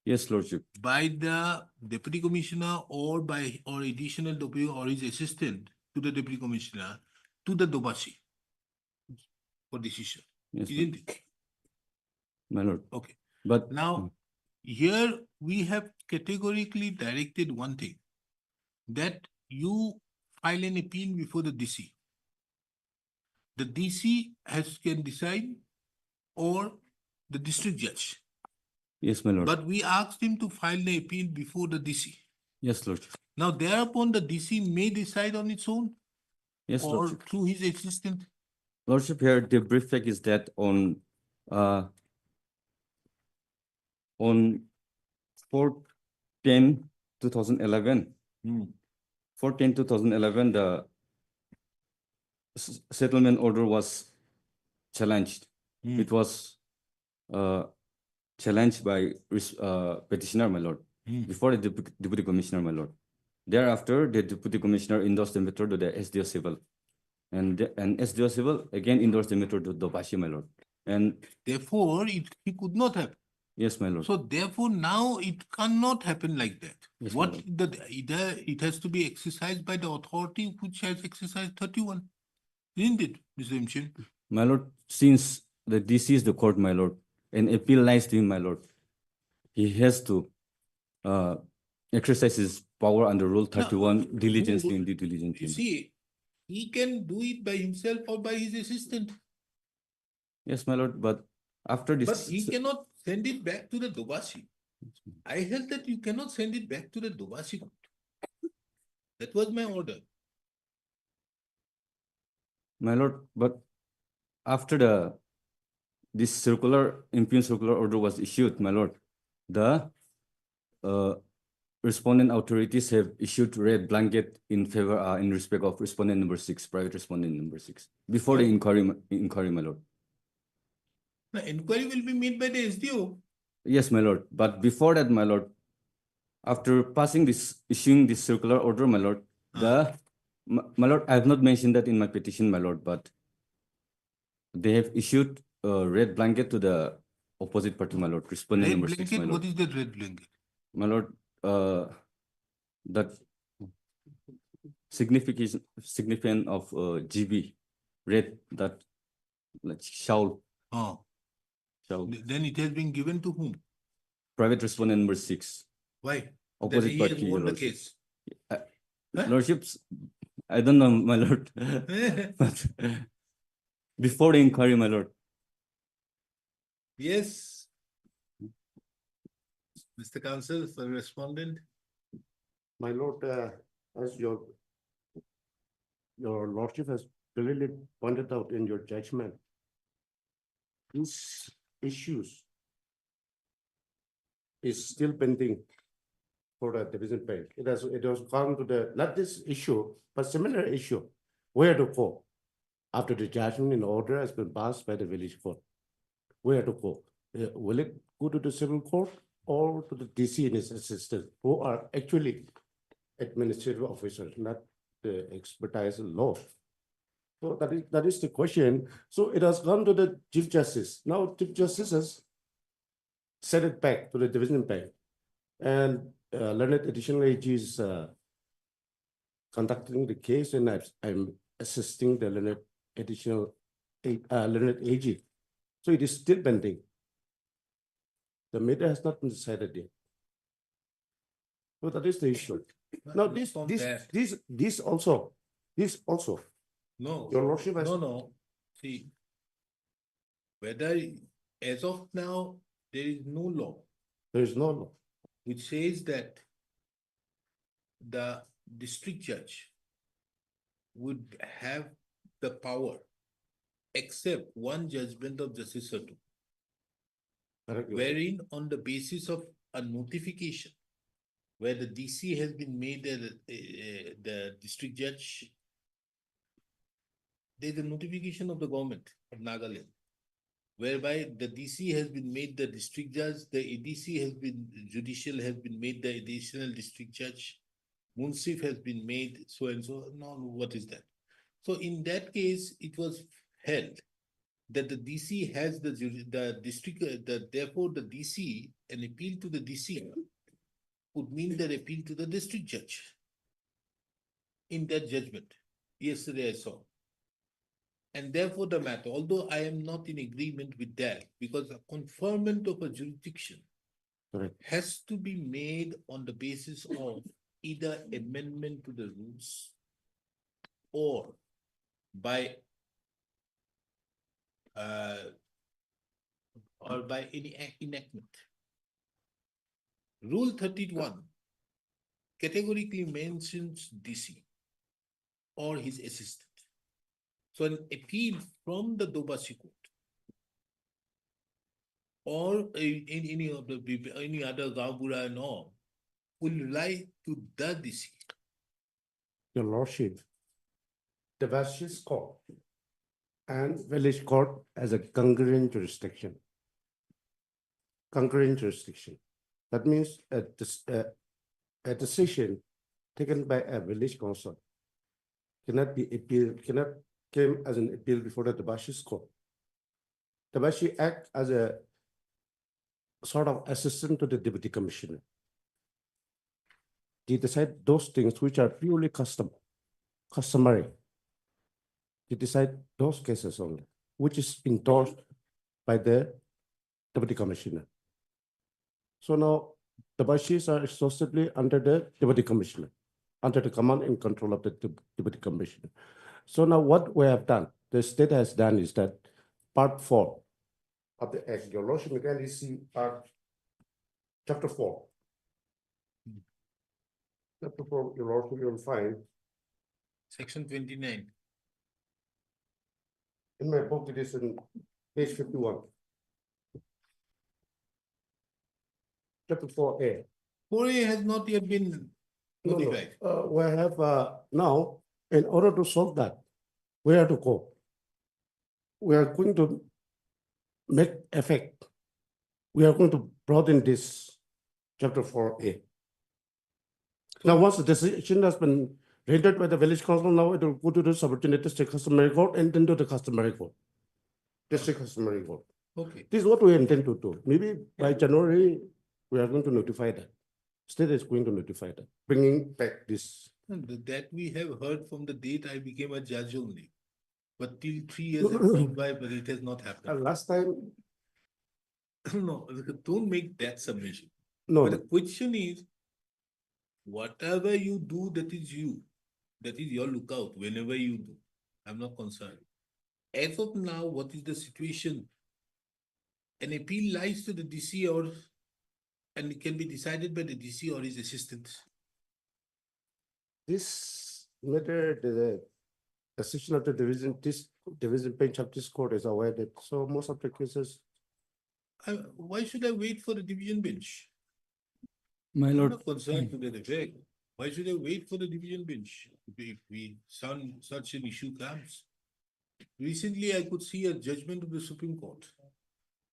Speaker 16: Yes, lordship.
Speaker 2: by the deputy commissioner or additional deputy or his assistant to the deputy commissioner to the Dobasi for decision.
Speaker 16: Yes,
Speaker 2: Isn't it?
Speaker 16: my lord.
Speaker 2: Okay.
Speaker 16: But
Speaker 2: now here we have categorically directed one thing, that you file an appeal before the DC. The DC can decide or the district judge.
Speaker 16: Yes, my lord.
Speaker 2: But we asked him to file the appeal before the DC.
Speaker 16: Yes, lordship.
Speaker 2: Now thereupon the DC may decide on its own
Speaker 16: Yes,
Speaker 2: or
Speaker 16: lordship.
Speaker 2: through his assistant.
Speaker 16: Lordship, here the brief fact is that on 4/10/2011, 4/10/2011, the settlement order was challenged. It was challenged by petitioner, my lord, before the deputy commissioner, my lord. Thereafter, the deputy commissioner endorsed the method to the SDO civil, and SDO civil again endorsed the method to Dobashi, my lord. And
Speaker 2: therefore, he could not have.
Speaker 16: Yes, my lord.
Speaker 2: So therefore, now it cannot happen like that.
Speaker 16: Yes, my
Speaker 2: What it has to be exercised by the authority which has exercised 31, isn't it, Mr. Imchin?
Speaker 16: My lord, since the DC is the court, my lord, and appeal lies to him, my lord, he has to exercise his power under Rule 31 diligently and diligently.
Speaker 2: You see, he can do it by himself or by his assistant.
Speaker 16: Yes, my lord, but after this.
Speaker 2: But he cannot send it back to the Dobasi. I held that you cannot send it back to the Dobasi court. That was my order.
Speaker 16: My lord, but after this impugned circular order was issued, my lord, the respondent authorities have issued red blanket in favor in respect of respondent number 6, private respondent number 6, before the inquiry, my lord.
Speaker 2: The inquiry will be made by the SDO.
Speaker 16: Yes, my lord. But before that, my lord, after issuing this circular order, my lord, my lord, I have not mentioned that in my petition, my lord, but they have issued a red blanket to the opposite party, my lord, respondent number 6, my lord.
Speaker 2: What is that red blanket?
Speaker 16: My lord, that significant of GB, red, that like shawl.
Speaker 2: Oh.
Speaker 16: So
Speaker 2: then it has been given to whom?
Speaker 16: Private respondent number 6.
Speaker 2: Why?
Speaker 16: Opposite
Speaker 2: he
Speaker 16: party,
Speaker 2: has won the case.
Speaker 16: Lordships, I don't know, my lord. But before the inquiry, my lord.
Speaker 2: Yes. Mr. Counsel, for respondent.
Speaker 21: My lord, as your lordship has clearly pointed out in your judgment, these issues is still pending for the division bench. It has gone to the, not this issue, but similar issue, where to go after the judgment in order has been passed by the village court. Where to go? Will it go to the civil court or to the DC and his assistant, who are actually administrative officers, not the expertise in law. So that is the question. So it has gone to the Chief Justice. Now Chief Justice has sent it back to the division bench. And Learned Additional AG is conducting the case, and I'm assisting the Learned Additional Learned AG. So it is still pending. The matter has not been decided yet. So that is the issue. Now this also.
Speaker 2: No.
Speaker 21: Your Lordship has.
Speaker 2: No. See, whether as of now, there is no law
Speaker 21: There is no law.
Speaker 2: which says that the district judge would have the power except one judgment of Justice Satu, wherein on the basis of a notification where the DC has been made the district judge, there is a notification of the government of Nagaland, whereby the DC has been made the district judge, the ADC has been judicial, has been made the additional district judge, Munsif has been made so and so. No, what is that? So in that case, it was held that the DC has the district, therefore the DC, an appeal to the DC would mean the appeal to the district judge. In that judgment, yesterday I saw. And therefore the matter, although I am not in agreement with that, because a conferment of a jurisdiction has to be made on the basis of either amendment to the rules or by any enactment. Rule 31 categorically mentions DC or his assistant. So an appeal from the Dobasi court or any other Gauhati and all will rely to the DC.
Speaker 21: Your Lordship, the Vashis Court and Village Court as a congruent jurisdiction. Concurrent jurisdiction. That means a decision taken by a village council cannot be appealed, cannot came as an appeal before the Vashis Court. The Vashi act as a sort of assistant to the deputy commissioner. They decide those things which are purely customary. They decide those cases only, which is endorsed by the deputy commissioner. So now the Bashis are exclusively under the deputy commissioner, under the command and control of the deputy commissioner. So now what we have done, the state has done is that part 4 of the Act, your Lordship, you can see part chapter 4. Chapter 4, your Lordship, you will find.
Speaker 2: Section 29.
Speaker 21: In my book, it is in page 51. Chapter 4A.
Speaker 2: 4A has not yet been notified.
Speaker 21: We have now, in order to solve that, we have to go. We are going to make effect. We are going to broaden this chapter 4A. Now, once the decision has been rendered by the village council, now it will go to the subordinate district customary court and then to the customary court. District customary court.
Speaker 2: Okay.
Speaker 21: This is what we intend to do. Maybe by January, we are going to notify that. State is going to notify that, bringing back this.
Speaker 2: That we have heard from the date I became a judge only. But till 3 years have gone by, but it has not happened.
Speaker 21: Last time.
Speaker 2: No, don't make that submission.
Speaker 21: No.
Speaker 2: But the question is, whatever you do, that is you. That is your lookout whenever you do. I'm not concerned. As of now, what is the situation? An appeal lies to the DC and it can be decided by the DC or his assistant.
Speaker 21: This matter, the decision of the division bench of this court is awarded. So most of the cases.
Speaker 2: Why should I wait for the division bench?
Speaker 8: My lord.
Speaker 2: I'm not concerned to that effect. Why should I wait for the division bench if such an issue comes? Recently, I could see a judgment of the Supreme Court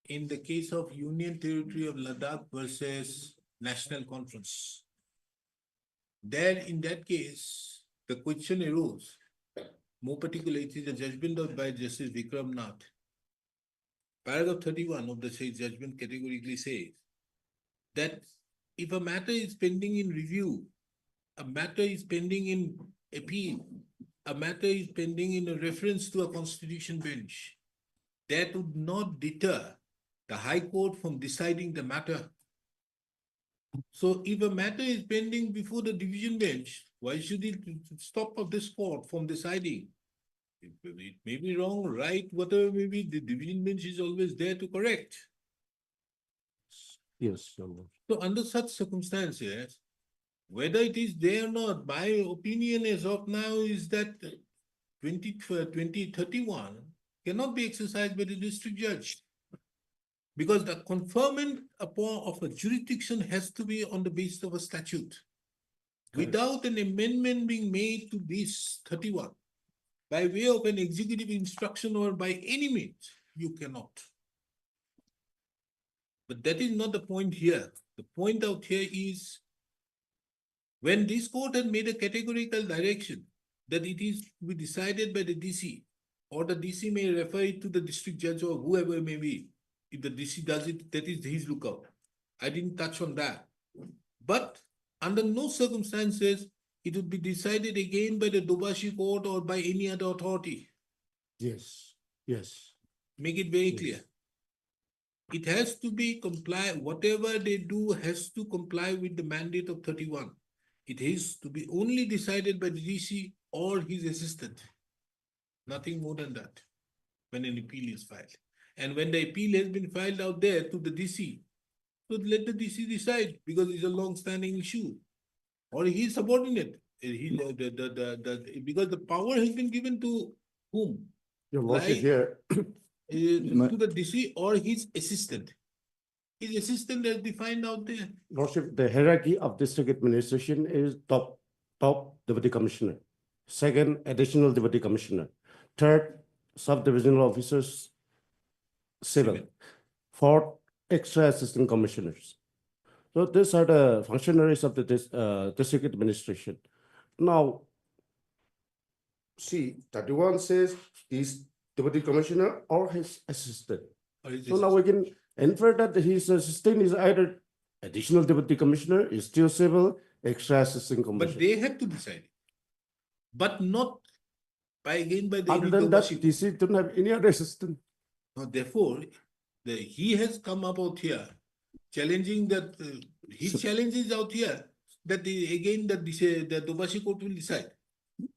Speaker 2: in the case of Union Territory of Ladakh versus National Conference. There, in that case, the question arose. More particularly, it is a judgment by Justice Vikram Nath. Paragraph 31 of the said judgment categorically says that if a matter is pending in review, a matter is pending in appeal, a matter is pending in a reference to a constitution bench, that would not deter the High Court from deciding the matter. So if a matter is pending before the division bench, why should it stop this court from deciding? It may be wrong, right, whatever may be, the division bench is always there to correct.
Speaker 21: Yes, Your Lordship.
Speaker 2: So under such circumstances, whether it is there or not, my opinion as of now is that 2031 cannot be exercised by the district judge. Because the conferment upon of a jurisdiction has to be on the basis of a statute. Without an amendment being made to this 31, by way of an executive instruction or by any means, you cannot. But that is not the point here. The point out here is when this court had made a categorical direction that it is to be decided by the DC, or the DC may refer it to the district judge or whoever it may be. If the DC does it, that is his lookout. I didn't touch on that. But under no circumstances, it would be decided again by the Dobashi court or by any other authority.
Speaker 21: Yes, yes.
Speaker 2: Make it very clear. It has to be whatever they do has to comply with the mandate of 31. It is to be only decided by the DC or his assistant. Nothing more than that when an appeal is filed. And when the appeal has been filed out there to the DC, so let the DC decide because it's a long-standing issue. Or he is subordinate. Because the power has been given to whom?
Speaker 21: Your Lordship
Speaker 2: Like,
Speaker 21: here,
Speaker 2: to the DC or his assistant. His assistant is defined out there.
Speaker 21: Lordship, the hierarchy of district administration is top deputy commissioner, second additional deputy commissioner, third sub-divisional officers, civil, fourth extra assistant commissioners. So these are the functionaries of the district administration. Now, see, 31 says he's deputy commissioner or his assistant. So now we can infer that his assistant is either additional deputy commissioner, is still civil, extra assistant commissioner.
Speaker 2: But they have to decide it. But not by the
Speaker 21: Other than that, DC don't have any other assistant.
Speaker 2: No, therefore, he has come up out here challenging that his challenge is out here that the Dobashi court will decide.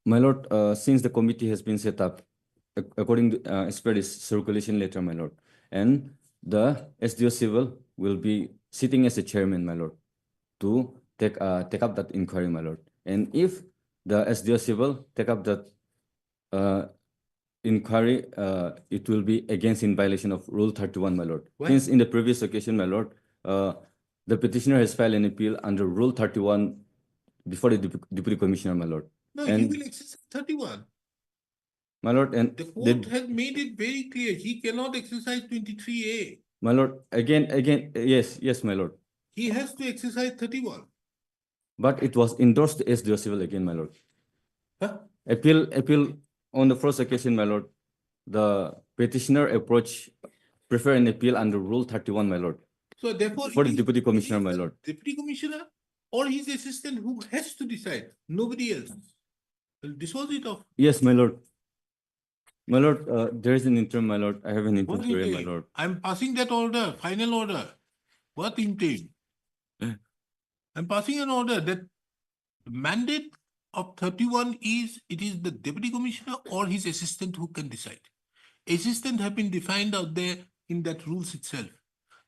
Speaker 16: My lord, since the committee has been set up, according to as per this circulation letter, my lord, and the SDO civil will be sitting as a chairman, my lord, to take up that inquiry, my lord. And if the SDO civil take up that inquiry, it will be against in violation of Rule 31, my lord.
Speaker 2: Why?
Speaker 16: Since in the previous occasion, my lord, the petitioner has filed an appeal under Rule 31 before the deputy commissioner, my lord.
Speaker 2: No,
Speaker 16: And
Speaker 2: he will exercise 31.
Speaker 16: my lord, and
Speaker 2: The court has made it very clear he cannot exercise 23A.
Speaker 16: my lord, again, yes, my lord.
Speaker 2: He has to exercise 31.
Speaker 16: But it was endorsed as the civil again, my lord.
Speaker 2: Huh?
Speaker 16: Appeal on the first occasion, my lord. The petitioner prefer an appeal under Rule 31, my lord.
Speaker 2: So therefore,
Speaker 16: For
Speaker 2: it
Speaker 16: the
Speaker 2: is-
Speaker 16: deputy
Speaker 2: it
Speaker 16: commissioner,
Speaker 2: is
Speaker 16: my
Speaker 2: the
Speaker 16: lord.
Speaker 2: Deputy commissioner or his assistant who has to decide, nobody else. Well, dispose it off.
Speaker 16: Yes, my lord. My lord, there is an interim, my lord. I have an interim
Speaker 2: What
Speaker 16: query, my
Speaker 2: interim?
Speaker 16: lord.
Speaker 2: I'm passing that order, final order. What interim? I'm passing an order that the mandate of 31 is, it is the deputy commissioner or his assistant who can decide. Assistant have been defined out there in that rules itself.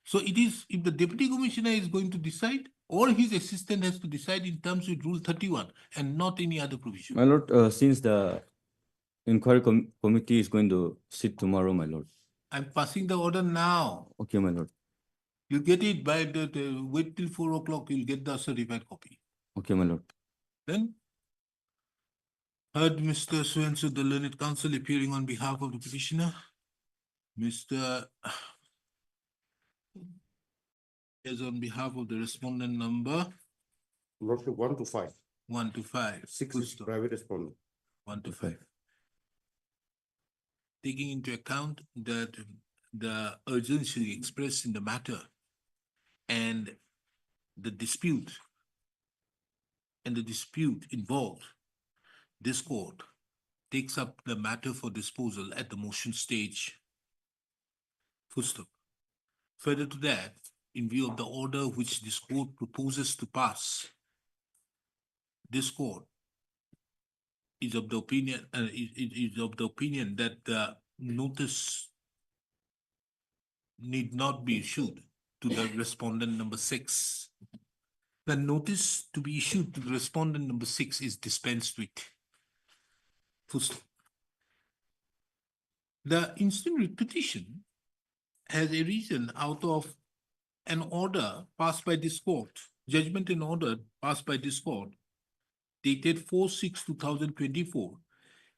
Speaker 2: So it is, if the deputy commissioner is going to decide or his assistant has to decide in terms with Rule 31 and not any other provision.
Speaker 16: My lord, since the inquiry committee is going to sit tomorrow, my lord.
Speaker 2: I'm passing the order now.
Speaker 16: Okay, my lord.
Speaker 2: You get it by wait till 4 o'clock, you'll get the certified copy.
Speaker 16: Okay, my lord.
Speaker 2: Then, heard Mr. So-and-so, the learned counsel appearing on behalf of the petitioner. Mr. is on behalf of the respondent number.
Speaker 21: Lordship 1 to 5.
Speaker 2: 1 to 5.
Speaker 21: 6
Speaker 2: Full
Speaker 21: is
Speaker 2: stop.
Speaker 21: private respondent.
Speaker 2: 1 to 5. Taking into account that the urgency expressed in the matter and the dispute involved, this court takes up the matter for disposal at the motion stage. Full stop. Further to that, in view of the order which this court proposes to pass, this court is of the opinion that the notice need not be issued to the respondent number 6. The notice to be issued to the respondent number 6 is dispensed with. Full stop. The instant writ petition has arisen out of an order passed by this court, judgment and order passed by this court, dated 4/6/2024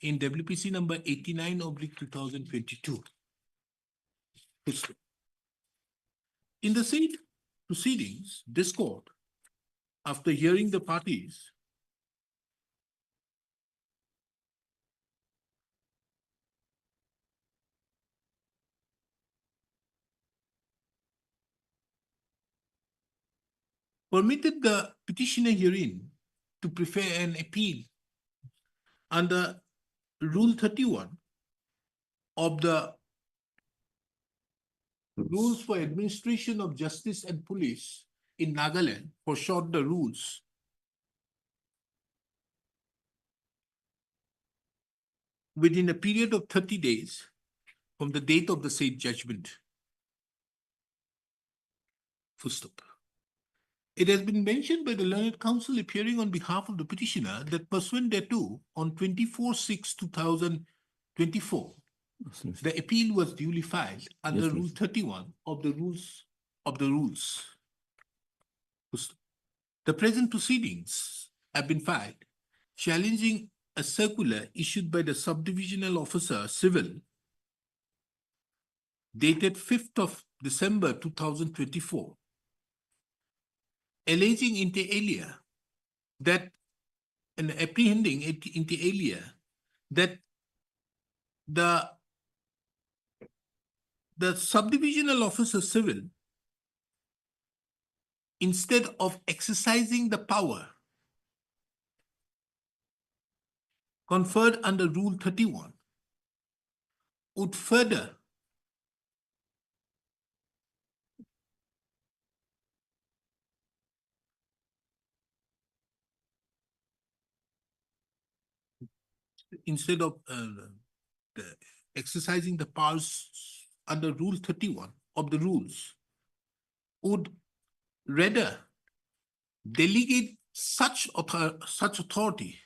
Speaker 2: in WPC number 89/2022. In the said proceedings, this court, after hearing the parties, permitted the petitioner herein to prefer an appeal under Rule 31 of the Rules for Administration of Justice and Police in Nagaland, for short the rules, within a period of 30 days from the date of the said judgment. Full stop. It has been mentioned by the learned counsel appearing on behalf of the petitioner that pursuant thereto, on 24/6/2024, the appeal was duly filed under
Speaker 16: Yes,
Speaker 2: Rule
Speaker 16: please.
Speaker 2: 31 of the Rules of the Rules. Full stop. The present proceedings have been filed challenging a circular issued by the subdivisional officer civil dated 5th of December 2024, alleging inter alia that, and apprehending inter alia that the subdivisional officer civil, instead of exercising the power conferred under Rule 31, would further instead of exercising the powers under Rule 31 of the rules, would rather delegate such authority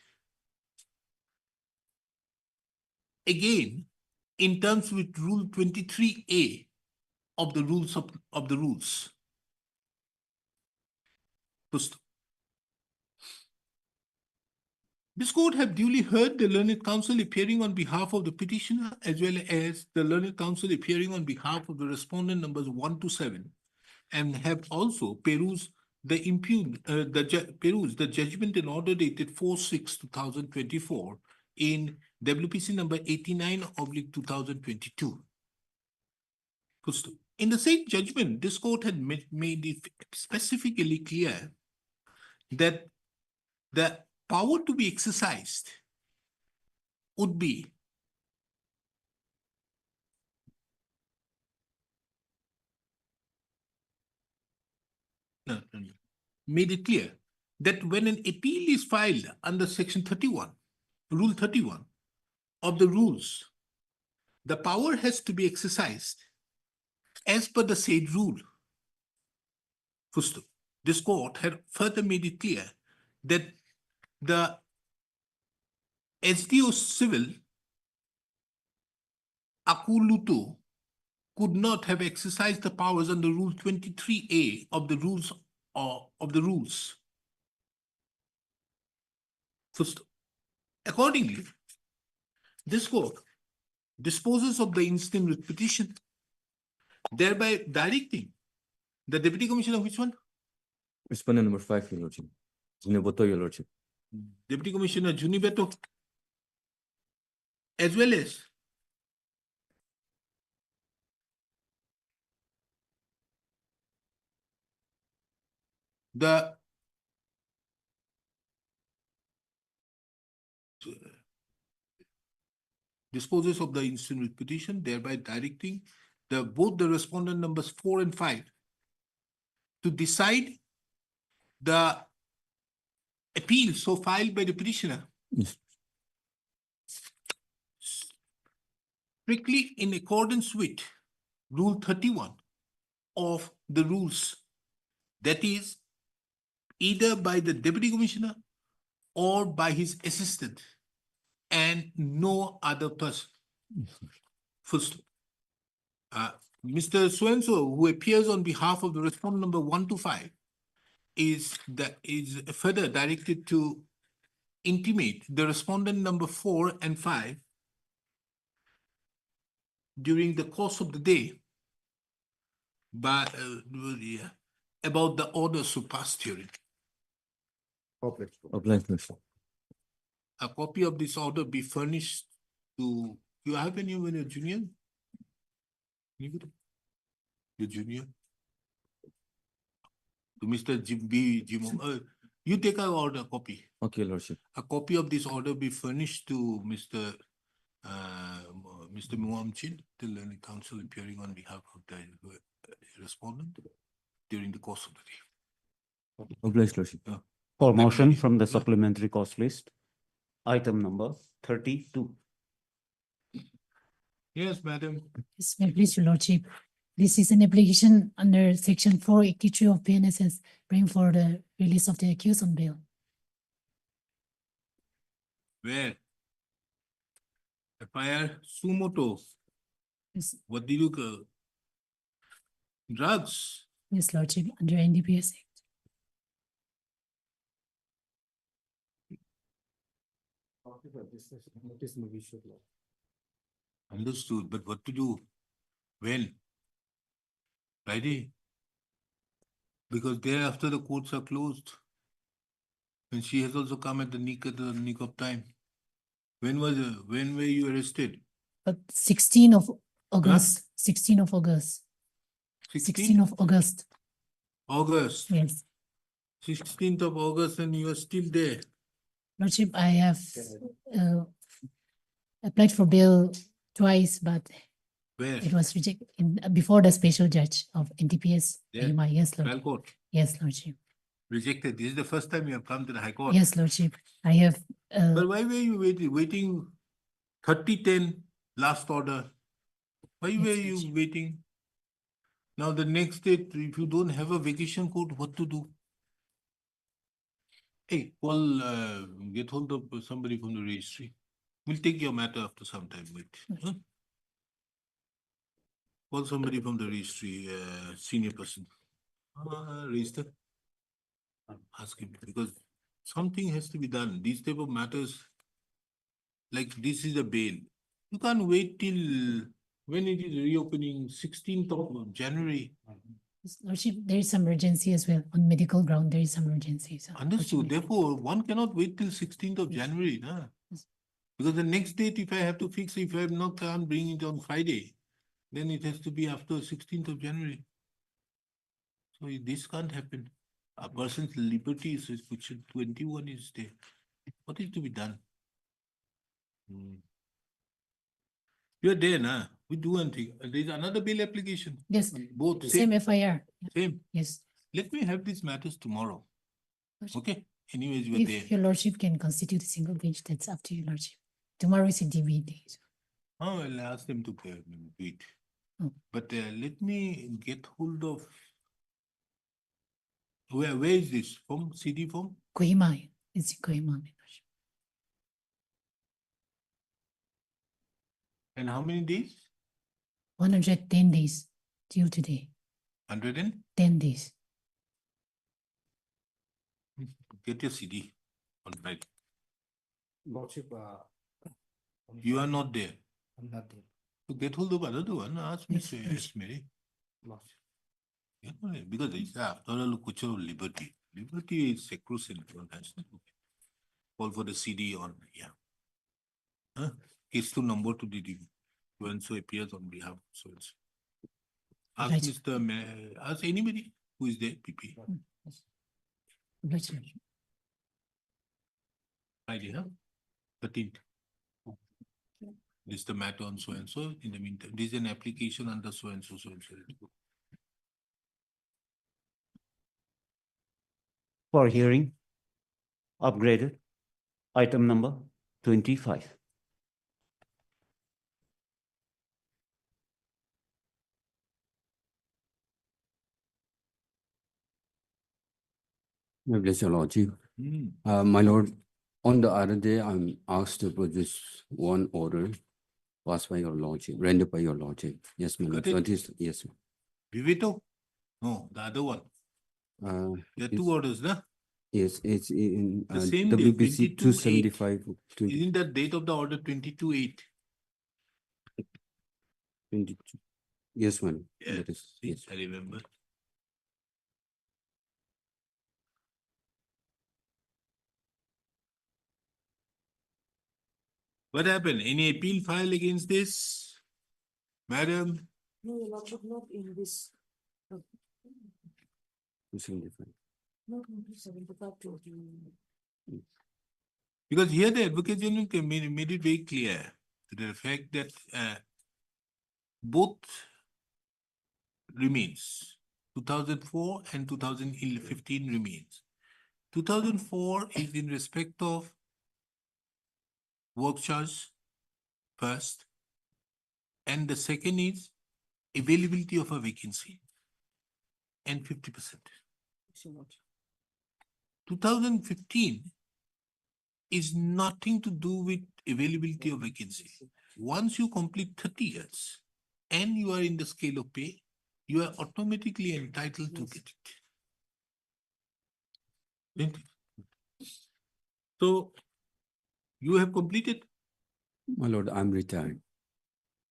Speaker 2: again in terms with Rule 23A of the rules of the rules. First, this court have duly heard the learned counsel appearing on behalf of the petitioner, as well as the learned counsel appearing on behalf of the respondent numbers 1 to 7, and have also perused the judgment and order dated 4/6/2024 in WPC number 89/2022. First, in the same judgment, this court had made it specifically clear that the power to be exercised would be made it clear that when an appeal is filed under Section 31, Rule 31 of the rules, the power has to be exercised as per the said rule. First, this court had further made it clear that the SDO civil Akulutu could not have exercised the powers under Rule 23A of the rules of the rules. First, accordingly, this court disposes of the instant writ petition, thereby directing the Deputy Commissioner, which one?
Speaker 16: Respondent number 5, Your Lordship. Zinaboto, Your Lordship.
Speaker 2: Deputy Commissioner Junibeto, as well as the disposes of the instant writ petition, thereby directing both the respondent numbers 4 and 5 to decide the appeal so filed by the petitioner strictly in accordance with Rule 31 of the rules, that is, either by the Deputy Commissioner or by his assistant, and no other person. First, Mr. So-and-so, who appears on behalf of the respondent number 1 to 5, is further directed to intimate the respondent number 4 and 5 during the course of the day about the order so passed hearing. A copy of this order be furnished to, you have anyone, a junior? Anybody? The junior? To Mr. Jim, you take our order copy.
Speaker 16: Okay, Lordship.
Speaker 2: A copy of this order be furnished to Mr. Muamchin, the learned counsel appearing on behalf of the respondent during the course of the day.
Speaker 16: Obliged, Lordship.
Speaker 10: For motion from the supplementary cost list, item number 32.
Speaker 2: Yes, madam.
Speaker 4: Yes, may I please, Your Lordship. This is an application under section 483 of PNSS, bring for the release of the accused on bail.
Speaker 2: Where? FIR Sumoto.
Speaker 4: Yes.
Speaker 2: What did you call? Drugs.
Speaker 4: Yes, Lordship, under NDPS Act.
Speaker 2: Understood, but what to do? When? Friday? Because thereafter the courts are closed. And she has also come at the nick of time. When were you arrested?
Speaker 4: 16 of August, 16 of August. 16 of August.
Speaker 2: August.
Speaker 4: Yes.
Speaker 2: 16th of August, and you are still there.
Speaker 4: Lordship, I have applied for bail twice, but
Speaker 2: Where?
Speaker 4: it was rejected before the special judge of NTPS.
Speaker 2: There?
Speaker 4: Kohima. Yes,
Speaker 2: Trial
Speaker 4: Lord.
Speaker 2: court.
Speaker 4: Yes, Lordship.
Speaker 2: Rejected. This is the first time you have come to the High Court.
Speaker 4: Yes, Lordship. I have.
Speaker 2: But why were you waiting 30-10 last order? Why were you waiting? Now the next day, if you don't have a vacation code, what to do? Hey, call, get hold of somebody from the registry. We'll take your matter after some time. Wait. Huh? Call somebody from the registry, senior person. Register. Ask him, because something has to be done. These type of matters, like this is a bail. You can't wait till when it is reopening, 16th of January.
Speaker 4: Lordship, there is some urgency as well. On medical ground, there is some urgency. So
Speaker 2: Understood. Therefore, one cannot wait till 16th of January. Nah? Because the next date, if I have to fix, if I have not can't bring it on Friday, then it has to be after 16th of January. So this can't happen. A person's liberty is section 21 is there. What is to be done? You're there, nah? We do one thing. There's another bail application.
Speaker 4: Yes.
Speaker 2: Both
Speaker 4: Same FIR.
Speaker 2: Same.
Speaker 4: Yes.
Speaker 2: Let me have these matters tomorrow. Okay. Anyways, you are there.
Speaker 4: If your Lordship can constitute a single bench, that's up to you, Lordship. Tomorrow is a DB day. So.
Speaker 2: Oh, I'll ask them to wait.
Speaker 4: Oh.
Speaker 2: But let me get hold of. Where is this? From CD form?
Speaker 4: Kohima. It's in Kohima, Lordship.
Speaker 2: And how many days?
Speaker 4: 110 days till today.
Speaker 2: 110
Speaker 4: days.
Speaker 2: Get your CD on Friday.
Speaker 3: Lordship,
Speaker 2: You are not there.
Speaker 3: I'm not there.
Speaker 2: To get hold of another one, ask me,
Speaker 3: Yes,
Speaker 2: say,
Speaker 3: yes.
Speaker 2: yes, Mary.
Speaker 3: Lordship.
Speaker 2: Yeah, because it's after all, culture of liberty. Liberty is sacrosanct. One has to do it. call for the CD on, yeah. Case to number to the DB. When so appears on behalf of so and so. Ask
Speaker 4: Right.
Speaker 2: Mr. Ask anybody who is there, PP.
Speaker 4: Obliged, Your Lordship.
Speaker 2: Friday, huh? 13th. This is the matter on so and so. In the meantime, this is an application under so and so, so and so.
Speaker 10: For hearing, upgraded, item number 25.
Speaker 8: May I bless your lordship.
Speaker 2: Hmm.
Speaker 8: My lord, on the other day, I'm asked to produce one order passed by your lordship, rendered by your lordship. Yes, my lord.
Speaker 2: Got it.
Speaker 8: That is, yes.
Speaker 2: Viveto? No, the other one.
Speaker 8: Uh,
Speaker 2: There are
Speaker 8: it's-
Speaker 2: two orders, nah?
Speaker 8: Yes, it's in
Speaker 2: The same day,
Speaker 8: WPC
Speaker 2: 22/8.
Speaker 8: 275
Speaker 2: Isn't that date of the order 22/8?
Speaker 8: 22. Yes, madam.
Speaker 2: Yeah,
Speaker 8: That is,
Speaker 2: see,
Speaker 8: yes.
Speaker 2: I remember. What happened? Any appeal filed against this? Madam?
Speaker 7: No, Your Lordship, not in this.
Speaker 8: 275.
Speaker 7: Not in 275/20.
Speaker 2: Because here the Advocate General made it very clear to the fact that both remains. 2004 and 2015 remains. 2004 is in respect of work charge first, and the second is availability of a vacancy and 50%. 2015 is nothing to do with availability of vacancy. Once you complete 30 years and you are in the scale of pay, you are automatically entitled to get it. Isn't it? So you have completed.
Speaker 8: My lord, I'm retired.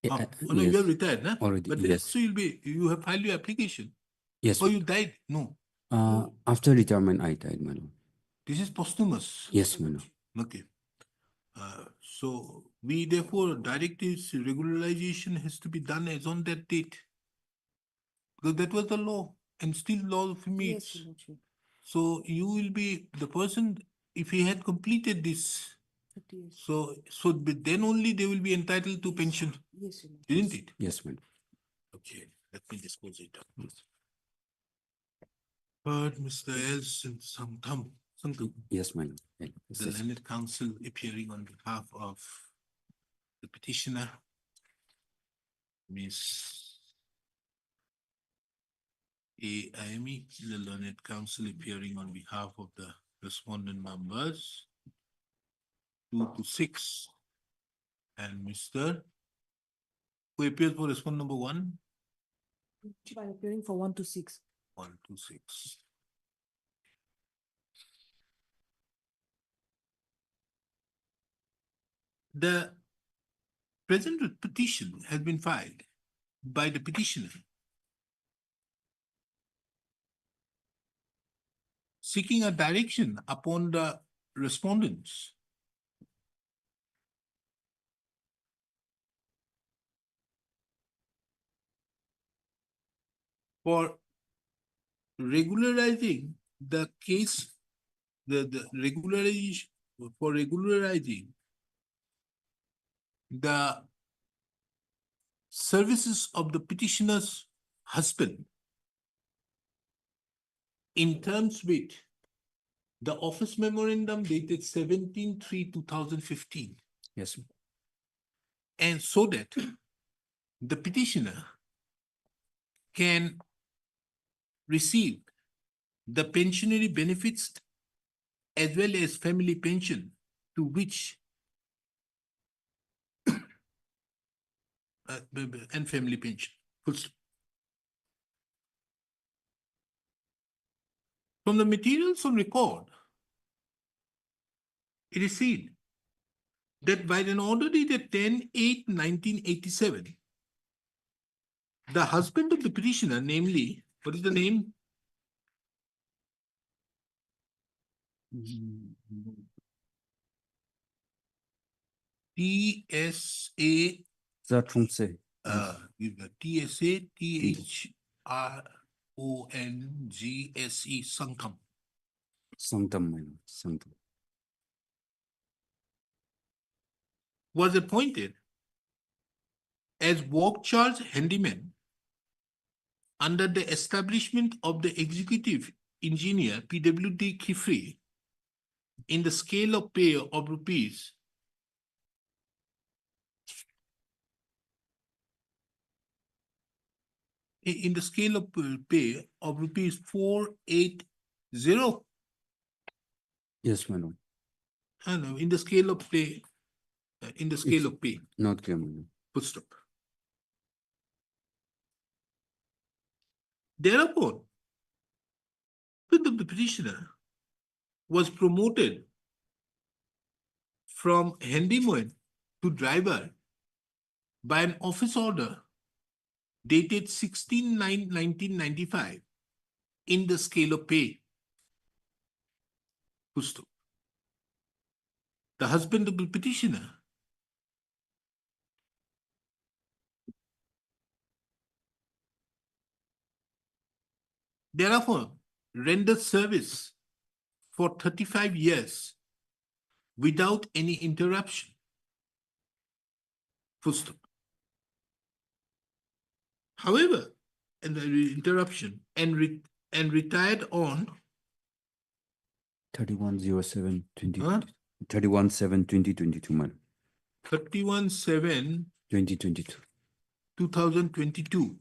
Speaker 2: Oh no, you are retired, nah?
Speaker 8: Already,
Speaker 2: But
Speaker 8: yes.
Speaker 2: so you have filed your application.
Speaker 8: Yes.
Speaker 2: Or you died? No.
Speaker 8: After retirement, I died, my lord.
Speaker 2: This is posthumous.
Speaker 8: Yes, my lord.
Speaker 2: Okay. So we therefore directives regularization has to be done as on that date. Because that was the law and still law remains.
Speaker 7: Yes, Your Lordship.
Speaker 2: So you will be the person, if he had completed this,
Speaker 7: 30 years.
Speaker 2: so then only they will be entitled to pension,
Speaker 7: Yes, Your Lordship.
Speaker 2: isn't it?
Speaker 8: Yes, madam.
Speaker 2: Okay, let me dispose it up. But Mr. Elson Santam,
Speaker 8: Yes, madam.
Speaker 2: the learned counsel appearing on behalf of the petitioner, Miss A. Aimi, the learned counsel appearing on behalf of the respondent members 2 to 6, and Mr. who appears for respondent number 1,
Speaker 7: Lordship, I'm appearing for 1 to 6.
Speaker 2: 1 to 6. The present petition has been filed by the petitioner seeking a direction upon the respondents for regularizing the case, the regularization, for regularizing the services of the petitioner's husband in terms with the office memorandum dated 17/3/2015.
Speaker 8: Yes.
Speaker 2: And so that the petitioner can receive the pensionary benefits as well as family pension to which and family pension. Full stop. From the materials on record, it is seen that by an order dated 10/8/1987, the husband of the petitioner, namely, what is the name? TSA,
Speaker 8: Zatronse.
Speaker 2: TSA, THRONGSE, Sankam,
Speaker 8: Sanctum, my lord. Sanctum.
Speaker 2: was appointed as work charge handyman under the establishment of the executive engineer PWD Khifri in the scale of pay of rupees in the scale of pay of rupees 480.
Speaker 8: Yes, my lord.
Speaker 2: No, in the scale of pay, in the scale
Speaker 8: It's
Speaker 2: of pay.
Speaker 8: not clear, my lord.
Speaker 2: Full stop. Thereupon, the petitioner was promoted from handyman to driver by an office order dated 16/9/1995 in the scale of pay. Full stop. The husband of the petitioner thereafter rendered service for 35 years without any interruption. Full stop. However, and the interruption and retired on
Speaker 8: 31/07/2022. 31/7/2022, my lord.
Speaker 2: 31/7/2022.
Speaker 8: 2022.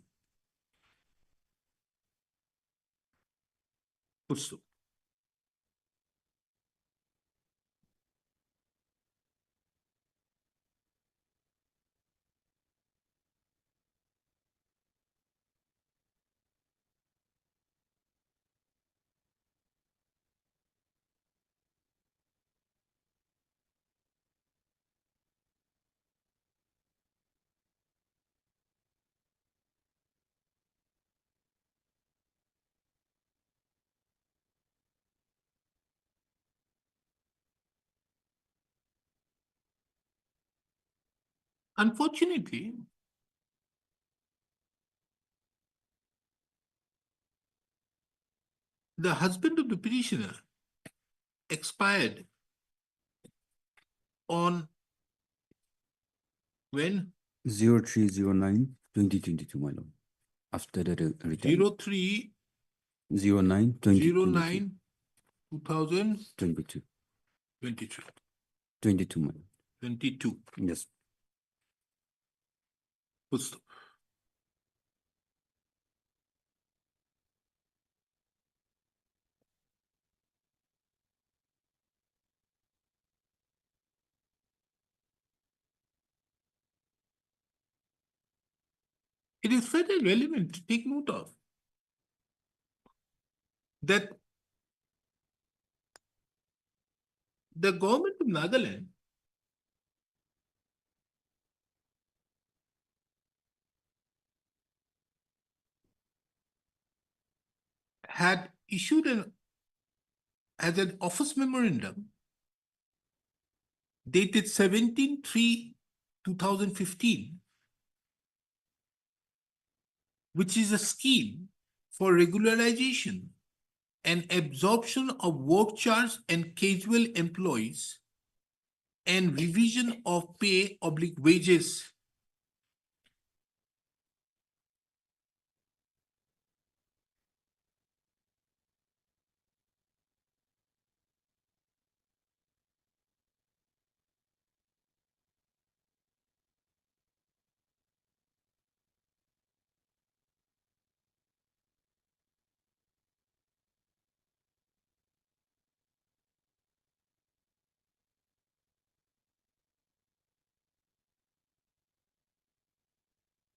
Speaker 2: Full stop. Unfortunately, the husband of the petitioner expired on when?
Speaker 8: 03/09/2022, my lord. After the retirement.
Speaker 2: 03
Speaker 8: 09/2022.
Speaker 2: 2022.
Speaker 8: 22. 22, my lord.
Speaker 2: 22.
Speaker 8: Yes.
Speaker 2: Full stop. It is very relevant to take note of that the government of Nagaland had issued as an office memorandum dated 17/3/2015, which is a scheme for regularization and absorption of work charge and casual employees and revision of pay/wages.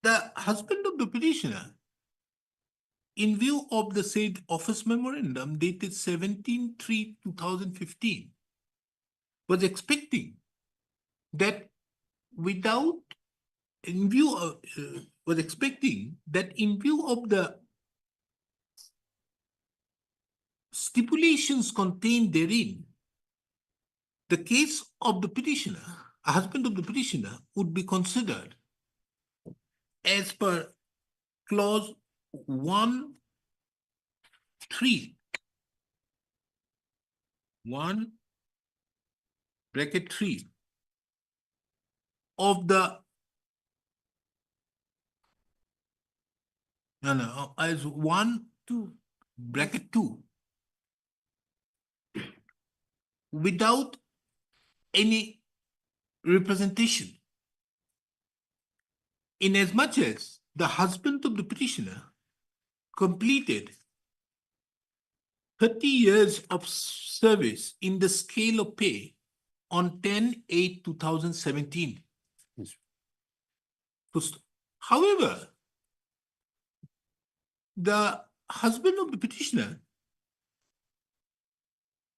Speaker 2: The husband of the petitioner, in view of the said office memorandum dated 17/3/2015, was expecting that in view of the stipulations contained therein, the case of the petitioner a husband of the petitioner would be considered as per clause 1(3). 1(3) of the as 1(2) without any representation, inasmuch as the husband of the petitioner completed 30 years of service in the scale of pay on 10/8/2017. However, the husband of the petitioner,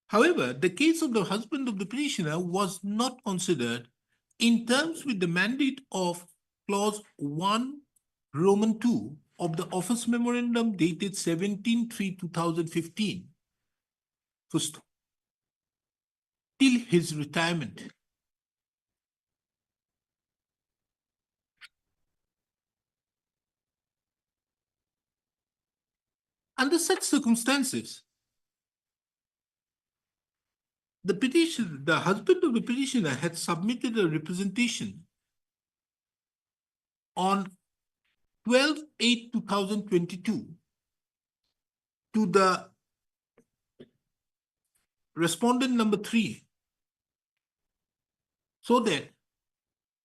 Speaker 2: however, the case of the husband of the petitioner was not considered in terms with the mandate of clause 1(2) of the office memorandum dated 17/3/2015. First, till his retirement. Under such circumstances, the husband of the petitioner had submitted a representation on 12/8/2022 to the respondent number 3, so that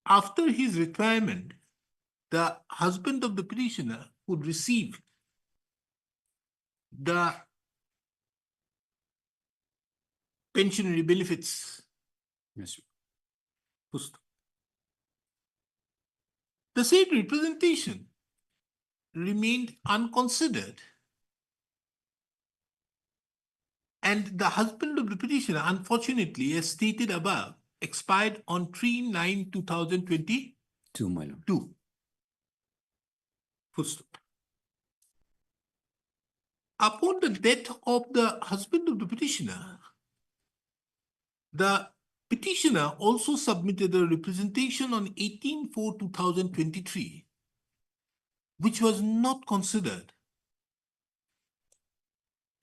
Speaker 2: after his retirement, the husband of the petitioner would receive the pensionary benefits.
Speaker 5: Yes.
Speaker 2: The said representation remained unconsidered, and the husband of the petitioner, unfortunately, as stated above, expired on 3/9/2022.
Speaker 8: 2, my lord.
Speaker 2: Full stop. Upon the death of the husband of the petitioner, the petitioner also submitted a representation on 18/4/2023, which was not considered.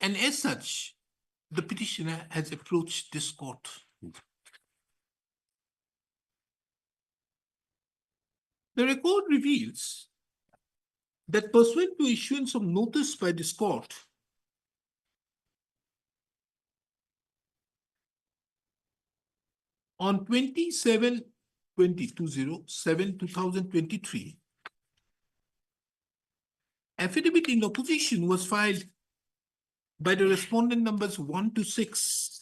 Speaker 2: And as such, the petitioner has approached this court. The record reveals that pursuant to issuance of notice by this court, on 27/2023, affidavit in opposition was filed by the respondent numbers 1 to 6.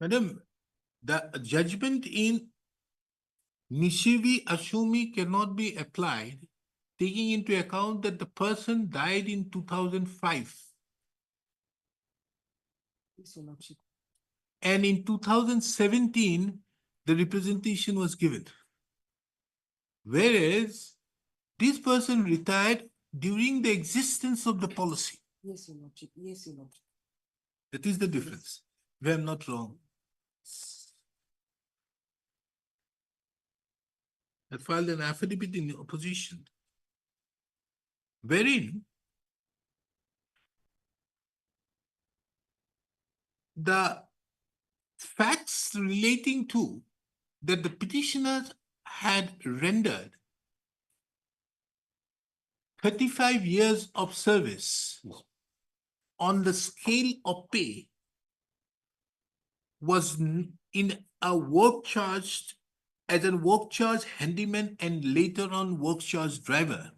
Speaker 2: Madam, the judgment in Nishivi Ashumi cannot be applied, taking into account that the person died in 2005.
Speaker 20: Yes, Your Lordship.
Speaker 2: And in 2017, the representation was given. Whereas this person retired during the existence of the policy.
Speaker 20: Yes, Your Lordship. Yes, Your Lordship.
Speaker 2: That is the difference. We are not wrong. I filed an affidavit in opposition, wherein the facts relating to that the petitioner had rendered 35 years of service on the scale of pay was in a work charged as a work charge handyman and later on work charge driver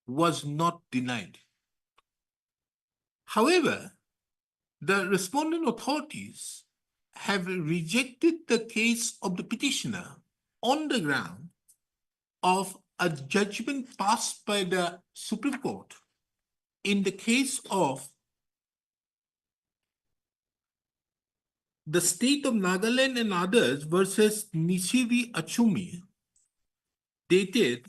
Speaker 2: was not denied. However, the respondent authorities have rejected the case of the petitioner on the ground of a judgment passed by the Supreme Court in the case of the state of Nagaland and others versus Nishiri Achumi, dated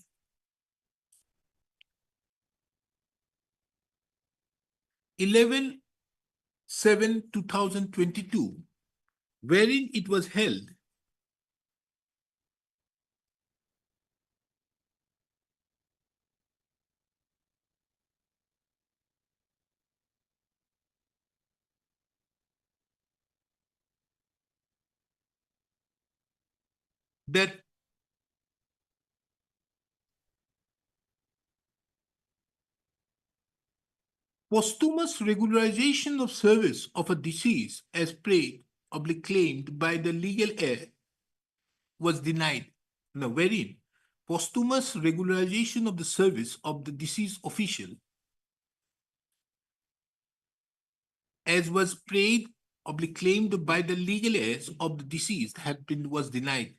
Speaker 2: 11/7/2022, wherein it was held that posthumous regularization of service of a deceased as prayed or claimed by the legal heir was denied. Now, wherein posthumous regularization of the service of the deceased official as was prayed or claimed by the legal heirs of the deceased was denied.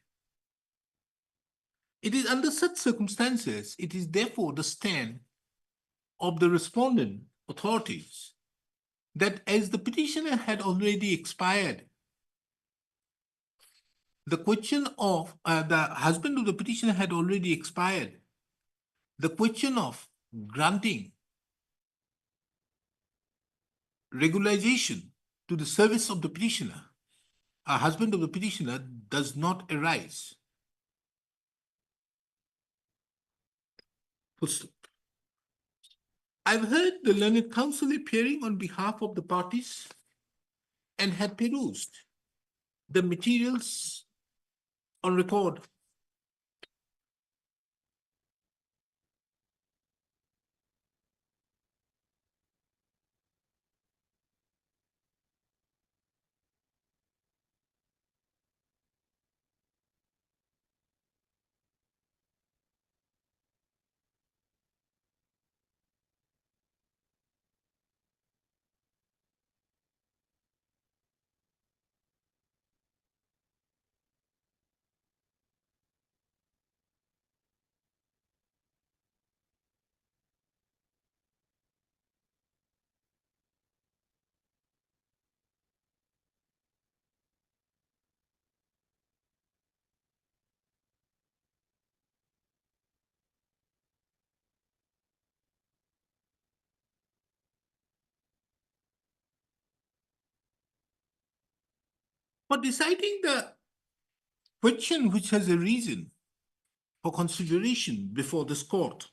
Speaker 2: It is under such circumstances, it is therefore the stand of the respondent authorities that as the petitioner had already expired, the question of the husband of the petitioner had already expired, the question of granting regularization to the service of the petitioner, a husband of the petitioner, does not arise. Full stop. I've heard the learned counsel appearing on behalf of the parties and had perused the materials on record. For deciding the question which has a reason for consideration before this court,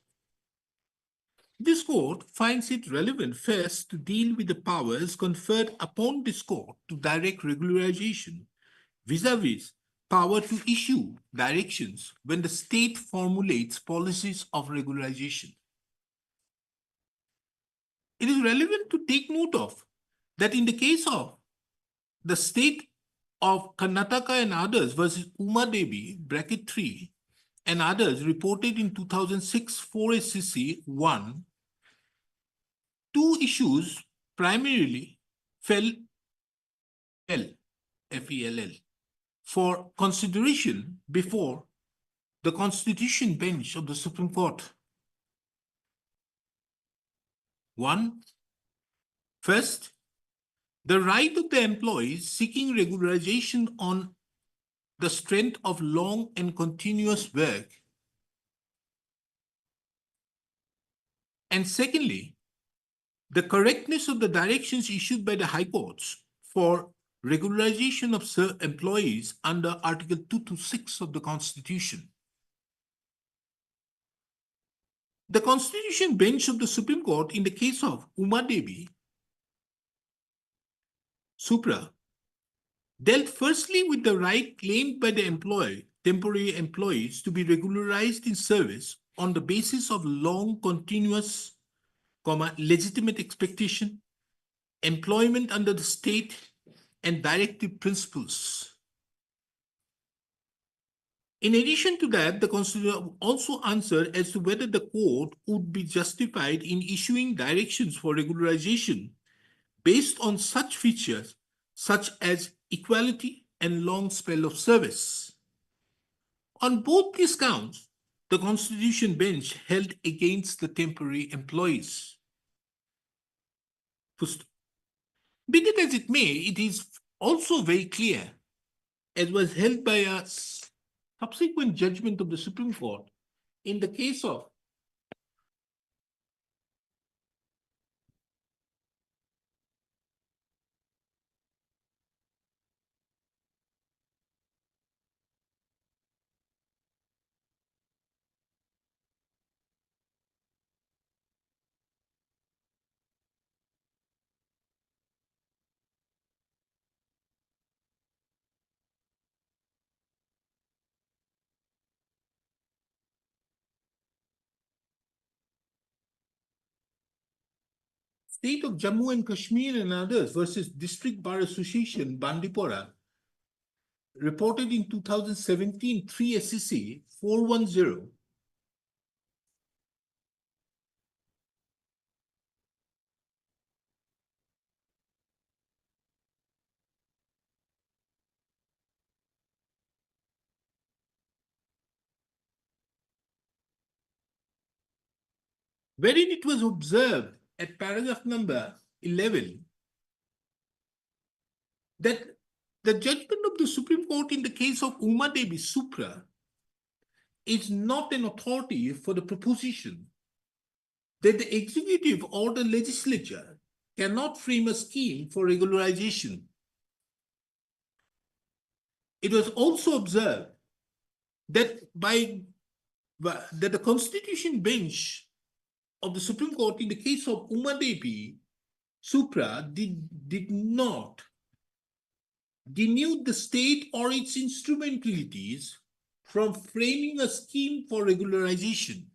Speaker 2: this court finds it relevant first to deal with the powers conferred upon this court to direct regularization vis-a-vis power to issue directions when the state formulates policies of regularization. It is relevant to take note of that in the case of the state of Karnataka and others versus Uma Devi, bracket 3, and others reported in 2006 4 SCC 1, two issues primarily fell FELL for consideration before the Constitution Bench of the Supreme Court. One, first, the right of the employees seeking regularization on the strength of long and continuous work. And secondly, the correctness of the directions issued by the High Courts for regularization of employees under Article 226 of the Constitution. The Constitution Bench of the Supreme Court in the case of Uma Devi, Supra, dealt firstly with the right claimed by the temporary employees to be regularized in service on the basis of long, continuous, legitimate expectation, employment under the state and directive principles. In addition to that, the Constitution also answered as to whether the court would be justified in issuing directions for regularization based on such features such as equality and long spell of service. On both these counts, the Constitution bench held against the temporary employees. Be it as it may, it is also very clear, as was held by a subsequent judgment of the Supreme Court in the case of State of Jammu and Kashmir and others versus District Bar Association, Bandipora, reported in 2017 3 SCC 410. Wherein it was observed at paragraph number 11 that the judgment of the Supreme Court in the case of Uma Devi Supra is not an authority for the proposition that the executive or the legislature cannot frame a scheme for regularization. It was also observed that that the Constitution bench of the Supreme Court in the case of Uma Devi Supra did not denude the state or its instrumentalities from framing a scheme for regularization.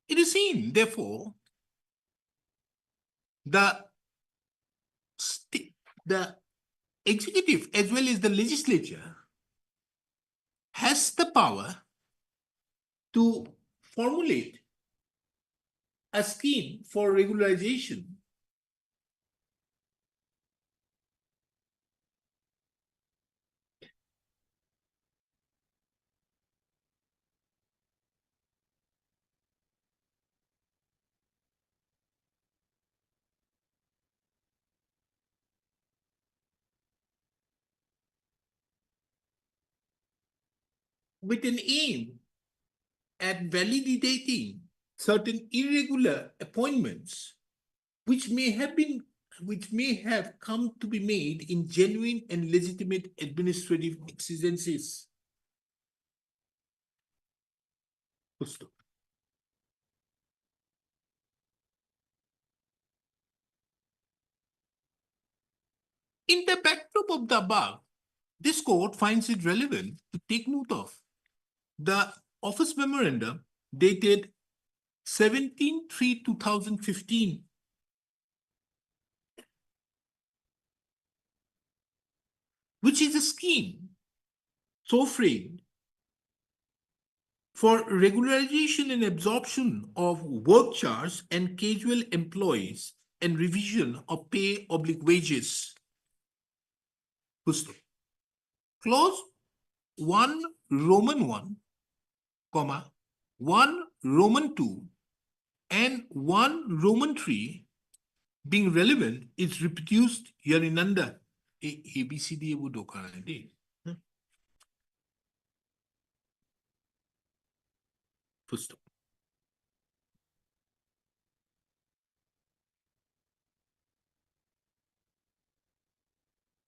Speaker 2: It is seen, therefore, the executive as well as the legislature has the power to formulate a scheme for regularization with an aim at validating certain irregular appointments which may have come to be made in genuine and legitimate administrative exigencies. In the backdrop of the above, this court finds it relevant to take note of the office memorandum dated 17/3/2015, which is a scheme so framed for regularization and absorption of work charge and casual employees and revision of pay/wages. Clause 1 Roman 1, comma, 1 Roman 2 and 1 Roman 3 being relevant is reproduced hereinunder. ABCD would occur. Full stop.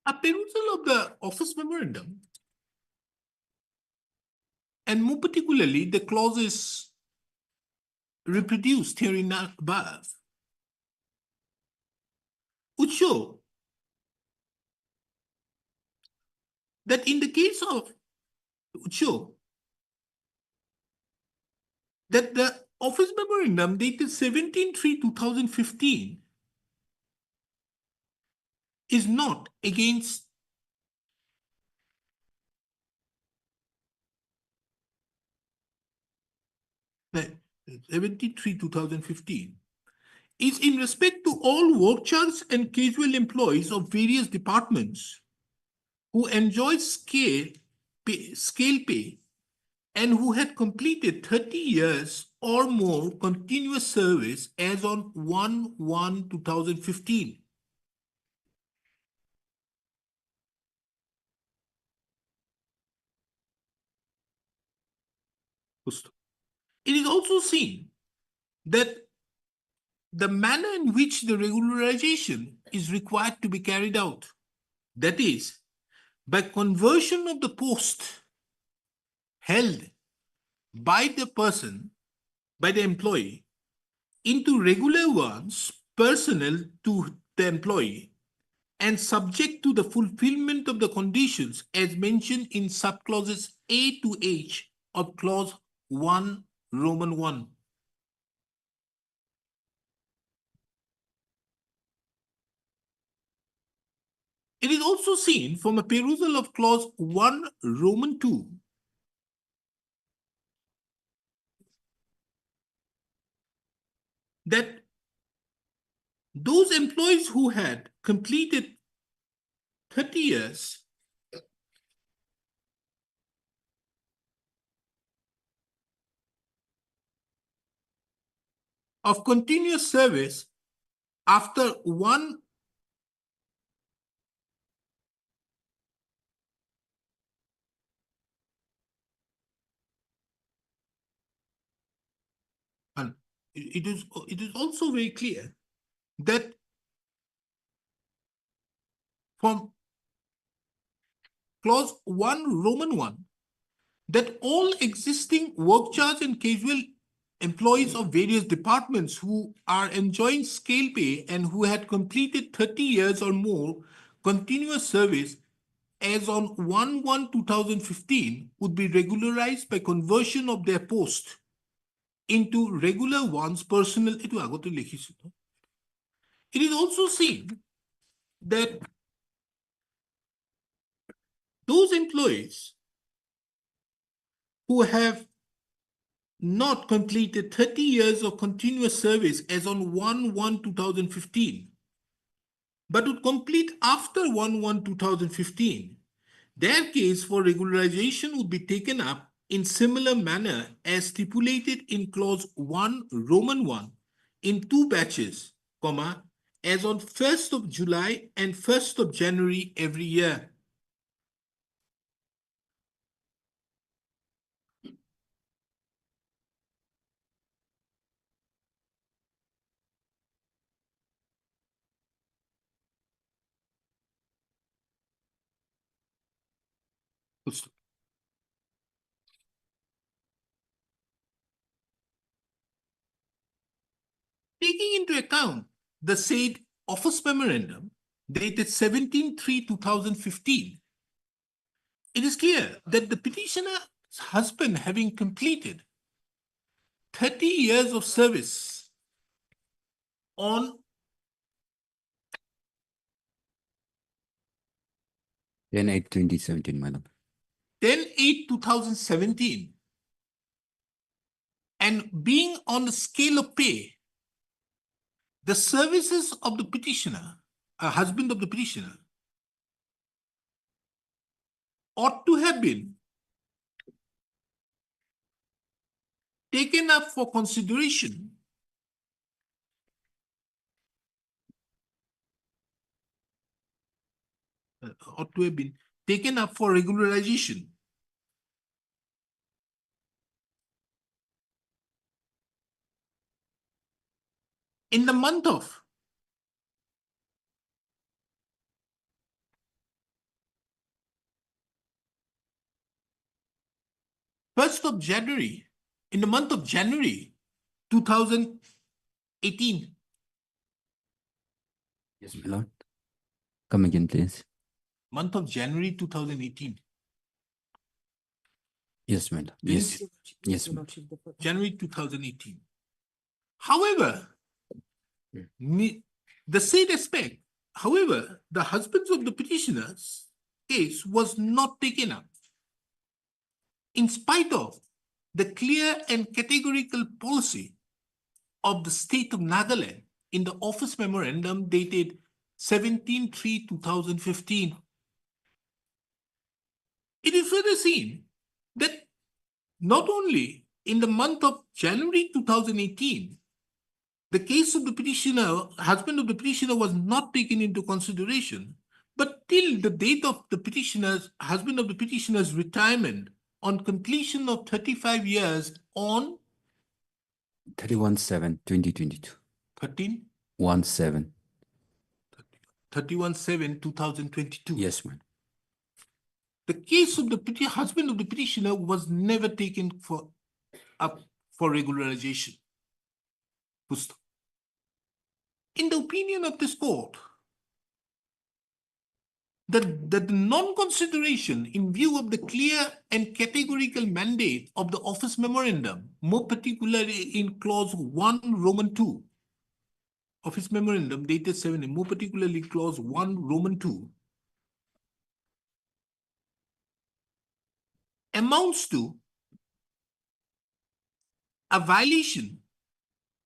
Speaker 2: A perusal of the office memorandum, and more particularly the clauses reproduced herein above, would show that in the case of would show that the office memorandum dated 17/3/2015 is not against the 73/2015 is in respect to all workers and casual employees of various departments who enjoy scale pay and who had completed 30 years or more continuous service as on 1/1/2015. It is also seen that the manner in which the regularization is required to be carried out, that is, by conversion of the post held by the person, by the employee, into regular ones personal to the employee and subject to the fulfillment of the conditions as mentioned in subclauses A to H of clause 1 Roman 1. It is also seen from a perusal of clause 1 Roman 2 that those employees who had completed 30 years of continuous service after one and it is also very clear that from clause 1 Roman 1 that all existing work charge and casual employees of various departments who are enjoying scale pay and who had completed 30 years or more continuous service as on 1/1/2015 would be regularized by conversion of their post into regular ones personal. It is also seen that those employees who have not completed 30 years of continuous service as on 1/1/2015, but would complete after 1/1/2015, their case for regularization would be taken up in similar manner as stipulated in clause 1 Roman 1 in 2 batches, comma, as on 1st of July and 1st of January every year. Taking into account the said office memorandum dated 17/3/2015, it is clear that the petitioner's husband, having completed 30 years of service on
Speaker 8: 10/8/2017, madam.
Speaker 2: 10/8/2017 and being on the scale of pay, the services of the petitioner, a husband of the petitioner, ought to have been taken up for consideration ought to have been taken up for regularization in the month of January 2018.
Speaker 8: Yes, my lord. Come again, please.
Speaker 2: Month of January 2018.
Speaker 8: Yes, my lord.
Speaker 2: Yes.
Speaker 8: Yes. Yes,
Speaker 20: Your
Speaker 8: my
Speaker 20: Lordship, the-
Speaker 2: January 2018. However, the said aspect, however, the husbands of the petitioner's case was not taken up in spite of the clear and categorical policy of the state of Nagaland in the office memorandum dated 17/3/2015. It is further seen that not only in the month of January 2018, the case of the petitioner, husband of the petitioner, was not taken into consideration, but till the date of the petitioner's, husband of the petitioner's retirement on completion of 35 years on
Speaker 8: 31/7/2022.
Speaker 2: 13,
Speaker 8: 1/7.
Speaker 2: 31/7/2022.
Speaker 8: Yes, man.
Speaker 2: The case of the husband of the petitioner was never taken up for regularization. In the opinion of this court, that the non-consideration in view of the clear and categorical mandate of the office memorandum, more particularly in clause 1 Roman 2 of his memorandum dated 7, more particularly clause 1 Roman 2, amounts to a violation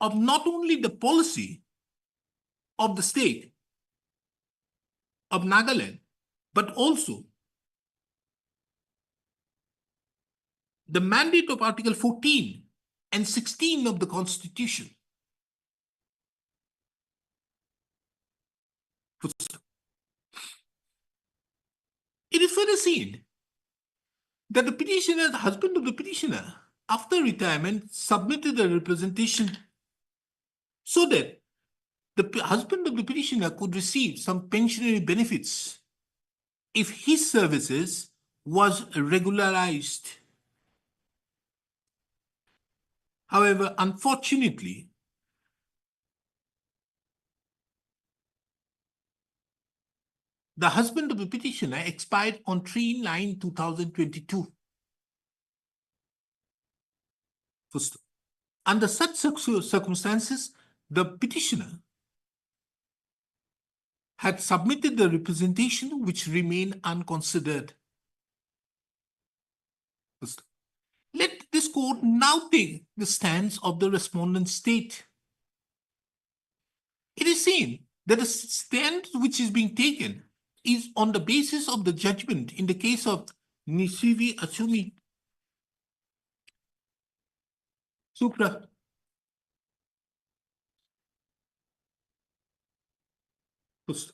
Speaker 2: of not only the policy of the state of Nagaland, but also the mandate of Article 14 and 16 of the Constitution. It is further seen that the petitioner, the husband of the petitioner, after retirement, submitted a representation so that the husband of the petitioner could receive some pensionary benefits if his services was regularized. However, unfortunately, the husband of the petitioner expired on 3/9/2022. First, under such circumstances, the petitioner had submitted the representation which remained unconsidered. First, let this court now take the stance of the respondent state. It is seen that the stand which is being taken is on the basis of the judgment in the case of Nisivi Achumi Supra. First,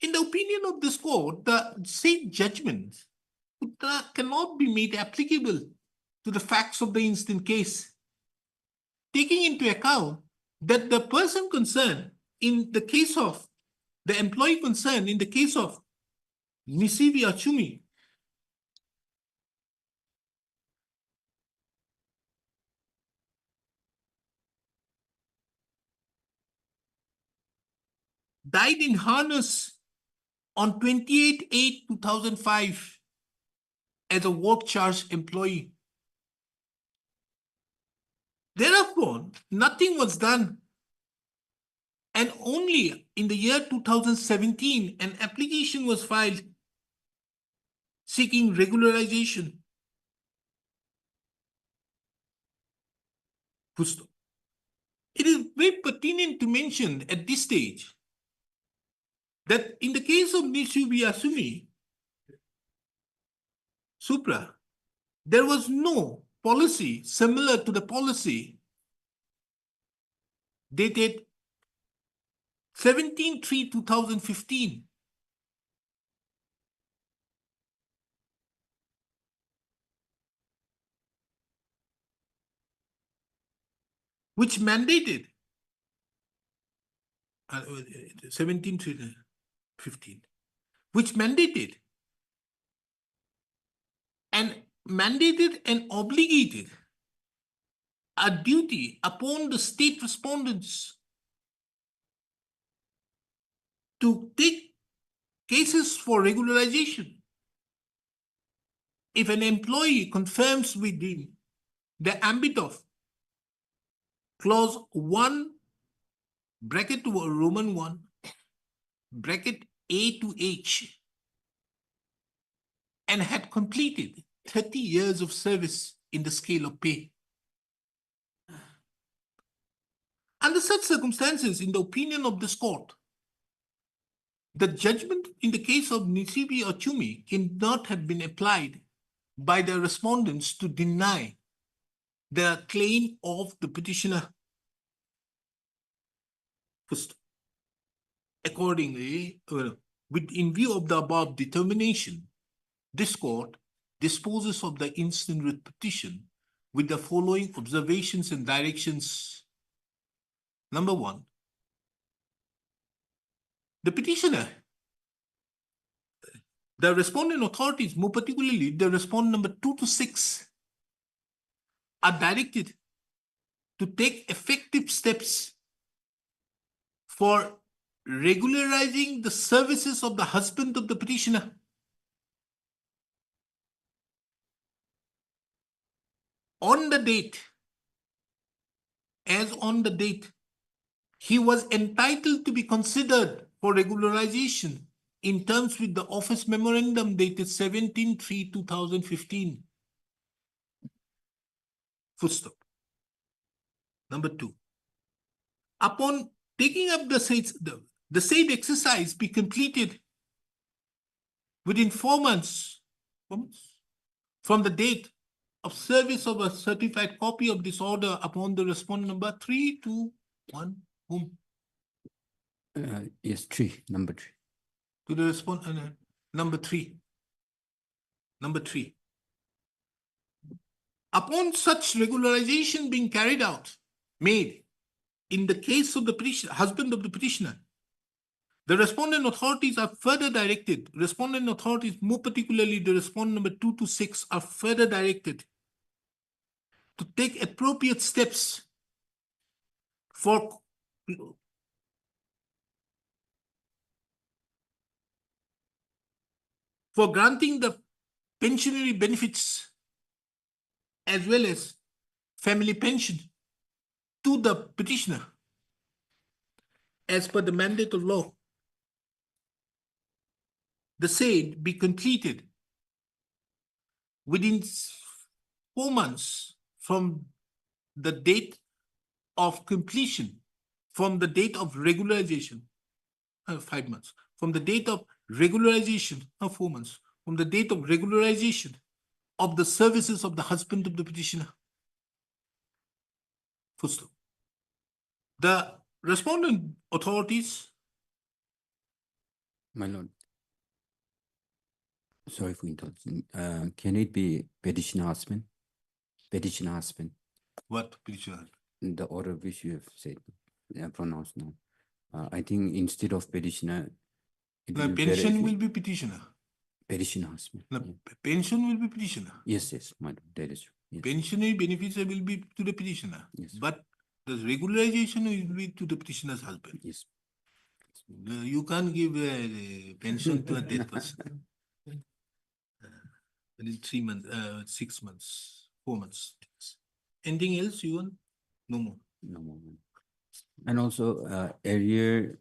Speaker 2: in the opinion of this court, the said judgment cannot be made applicable to the facts of the instant case, taking into account that the person concerned in the case of the employee concerned in the case of Nisivi Achumi died in harness on 28/8/2005 as a work charge employee. Thereupon, nothing was done. And only in the year 2017, an application was filed seeking regularization. It is very pertinent to mention at this stage that in the case of Nisubi Asumi Supra, there was no policy similar to the policy dated 17/3/2015, which mandated 17/3/15, which mandated and obligated a duty upon the state respondents to take cases for regularization. If an employee confirms within the ambit of clause 1 bracket Roman 1 bracket A to H and had completed 30 years of service in the scale of pay. Under such circumstances, in the opinion of this court, the judgment in the case of Nisibi or Chumi cannot have been applied by the respondents to deny the claim of the petitioner. First, accordingly, in view of the above determination, this court disposes of the instant writ petition with the following observations and directions. Number 1, the petitioner, the respondent authorities, more particularly the respondent number 2 to 6, are directed to take effective steps for regularizing the services of the husband of the petitioner. On the date, as on the date, he was entitled to be considered for regularization in terms with the office memorandum dated 17/3/2015. Full stop. Number 2, upon taking up the said exercise be completed within 4 months from the date of service of a certified copy of this order upon the respondent number 3 to 1 whom?
Speaker 8: Yes, 3, number 3.
Speaker 2: To the respondent number 3. Number 3. Upon such regularization being carried out, made in the case of the husband of the petitioner, the respondent authorities are further directed, respondent authorities, more particularly the respondent number 2 to 6, are further directed to take appropriate steps for granting the pensionary benefits as well as family pension to the petitioner as per the mandate of law. The said be completed within 4 months from the date of completion, from the date of regularization, 5 months, from the date of regularization, 4 months, from the date of regularization of the services of the husband of the petitioner. Full stop. The respondent authorities.
Speaker 8: My lord. Sorry for interrupting. Can it be petitioner husband? Petitioner husband.
Speaker 2: What petitioner?
Speaker 8: The order which you have said, pronounced now. I think instead of petitioner,
Speaker 2: The pension will be petitioner.
Speaker 8: Petitioner husband.
Speaker 2: The pension will be petitioner.
Speaker 8: Yes, my lord, that is true. Yes.
Speaker 2: Pensionary benefits will be to the petitioner.
Speaker 8: Yes.
Speaker 2: But the regularization will be to the petitioner's husband.
Speaker 8: Yes.
Speaker 2: You can't give a pension to a dead person. In 3 months, 6 months, 4 months. Anything else you want? No more.
Speaker 8: No more. And also, area,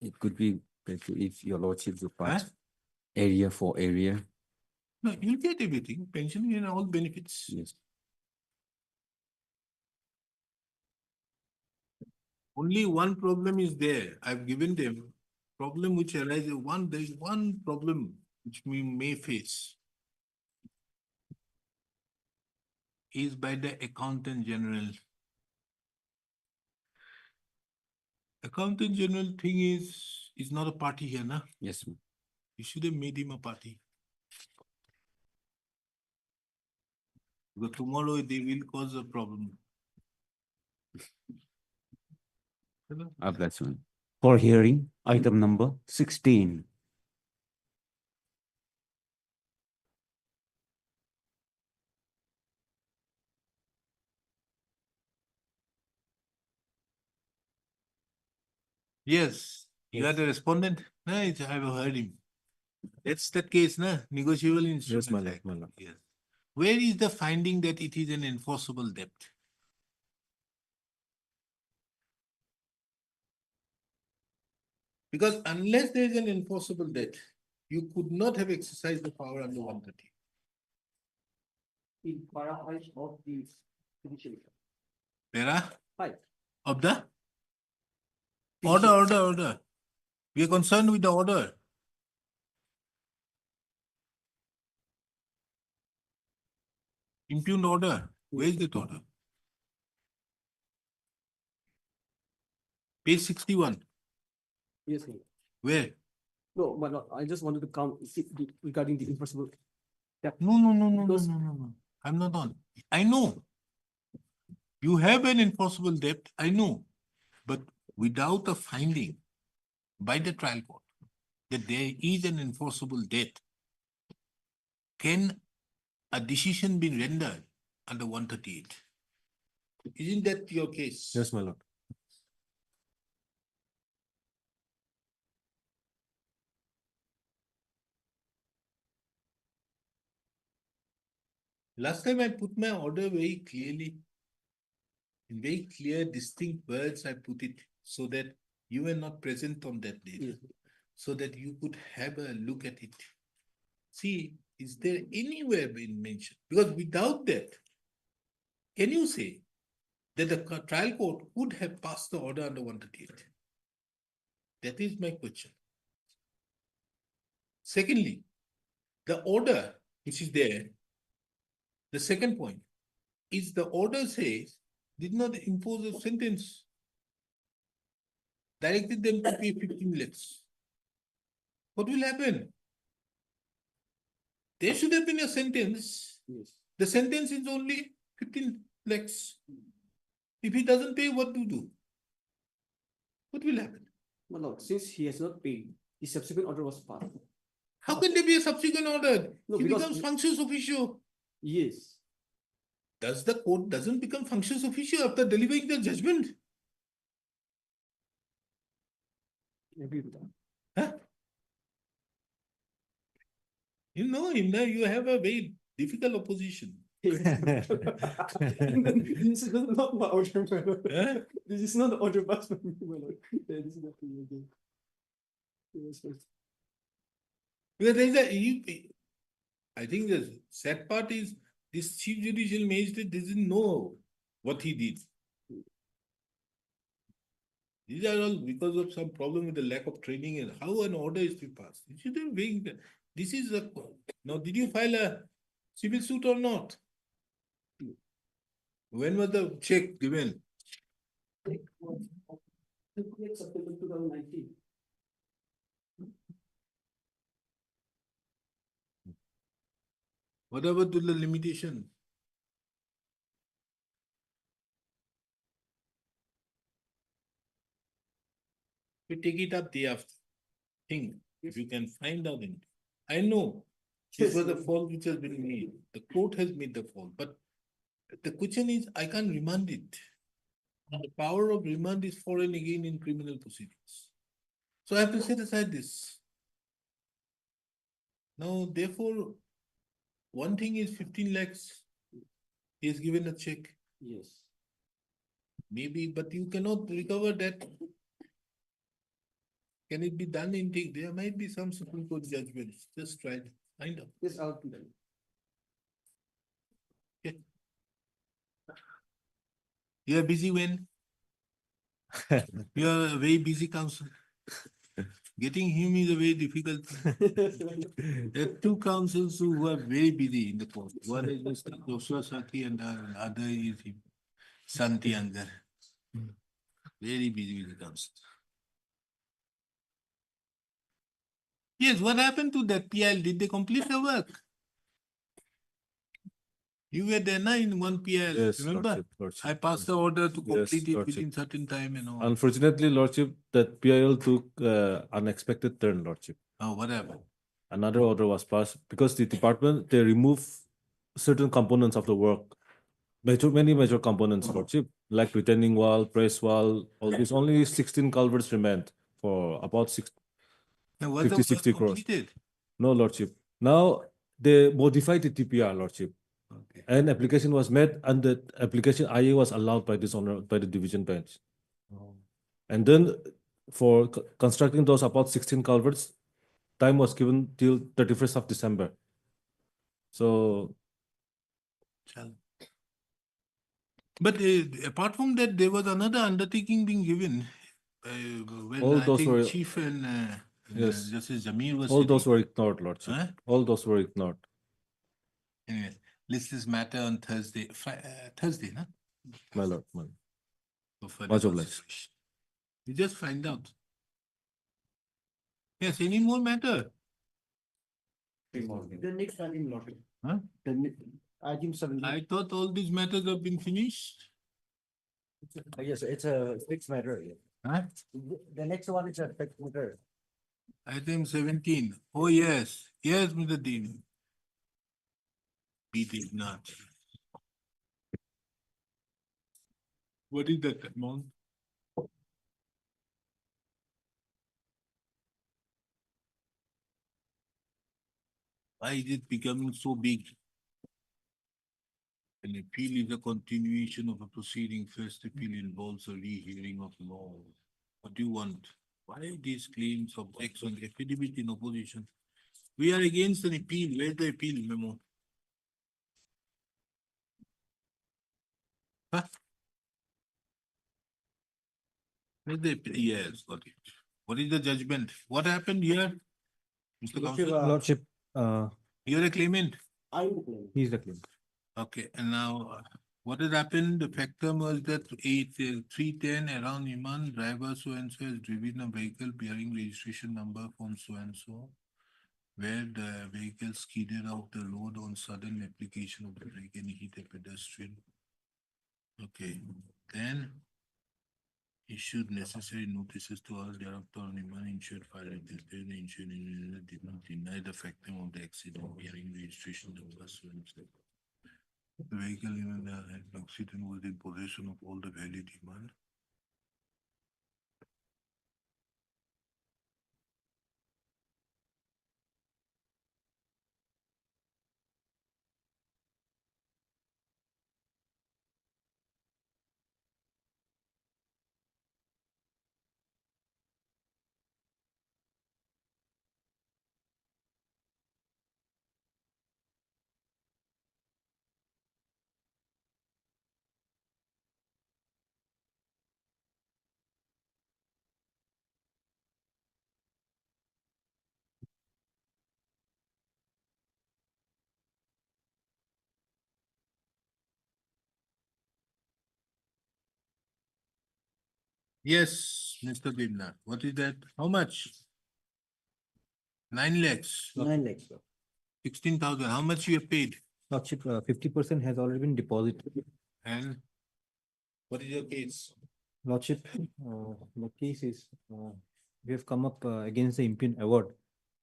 Speaker 8: it could be better if your lordship would pass area for area.
Speaker 2: No, you'll get everything, pension and all benefits.
Speaker 8: Yes.
Speaker 2: Only one problem is there. I've given them problem which arises. There is one problem which we may face is by the accountant general. Accountant general thing is not a party here, na?
Speaker 8: Yes.
Speaker 2: You should have made him a party. Because tomorrow they will cause a problem.
Speaker 8: That's one.
Speaker 10: For hearing, item number 16.
Speaker 2: Yes, You are the respondent? No, I have heard him. That's the case, na? Negotiable instrument.
Speaker 9: Yes, my lord,
Speaker 2: Act.
Speaker 9: my lord.
Speaker 2: Yes. Where is the finding that it is an enforceable debt? Because unless there is an enforceable debt, you could not have exercised the power under 130.
Speaker 3: In para 5 of the judiciary.
Speaker 2: Para
Speaker 3: 5.
Speaker 2: of the order. We are concerned with the order. Impugned order. Where is that order? Page 61.
Speaker 3: Yes, my lord.
Speaker 2: Where?
Speaker 3: No, my lord, I just wanted to count regarding the enforceable.
Speaker 2: No. I'm not on. I know. You have an enforceable debt, I know. But without a finding by the trial court that there is an enforceable debt, can a decision be rendered under 138? Isn't that your case?
Speaker 9: Yes, my lord.
Speaker 2: Last time I put my order very clearly, in very clear, distinct words, I put it so that you were not present on that day, so that you could have a look at it. See, is there anywhere been mentioned? Because without that, can you say that the trial court would have passed the order under 138? That is my question. Secondly, the order which is there, the second point, is the order says, did not impose a sentence, directed them to pay 15 lakhs. What will happen? There should have been a sentence.
Speaker 3: Yes.
Speaker 2: The sentence is only 15 lakhs. If he doesn't pay, what to do? What will happen?
Speaker 3: My lord, since he has not paid, the subsequent order was passed.
Speaker 2: How can there be a subsequent order?
Speaker 3: No,
Speaker 2: He
Speaker 3: because-
Speaker 2: becomes functions officio.
Speaker 3: Yes.
Speaker 2: Does the court doesn't become functions officio after delivering the judgment?
Speaker 3: I agree with that.
Speaker 2: Huh? You know him now, you have a very difficult opposition.
Speaker 3: This is not my order, my lord.
Speaker 2: Huh?
Speaker 3: This is not the order passed by me, my lord. Yeah, this is not the order. Yes, sir.
Speaker 2: Because there is I think the sad part is this chief judicial magistrate doesn't know what he did. These are all because of some problem with the lack of training and how an order is to be passed. You should have been, this is a, now did you file a civil suit or not? When was the check given?
Speaker 3: September 2019.
Speaker 2: What about the limitation? We take it up day after. Think if you can find out anything. I know this was the fault which has been made. The court has made the fault, but the question is, I can't remand it. The power of remand is foreign again in criminal proceedings. So I have to set aside this. Now, therefore, one thing is 15 lakhs. He has given a check.
Speaker 3: Yes.
Speaker 2: Maybe, but you cannot recover that. Can it be done in take? There might be some Supreme Court judgments. Just try to find out.
Speaker 3: Yes, I'll do that.
Speaker 2: Okay. You are busy when? You are a very busy counsel. Getting him is a very difficult thing. There are two counsels who are very busy in the court. One is Mr. Joshua Saki and the other is him, Santi Angar. Very busy with the counsel. Yes, what happened to that PIL? Did they complete the work? You were there now in one PIL,
Speaker 9: Yes,
Speaker 2: remember?
Speaker 9: Lordship.
Speaker 2: I passed the order to
Speaker 9: Yes,
Speaker 2: complete it
Speaker 9: Lordship.
Speaker 2: within certain time and all.
Speaker 9: Unfortunately, Lordship, that PIL took unexpected turn, Lordship.
Speaker 2: Oh, what happened?
Speaker 9: Another order was passed because the department, they remove certain components of the work. Many major components, Lordship, like retaining wall, press wall, all these, only 16 culverts remained for about
Speaker 2: Now, was the
Speaker 9: 50,
Speaker 2: work
Speaker 9: 60 crores.
Speaker 2: completed?
Speaker 9: No, Lordship. Now they modified the TPR, Lordship.
Speaker 2: Okay.
Speaker 9: And application was made and the application IA was allowed by this honor by the division bench. And then for constructing those about 16 culverts, time was given till 31st of December. So
Speaker 2: But apart from that, there was another undertaking being given. When
Speaker 9: all
Speaker 2: I
Speaker 9: those
Speaker 2: think
Speaker 9: were
Speaker 2: Chief and
Speaker 9: yes,
Speaker 2: Justice Jamir was
Speaker 9: all those
Speaker 2: sitting.
Speaker 9: were ignored, Lordship.
Speaker 2: Huh?
Speaker 9: All those were ignored.
Speaker 2: Anyways, list this matter on Thursday. Thursday, no?
Speaker 9: My lord, my lord.
Speaker 2: For further
Speaker 9: Much obliged.
Speaker 2: consideration. You just find out. Yes, any more matter?
Speaker 3: The next item, Lordship.
Speaker 2: Huh?
Speaker 3: Item 17.
Speaker 2: I thought all these matters have been finished.
Speaker 3: Yes, it's a fixed matter.
Speaker 2: Huh?
Speaker 3: The next one is a fixed matter.
Speaker 2: Item 17. Oh, yes. Yes, Mr. Dean. Beat it not. What is that amount? Why is it becoming so big? An appeal is a continuation of a proceeding. First appeal involves a rehearing of law. What do you want? Why these claims of action, affidavit in opposition? We are against an appeal. Where's the appeal memo? Huh? Where's the appeal? Yes, got it. What is the judgment? What happened here? Mr. Counsel?
Speaker 9: Lordship,
Speaker 2: You're a claimant.
Speaker 9: he's the claimant.
Speaker 2: Okay, and now what has happened? The factor was that 310 around Iman, driver so and so has driven a vehicle bearing registration number from so and so, where the vehicle skidded off the road on sudden application of the brake and hit a pedestrian. Okay, then issued necessary notices to all thereafter on Iman insured file registered. The insured did not deny the factor of the accident bearing registration number so and so. The vehicle in the accident was in possession of all the valid demand. Yes, Mr. Bimna. What is that? How much? 9 lakhs.
Speaker 3: 9 lakhs.
Speaker 2: 16,000. How much you have paid?
Speaker 9: Lordship, 50% has already been deposited.
Speaker 2: And what is your case?
Speaker 9: Lordship, the case is we have come up against the impugned award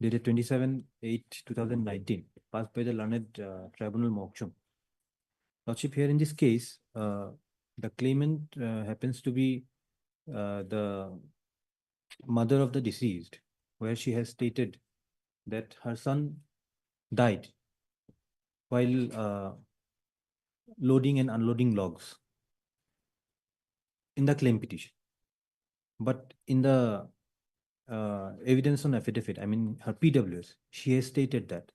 Speaker 9: dated 27/8/2019, passed by the learned tribunal Moksham. Lordship, here in this case, the claimant happens to be the mother of the deceased, where she has stated that her son died while loading and unloading logs in the claim petition. But in the evidence on affidavit, I mean her PWS, she has stated that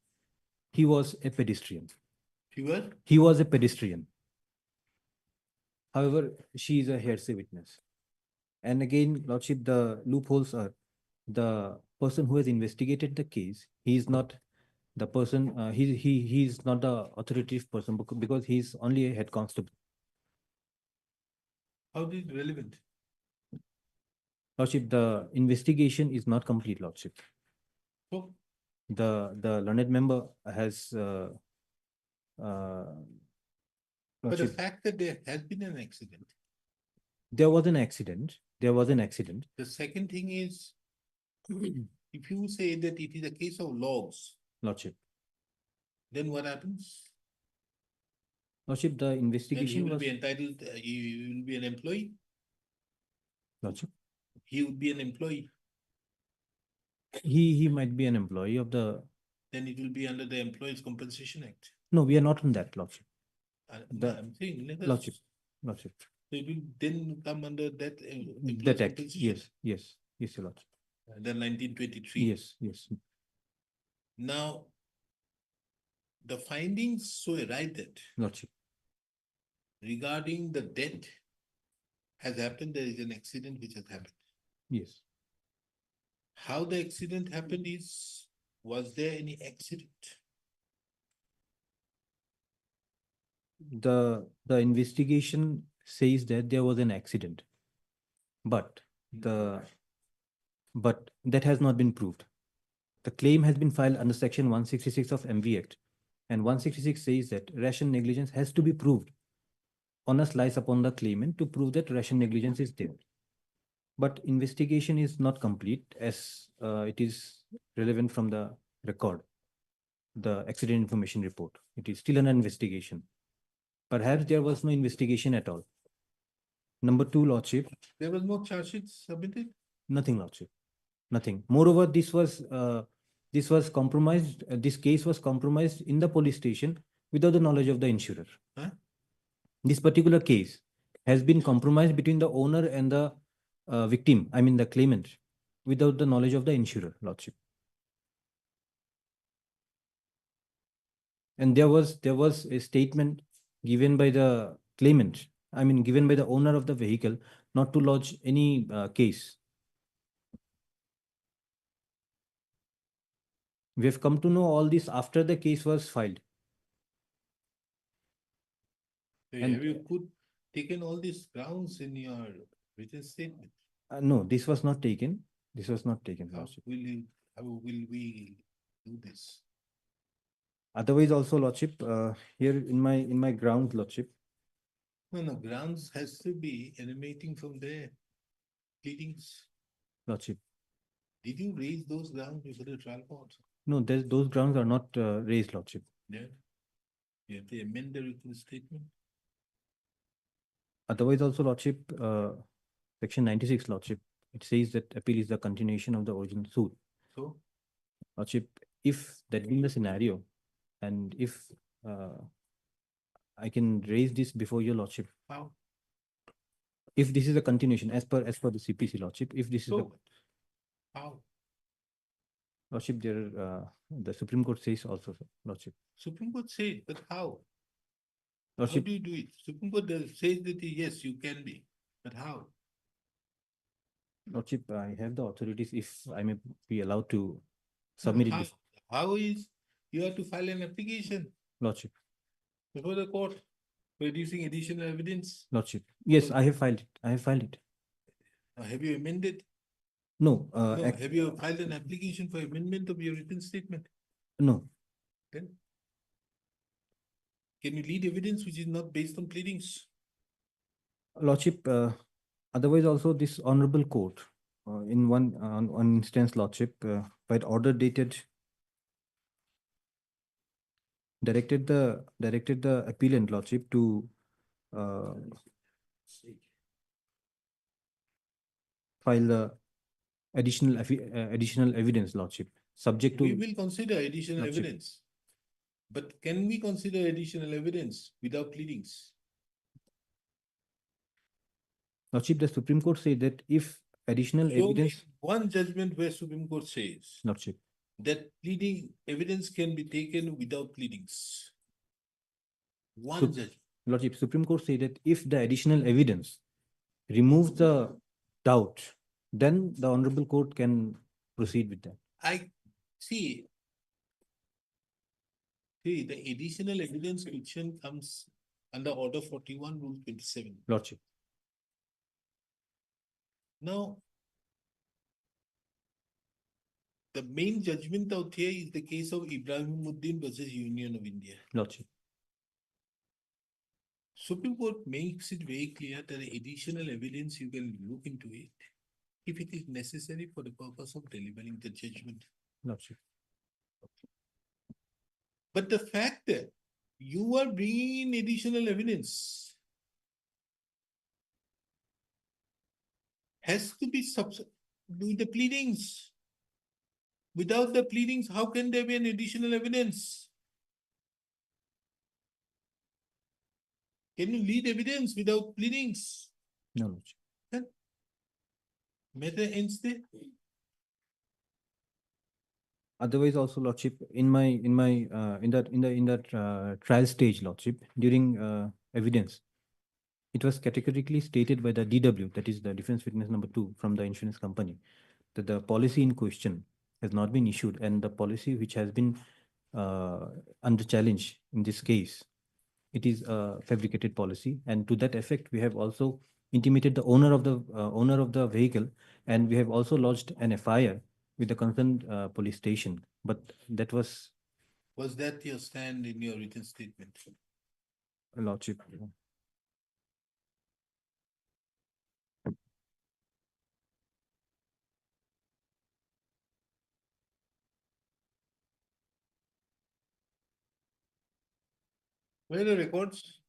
Speaker 9: he was a pedestrian.
Speaker 2: He was?
Speaker 9: He was a pedestrian. However, she is a hearsay witness. And again, Lordship, the loopholes are the person who has investigated the case. He is not the person. He's not the authoritative person because he's only a head constable.
Speaker 2: How is it relevant?
Speaker 9: Lordship, the investigation is not complete, Lordship.
Speaker 2: So?
Speaker 9: The learned member has
Speaker 2: But the
Speaker 9: Lordship,
Speaker 2: fact that there has been an accident.
Speaker 9: there was an accident. There was an accident.
Speaker 2: The second thing is, if you say that it is a case of logs,
Speaker 9: Lordship.
Speaker 2: then what happens?
Speaker 9: Lordship, the
Speaker 2: Then he
Speaker 9: investigation
Speaker 2: will
Speaker 9: was
Speaker 2: be entitled, he will be an employee.
Speaker 9: Lordship.
Speaker 2: He would be an employee.
Speaker 9: He might be an employee of the,
Speaker 2: Then it will be under the Employees Compensation Act.
Speaker 9: no, we are not on that, Lordship.
Speaker 2: No, I'm saying, let us-
Speaker 9: Lordship, Lordship.
Speaker 2: So it will then come under that employees
Speaker 9: That act,
Speaker 2: compensation.
Speaker 9: yes, your Lordship.
Speaker 2: The 1923.
Speaker 9: Yes.
Speaker 2: Now, the findings show right that
Speaker 9: Lordship.
Speaker 2: regarding the death has happened, there is an accident which has happened.
Speaker 9: Yes.
Speaker 2: How the accident happened is, was there any accident?
Speaker 9: The investigation says that there was an accident, but that has not been proved. The claim has been filed under section 166 of MV Act, and 166 says that ration negligence has to be proved. Onus lies upon the claimant to prove that ration negligence is there. But investigation is not complete as it is relevant from the record, the accident information report. It is still an investigation. Perhaps there was no investigation at all. Number two, Lordship.
Speaker 2: There was no charge sheet submitted?
Speaker 9: Nothing, Lordship. Nothing. Moreover, this was compromised. This case was compromised in the police station without the knowledge of the insurer.
Speaker 2: Huh?
Speaker 9: This particular case has been compromised between the owner and the victim, I mean the claimant, without the knowledge of the insurer, Lordship. And there was a statement given by the claimant, I mean given by the owner of the vehicle, not to lodge any case. We have come to know all this after the case was filed.
Speaker 2: And have you taken all these grounds in your written statement?
Speaker 9: No, this was not taken. This was not taken,
Speaker 2: How
Speaker 9: Lordship.
Speaker 2: how will we do this?
Speaker 9: Otherwise, also, Lordship, here in my ground, Lordship.
Speaker 2: No, grounds has to be emanating from their pleadings.
Speaker 9: Lordship.
Speaker 2: Did you raise those grounds before the trial court?
Speaker 9: No, those grounds are not raised, Lordship.
Speaker 2: Yeah. You have to amend the written statement.
Speaker 9: Otherwise, also, Lordship, section 96, Lordship, it says that appeal is the continuation of the original suit.
Speaker 2: So,
Speaker 9: Lordship, if that being the scenario, and if I can raise this before your Lordship.
Speaker 2: how?
Speaker 9: If this is a continuation, as per the CPC, Lordship, if this is the
Speaker 2: How?
Speaker 9: Lordship, there the Supreme Court says also, Lordship.
Speaker 2: Supreme Court said, but how? How
Speaker 9: Lordship,
Speaker 2: do you do it? Supreme Court says that yes, you can be, but how?
Speaker 9: Lordship, I have the authorities if I may be allowed to submit it.
Speaker 2: How is you have to file an application
Speaker 9: Lordship.
Speaker 2: before the court producing additional evidence?
Speaker 9: Lordship. Yes, I have filed it. I have filed it.
Speaker 2: Have you amended?
Speaker 9: No.
Speaker 2: No. Have you filed an application for amendment of your written statement?
Speaker 9: No.
Speaker 2: Then can you lead evidence which is not based on pleadings?
Speaker 9: Lordship, otherwise also this honorable court, in one instance, Lordship, by order dated, directed the appellant, Lordship, to file the additional evidence, Lordship, subject to.
Speaker 2: We will consider additional
Speaker 9: Lordship.
Speaker 2: evidence. But can we consider additional evidence without pleadings?
Speaker 9: Lordship, the Supreme Court said that if additional
Speaker 2: Show me
Speaker 9: evidence.
Speaker 2: one judgment where Supreme Court says
Speaker 9: Lordship.
Speaker 2: that pleading evidence can be taken without pleadings. One judgment.
Speaker 9: Lordship, Supreme Court said that if the additional evidence removes the doubt, then the Honorable Court can proceed with that.
Speaker 2: I see. See, the additional evidence fiction comes under Order 41, Rule 27.
Speaker 9: Lordship.
Speaker 2: Now, the main judgment out here is the case of Ibrahimuddin versus Union of India.
Speaker 9: Lordship.
Speaker 2: Supreme Court makes it very clear that the additional evidence you can look into it if it is necessary for the purpose of delivering the judgment.
Speaker 9: Lordship.
Speaker 2: But the fact that you are bringing in additional evidence has to be with the pleadings. Without the pleadings, how can there be an additional evidence? Can you lead evidence without pleadings?
Speaker 9: No, Lordship.
Speaker 2: Matter ends there.
Speaker 9: Otherwise also, Lordship, in that trial stage, Lordship, during evidence, it was categorically stated by the DW, that is the defense witness number 2 from the insurance company, that the policy in question has not been issued, and the policy which has been under challenge in this case, it is a fabricated policy, and to that effect, we have also intimated the owner of the vehicle, and we have also lodged an FIR with the concerned police station. But that was
Speaker 2: Was that your stand in your written statement?
Speaker 9: Lordship.
Speaker 2: Where are the records?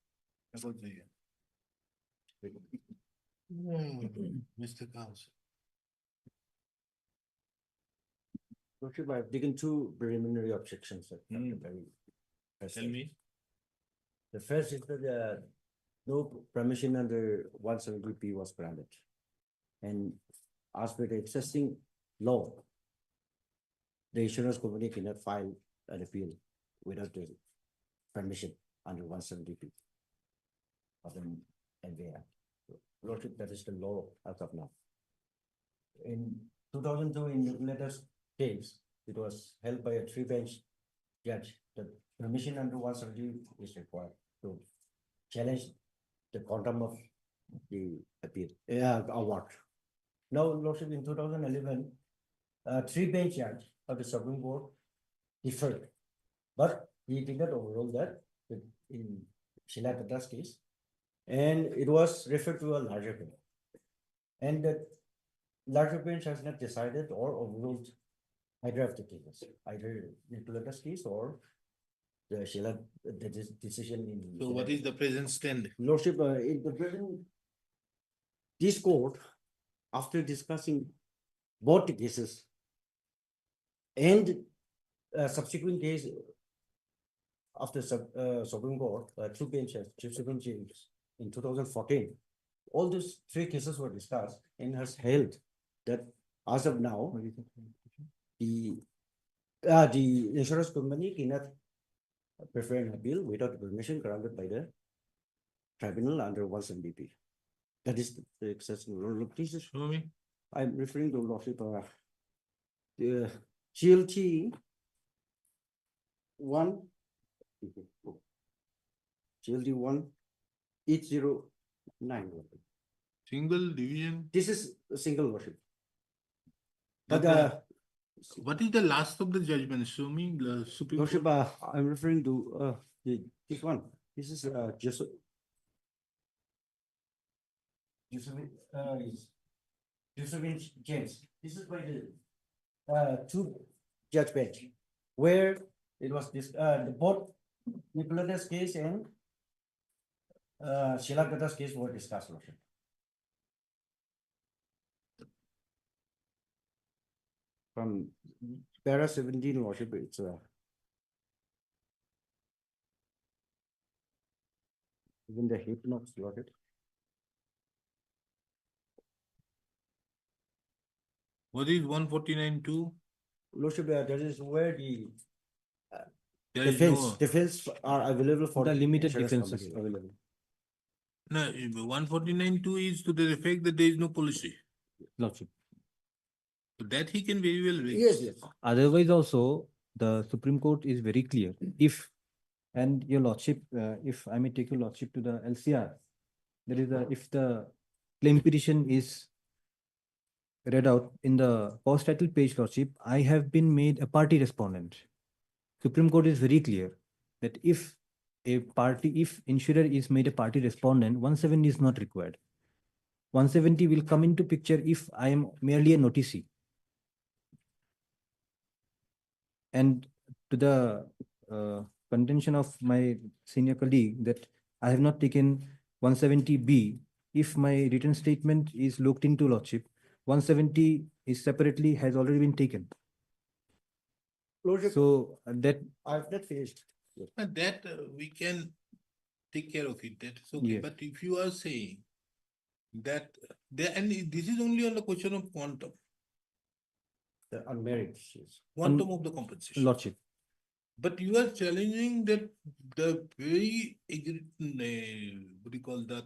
Speaker 2: Records are here. Mr. Counsel.
Speaker 6: Lordship, I've taken two preliminary objections.
Speaker 2: Tell me.
Speaker 6: The first is that no permission under 170P was granted. And as per the existing law, the insurance company cannot file an appeal without the permission under 170P of an NVR. Lordship, that is the law as of now. In 2002, in Newcletus case, it was held by a 3-bench judge that permission under 170 is required to challenge the quantum of the appeal award. Now, Lordship, in 2011, a 3-bench judge of the Supreme Court deferred, but he did not overrule that in Sheila Tata's case, and it was referred to a larger bench. And that larger bench has not decided or overruled either of the cases, either Nicoleta's case or the Sheila, the decision in.
Speaker 2: So what is the present stand?
Speaker 6: Lordship, in the present, this court, after discussing both the cases and subsequent case of the Supreme Court, two benches, Chief Supreme James in 2014, all these 3 cases were discussed and has held that as of now, the insurance company cannot prefer an appeal without permission granted by the tribunal under 170P. That is the excess. Please
Speaker 2: show me.
Speaker 6: I'm referring to Lordship, the GLT 1, GLT 1809.
Speaker 2: Single division.
Speaker 6: This is a single Lordship.
Speaker 2: But what is the last of the judgment? Show me the Supreme
Speaker 6: Lordship,
Speaker 2: Court.
Speaker 6: I'm referring to this one. This is Joseph James. This is by the 2-judge bench where it was this the both Nicoleta's case and Sheila Tata's case were discussed, Lordship. From para 17, Lordship, it's even the hip knocks, Lordship.
Speaker 2: What is 149.2?
Speaker 6: Lordship, that is where the
Speaker 2: There is
Speaker 6: defense are available for
Speaker 9: the limited
Speaker 6: insurance
Speaker 9: defenses
Speaker 6: company.
Speaker 9: available.
Speaker 2: No, 149.2 is to the effect that there is no policy.
Speaker 9: Lordship.
Speaker 2: So that he can very well raise.
Speaker 6: Yes, yes.
Speaker 9: Otherwise also, the Supreme Court is very clear. If, and your Lordship, if I may take your Lordship to the LCR, there is if the claim petition is read out in the post title page, Lordship, I have been made a party respondent. Supreme Court is very clear that if insurer is made a party respondent, 170 is not required. 170 will come into picture if I am merely a noticee. And to the contention of my senior colleague that I have not taken 170B, if my written statement is looked into, Lordship, 170 is separately has already been taken. So that
Speaker 21: I've not finished.
Speaker 2: And that we can take care of it, that's okay,
Speaker 9: Yes.
Speaker 2: but if you are saying that there, and this is only on the question of quantum,
Speaker 21: The unmarried issues.
Speaker 2: quantum of the compensation.
Speaker 9: Lordship.
Speaker 2: But you are challenging that the very, what do you call that?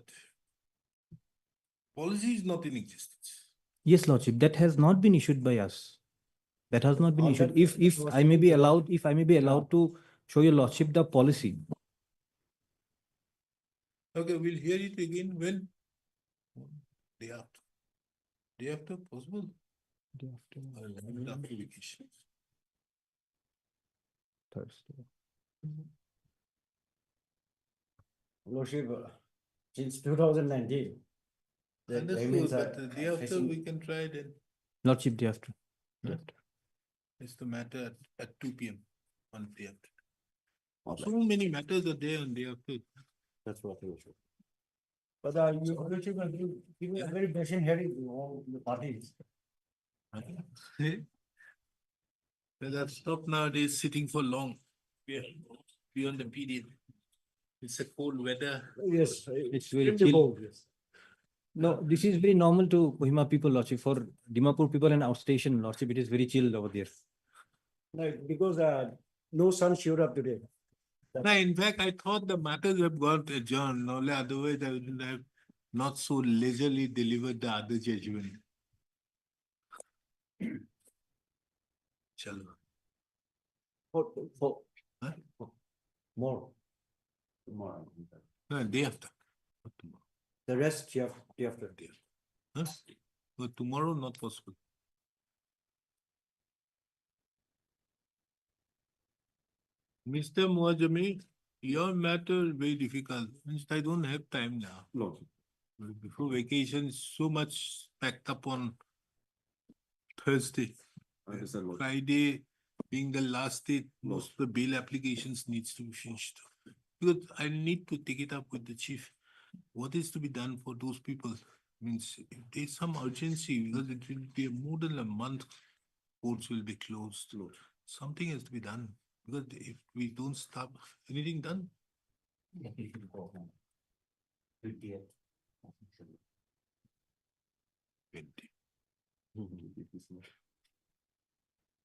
Speaker 2: Policy is not in existence.
Speaker 9: Yes, Lordship, that has not been issued by us. That has not been
Speaker 21: All
Speaker 9: issued.
Speaker 21: that
Speaker 9: If
Speaker 21: was
Speaker 9: I may be
Speaker 21: taken care of.
Speaker 9: allowed, if I may be allowed to show your Lordship the policy.
Speaker 2: Okay, we'll hear it again when? Day after. Day after possible?
Speaker 9: Day after.
Speaker 2: After vacation.
Speaker 9: Thursday.
Speaker 6: Lordship, since 2019. the
Speaker 2: Understood,
Speaker 6: payments
Speaker 2: but
Speaker 6: are
Speaker 2: the day after
Speaker 6: facing-
Speaker 2: we can try then.
Speaker 9: Lordship, day after. Day
Speaker 2: Huh?
Speaker 9: after.
Speaker 2: It's the matter at 2 PM on day after. So many matters are there on day after.
Speaker 21: That's what we should.
Speaker 6: But you Lordship will give me a very patient hearing to all the parties.
Speaker 2: Well, I've stopped nowadays sitting for long. We are beyond the period. It's a cold weather.
Speaker 21: Yes.
Speaker 9: It's very
Speaker 21: extremely
Speaker 9: chill.
Speaker 21: cold, yes.
Speaker 9: No, this is very normal to Kohima people, Lordship. For Dimapur people and outstation, Lordship, it is very chill over there.
Speaker 21: No, because no sun showed up today.
Speaker 2: No, in fact, I thought the matters have got adjourned. Only otherwise I wouldn't have not so leisurely delivered the other judgment. Chalo. Huh?
Speaker 6: More. Tomorrow.
Speaker 2: No, day after. Not tomorrow.
Speaker 6: The rest, day after.
Speaker 2: Huh? But tomorrow not possible. Mr. Muajami, your matter is very difficult. Means I don't have time now.
Speaker 21: No.
Speaker 2: Before vacation, so much packed up on Thursday. Friday being the last day, most of the bail applications needs to be finished. Because I need to take it up with the chief. What is to be done for those people? Means if there's some urgency, because it will be more than a month, courts will be closed. Something has to be done. Because if we don't stop anything done,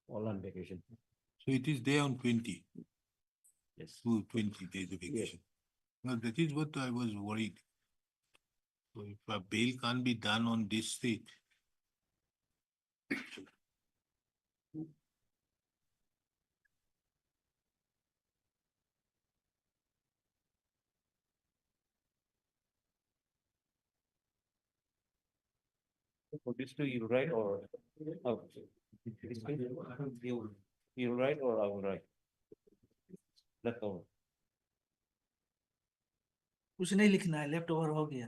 Speaker 6: All on vacation.
Speaker 2: so it is there on 20.
Speaker 6: Yes.
Speaker 2: 20 days of vacation. Well, that is what I was worried. So if a bail can't be done on this state.
Speaker 10: For this two, you write or? Oh, you write or I will write? Left over.
Speaker 12: कुछ नहीं लिखना है, left over हो गया।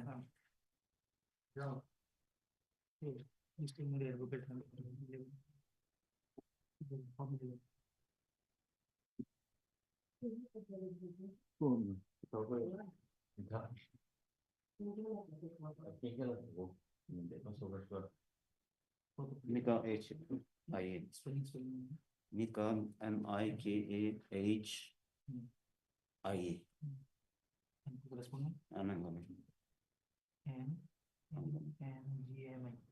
Speaker 10: Nika H I N. Nika MIKAH IA.
Speaker 12: Correspondent
Speaker 10: Anangami.
Speaker 12: and GMI.